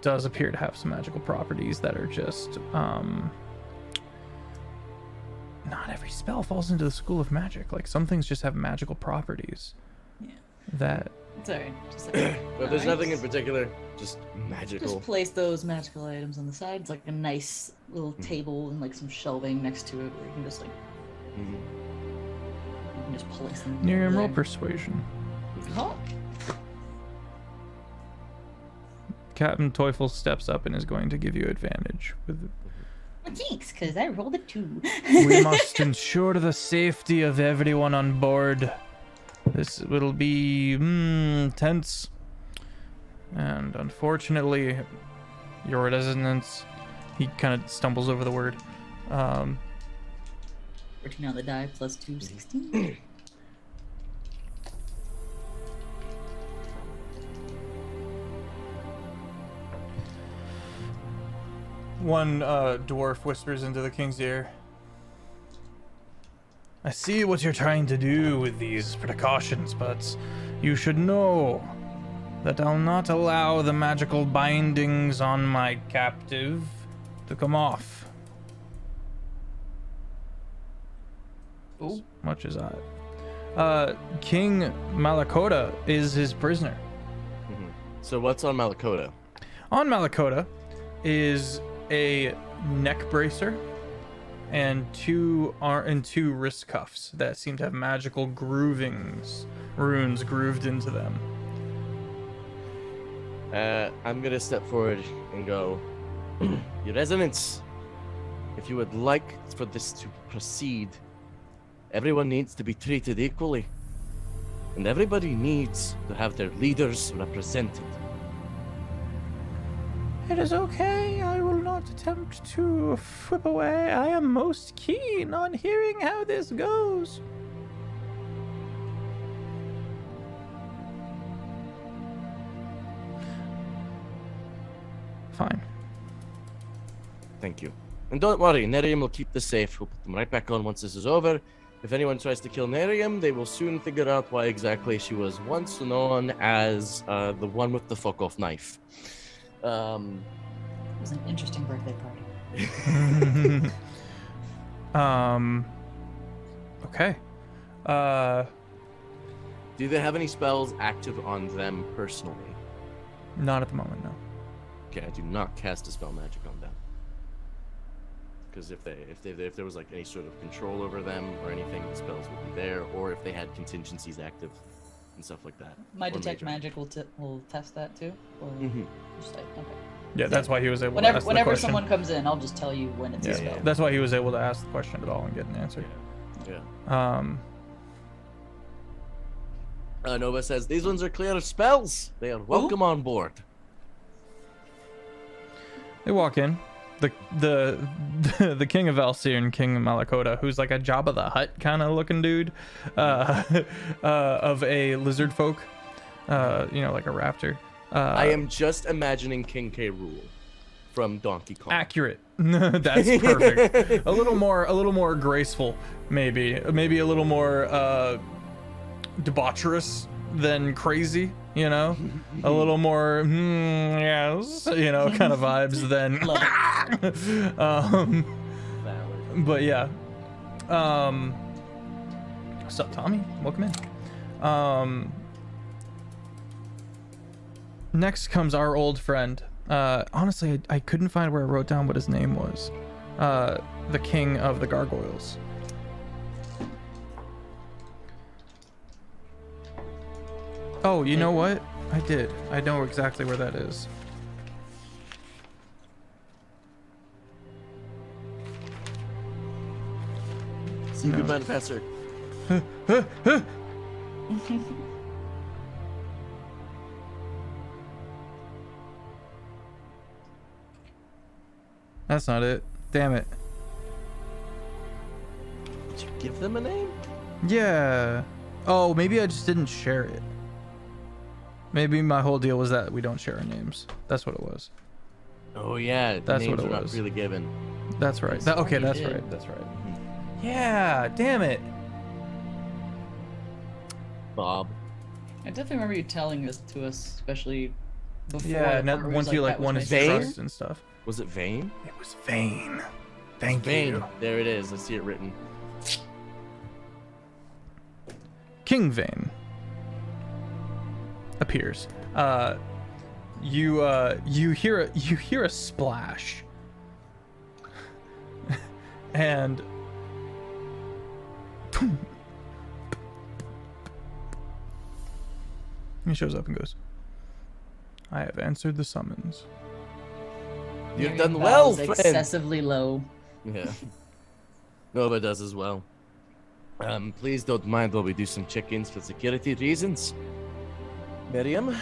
does appear to have some magical properties that are just not every spell falls into the school of magic. Like, some things just have magical properties. Yeah. That. It's alright. Just But there's nothing in particular, just magical. Just place those magical items on the side. It's like a nice little table and like some shelving next to it where you can just like you can just place them. Miriam, over roll there. persuasion. Oh, Captain Teufel steps up and is going to give you advantage. With well, thanks, because I rolled a 2. we must ensure the safety of everyone on board. This will be tense, and unfortunately, your resonance. He kind of stumbles over the word. 14 on the die plus 2, 16. One dwarf whispers into the king's ear. I see what you're trying to do with these precautions, but you should know that I'll not allow the magical bindings on my captive to come off. Ooh. Much as I. King Malakota is his prisoner. So what's on Malakota? On Malakota is a neck bracer and two wrist cuffs that seem to have magical runes grooved into them. I'm gonna step forward and go, Your Resonance, if you would like for this to proceed, everyone needs to be treated equally. And everybody needs to have their leaders represented. It is okay. I will not attempt to whip away. I am most keen on hearing how this goes. Fine. Thank you. And don't worry, Nerium will keep this safe. We'll put them right back on once this is over. If anyone tries to kill Nerium, they will soon figure out why exactly she was once known as the one with the fuck-off knife. It was an interesting birthday party. Okay. Do they have any spells active on them personally? Not at the moment, no. Okay, I do not cast a spell magic on them. Because if there was like any sort of control over them or anything, the spells would be there. Or if they had contingencies active and stuff like that. My Or detect major. magic will test that too. Or just like, okay. Yeah, that's why he was able to Whenever ask the whenever question. someone comes in, I'll just tell you when it's a Yeah, spell. that's why he was able to ask the question at all and get an answer. Yeah. Nova says these ones are clear spells. They are welcome on board. They walk in. The king of Elsyr and King Malakota, who's like a Jabba the Hutt kind of looking dude, of a lizard folk, like a raptor. I am just imagining King K. Rool from Donkey Kong. Accurate. That's perfect. a little more graceful, maybe a little more debaucherous than crazy. A little more yes, kind of vibes than. But yeah. What's up, Tommy? Welcome in. Next comes our old friend. Honestly, I couldn't find where I wrote down what his name was. The king of the gargoyles. Oh, you know what? I did. I know exactly where that is. See, good man, Professor. That's not it. Damn it. Did you give them a name? Yeah. Oh, maybe I just didn't share it. Maybe my whole deal was that we don't share our names. That's what it was. Oh yeah, the That's names what it are not was. really given. That's right. That's Okay, what you that's did. right. That's right. Yeah, damn it. Bob. I definitely remember you telling this to us, especially before. Yeah, the part where it once was you that was won my his Vane? trust and stuff. Was it Vane? It was Vane. Thank Vane. you. There it is. I see it written. King Vane appears. You hear a splash, and he shows up and goes, "I have answered the summons." You've Miriam done well, bows friend. excessively low. Yeah. Nova does as well. Please don't mind while we do some check-ins for security reasons. Miriam?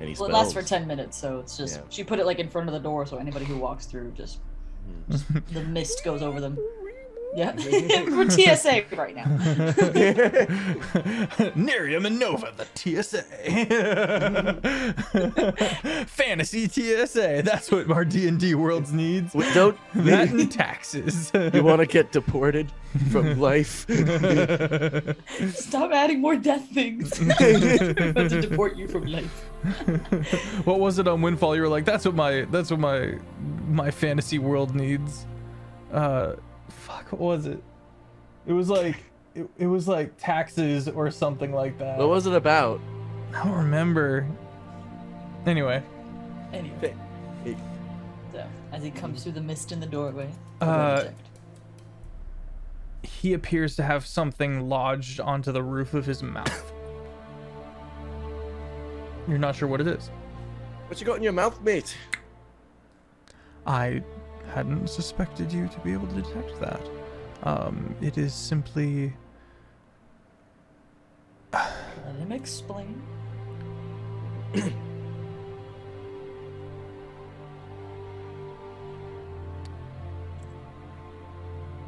Any Well, it lasts for spells? 10 minutes, so it's just Yeah. she put it like in front of the door, so anybody who walks through just the mist goes over them. Yeah. We're TSA right now. Nerium and Nova, the TSA. Fantasy TSA. That's what our D&D worlds needs. Don't That and taxes. you want to get deported from life? Stop adding more death things. We're about to deport you from life. What was it on Windfall? You were like, that's what my fantasy world needs. Fuck, what was it? It was like it was like taxes or something like that. What was it about? I don't remember. Anyway. Anyway. So, as he comes through the mist in the doorway. He appears to have something lodged onto the roof of his mouth. You're not sure what it is. What you got in your mouth, mate? I hadn't suspected you to be able to detect that. It is simply... Let him explain.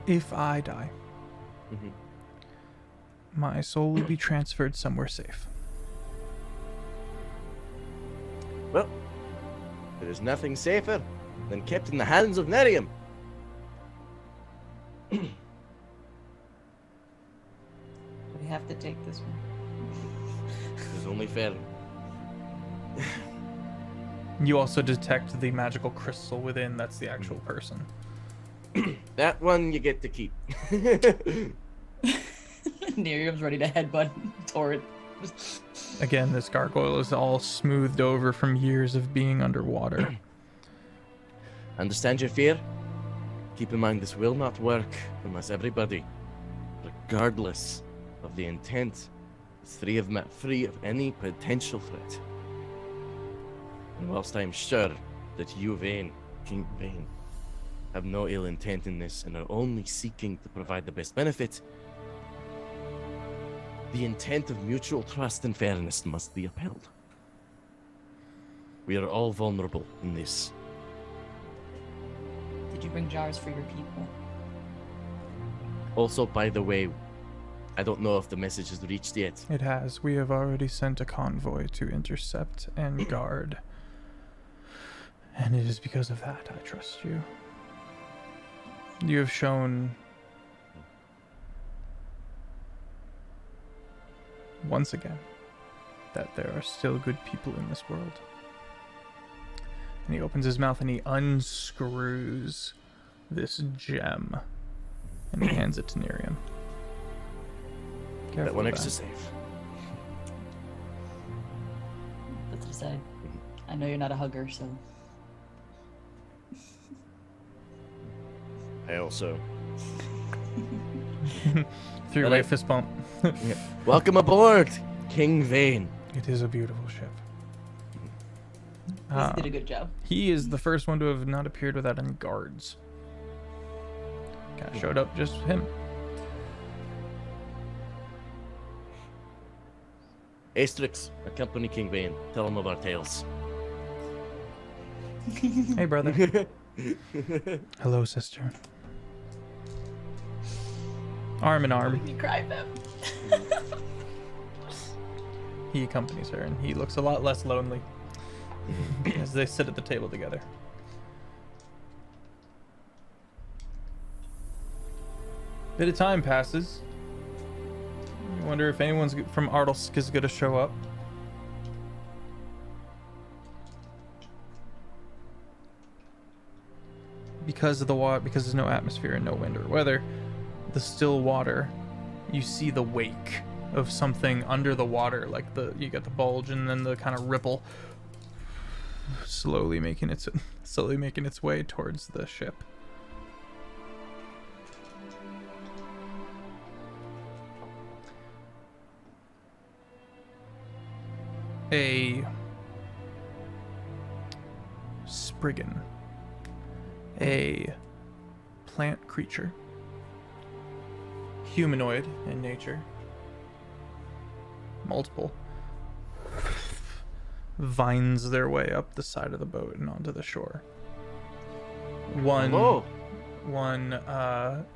If I die, my soul will be transferred somewhere safe. Well, there is nothing safer than kept in the hands of Nerium. We have to take this one. It's only fair. You also detect the magical crystal within. That's the actual person. That one you get to keep. Nerium's ready to headbutt Torrent. Again, this gargoyle is all smoothed over from years of being underwater. Understand your fear? Keep in mind this will not work unless everybody, regardless of the intent, is free of any potential threat. And whilst I am sure that you, Vane, King Vane, have no ill intent in this and are only seeking to provide the best benefit, the intent of mutual trust and fairness must be upheld. We are all vulnerable in this. Did you bring jars for your people? Also, by the way, I don't know if the message has reached yet. It has. We have already sent a convoy to intercept and guard. And it is because of that I trust you. You have shown once again that there are still good people in this world. And he opens his mouth and he unscrews this gem and he hands it to Nerium. That Careful one with extra safe. That's aside. I know you're not a hugger, so. I also. Threw away fist bump. Yeah. Welcome aboard, King Vane. It is a beautiful ship. He did a good job. He is the first one to have not appeared without any guards. Kind of showed up just him. Asterix, accompany King Vane. Tell him of our tales. Hey, brother. Hello, sister. Arm in arm. You cried them. He accompanies her, and he looks a lot less lonely as they sit at the table together. Bit of time passes. I wonder if anyone's from Ardelsk is going to show up. Because of the water, because there's no atmosphere and no wind or weather, the still water, you see the wake of something under the water, like you get the bulge and then the kind of ripple slowly making its way towards the ship. A Spriggan, a plant creature, humanoid in nature, multiple, vines their way up the side of the boat and onto the shore. One Hello. one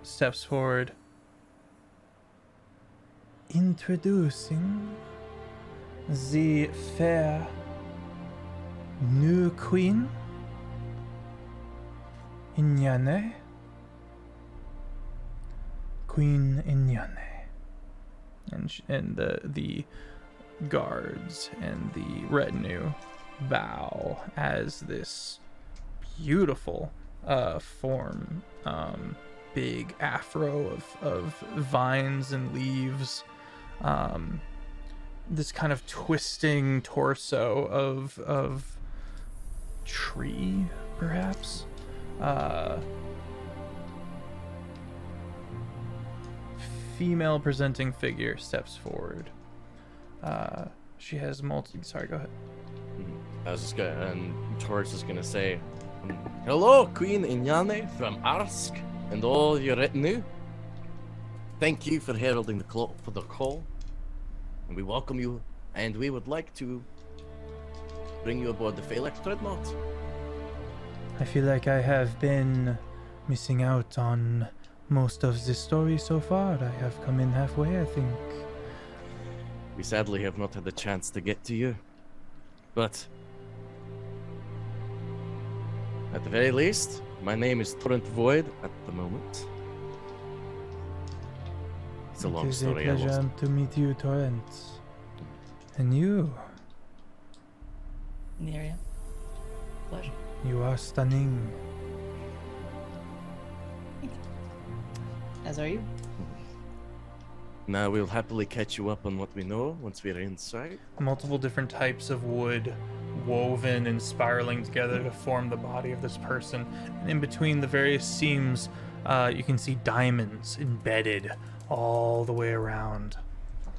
steps forward. Introducing the fair new queen, Inyane. Queen Inyane. And the guards and the retinue bow as this beautiful form, big afro of vines and leaves, this kind of twisting torso of tree, perhaps. Female presenting figure steps forward. She has sorry, go ahead. I was just gonna, and Torch is gonna say, "Hello, Queen Inyane from Arsk and all your retinue. Thank you for heralding the call, and we welcome you. And we would like to bring you aboard the Phaelix Dreadnought." I feel like I have been missing out on most of the story so far. I have come in halfway, I think. We sadly have not had the chance to get to you, but at the very least, my name is Torrent Void at the moment. It's a long story. It is a pleasure to meet you, Torrent. And you? Miriam. Pleasure. You are stunning. As are you. Now we'll happily catch you up on what we know once we're inside. Multiple different types of wood woven and spiraling together to form the body of this person. And in between the various seams, you can see diamonds embedded all the way around.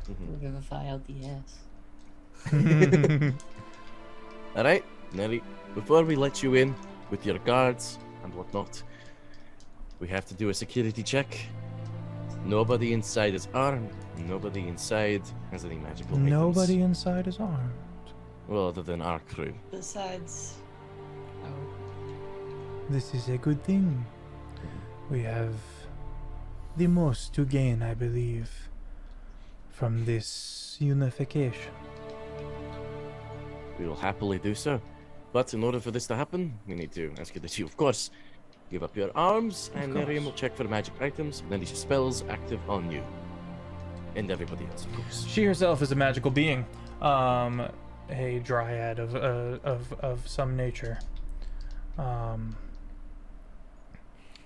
Revivify LDS. All right, Nelly, before we let you in with your guards and whatnot, we have to do a security check. Nobody inside is armed. Nobody inside has any magical items. Nobody inside is armed. Well, other than our crew. Besides, This is a good thing. We have the most to gain, I believe, from this unification. We will happily do so. But in order for this to happen, we need to ask you that you, of course, give up your arms, and Miriam will check for magic items, and then these spells active on you. And everybody else, of course. She herself is a magical being, a dryad of some nature.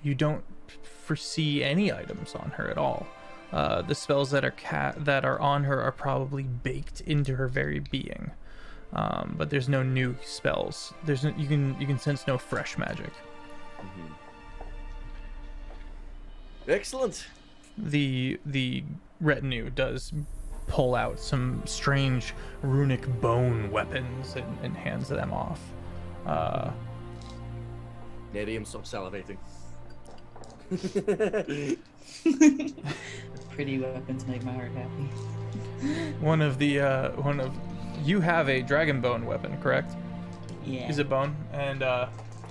You don't foresee any items on her at all. The spells that are on her are probably baked into her very being, but there's no new spells. You can sense no fresh magic. Excellent. The retinue does pull out some strange runic bone weapons and hands them off. Miriam, stop salivating. pretty weapons make my heart happy. You have a dragon bone weapon, correct? Yeah. Is it bone? And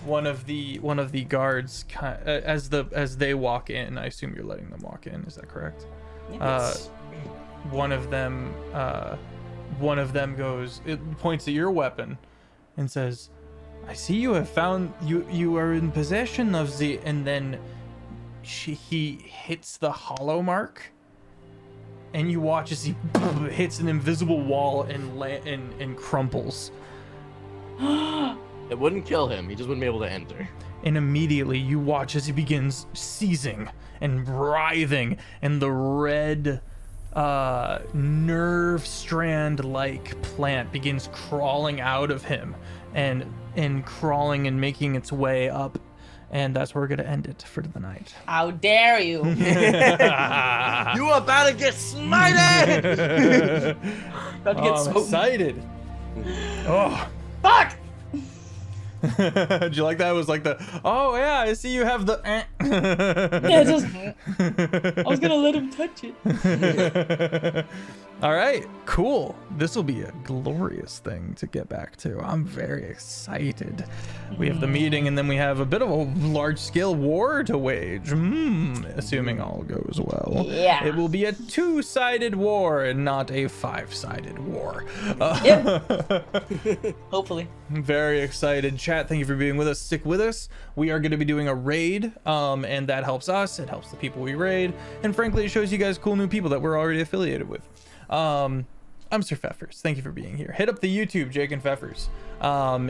one of the guards, as they walk in, I assume you're letting them walk in. Is that correct? Yes. One of them goes. It points at your weapon, and says, "I see you have found you are in possession of the." And then he hits the hollow mark, and you watch as he hits an invisible wall and crumples. It wouldn't kill him. He just wouldn't be able to enter. And immediately you watch as he begins seizing and writhing, and the red nerve strand like plant begins crawling out of him and crawling and making its way up. And that's where we're gonna end it for the night. How dare you? You are about to get smited! About to get I'm so excited. Oh. fuck. Did you like that? It was like the, oh yeah, I see you have the. Yeah, just. I was gonna let him touch it. All right, cool. This will be a glorious thing to get back to. I'm very excited. We have the meeting, and then we have a bit of a large-scale war to wage. Assuming all goes well. Yeah. It will be a 2-sided war and not a 5-sided war. Yep. Hopefully. I'm very excited. Chat, thank you for being with us. Stick with us. We are going to be doing a raid, and that helps us. It helps the people we raid. And frankly, it shows you guys cool new people that we're already affiliated with. I'm SirFeffers. Thank you for being here. Hit up the YouTube, Jake and Feffers,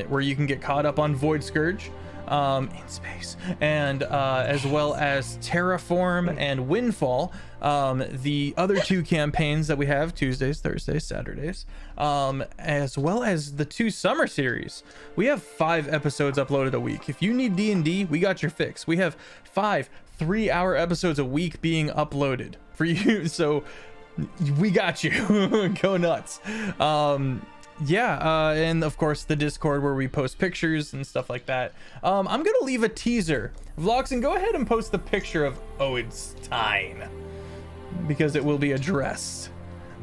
where you can get caught up on Void Scourge in space, and as well as Terraform and Windfall, the other 2 campaigns that we have, Tuesdays, Thursdays, Saturdays, as well as the 2 summer series. We have 5 episodes uploaded a week. If you need D&D, we got your fix. We have 5 3-hour episodes a week being uploaded for you, so we got you. Go nuts. And of course the Discord where we post pictures and stuff like that. I'm gonna leave a teaser. Vloxen, go ahead and post the picture of Owenstein, because it will be addressed.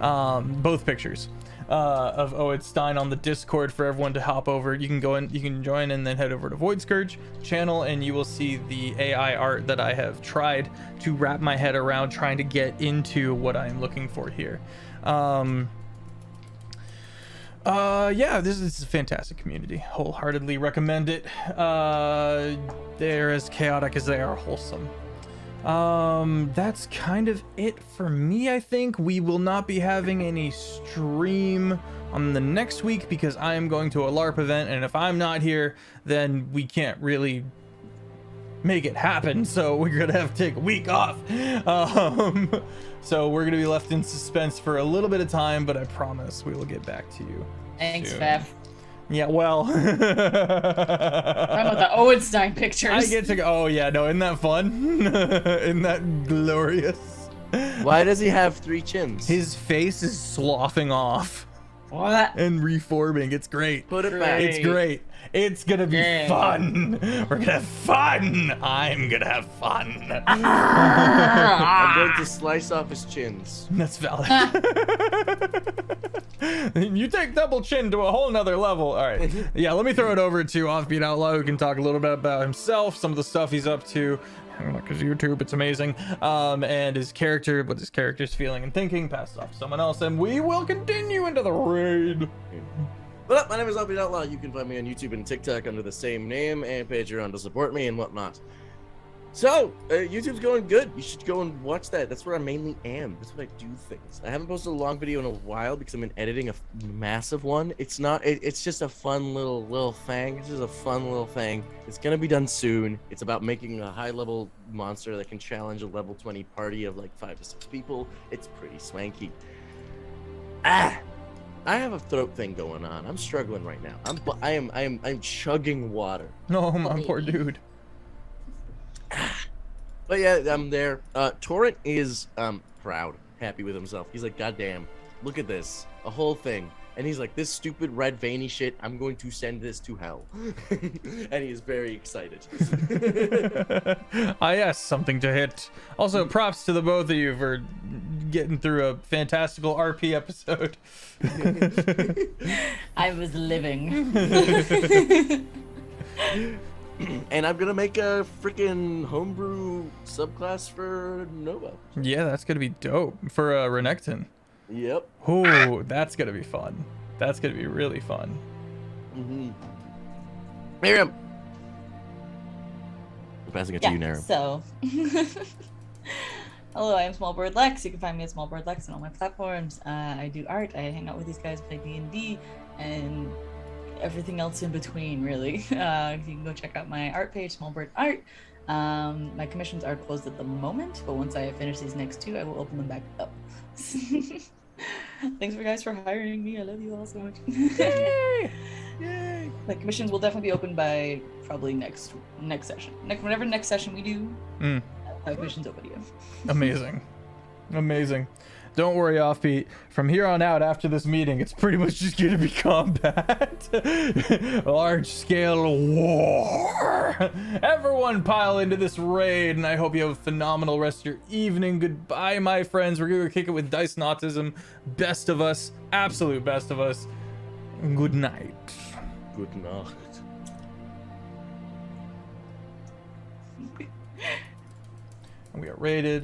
Both pictures of Owenstein on the Discord for everyone to hop over. You can go in, you can join, and then head over to Void Scourge channel, and you will see the AI art that I have tried to wrap my head around, trying to get into what I'm looking for here. This is a fantastic community. Wholeheartedly recommend it. They're as chaotic as they are wholesome. That's kind of it for me. I think we will not be having any stream on the next week because I am going to a LARP event, and if I'm not here, then we can't really make it happen, so we're gonna have to take a week off. So we're gonna be left in suspense for a little bit of time, but I promise we will get back to you. Thanks, soon. Feff. Yeah, well. Talking about the Owenstein pictures. I get to go. Oh yeah, no, isn't that fun? Isn't that glorious? Why does he have 3 chins? His face is sloughing off What? and reforming. It's great. Put it back. It's great. It's gonna be fun. We're gonna have fun. I'm gonna have fun. I'm going to slice off his chins. That's valid. You take double chin to a whole nother level. All right. Yeah, let me throw it over to Offbeat Outlaw, who can talk a little bit about himself, some of the stuff he's up to. Like his YouTube, it's amazing. And his character, what his character's feeling and thinking, pass it off to someone else, and we will continue into the raid. What up? My name is Offbeat Outlaw. You can find me on YouTube and TikTok under the same name, and Patreon to support me and whatnot. So, YouTube's going good. You should go and watch that. That's where I mainly am. That's what I do things. I haven't posted a long video in a while because I'm in editing a massive one. It's not. It's just a fun little thing. It's just a fun little thing. It's gonna be done soon. It's about making a high-level monster that can challenge a level 20 party of like 5 to 6 people. It's pretty swanky. I have a throat thing going on. I'm struggling right now. I'm chugging water. No, my poor dude. But yeah, I'm there. Torrent is proud, happy with himself. He's like, God damn, look at this, a whole thing. And he's like, this stupid red veiny shit, I'm going to send this to hell. And he is very excited. Yes, something to hit. Also, props to the both of you for getting through a fantastical RP episode. I was living. And I'm gonna make a freaking homebrew subclass for Nova. Yeah, that's gonna be dope for Renekton. Yep. Ooh, that's gonna be fun. That's gonna be really fun. Miriam, I'm passing it to you, Miriam. So, hello, I am SmolBirdLex. You can find me at SmolBirdLex on all my platforms. I do art. I hang out with these guys, play D&D, and everything else in between, really. You can go check out my art page, SmolBird Art. My commissions are closed at the moment, but once I finish these next 2, I will open them back up. Thanks for guys for hiring me. I love you all so much. Yay! Yay! My commissions will definitely be open by probably next session. Whatever next session we do, my commissions open to you. Amazing. Amazing. Don't worry, Offbeat. From here on out, after this meeting, it's pretty much just going to be combat. Large-scale war. Everyone pile into this raid, and I hope you have a phenomenal rest of your evening. Goodbye, my friends. We're gonna kick it with Dice and Autism. Best of us, absolute best of us. Good night. Good night. We are rated.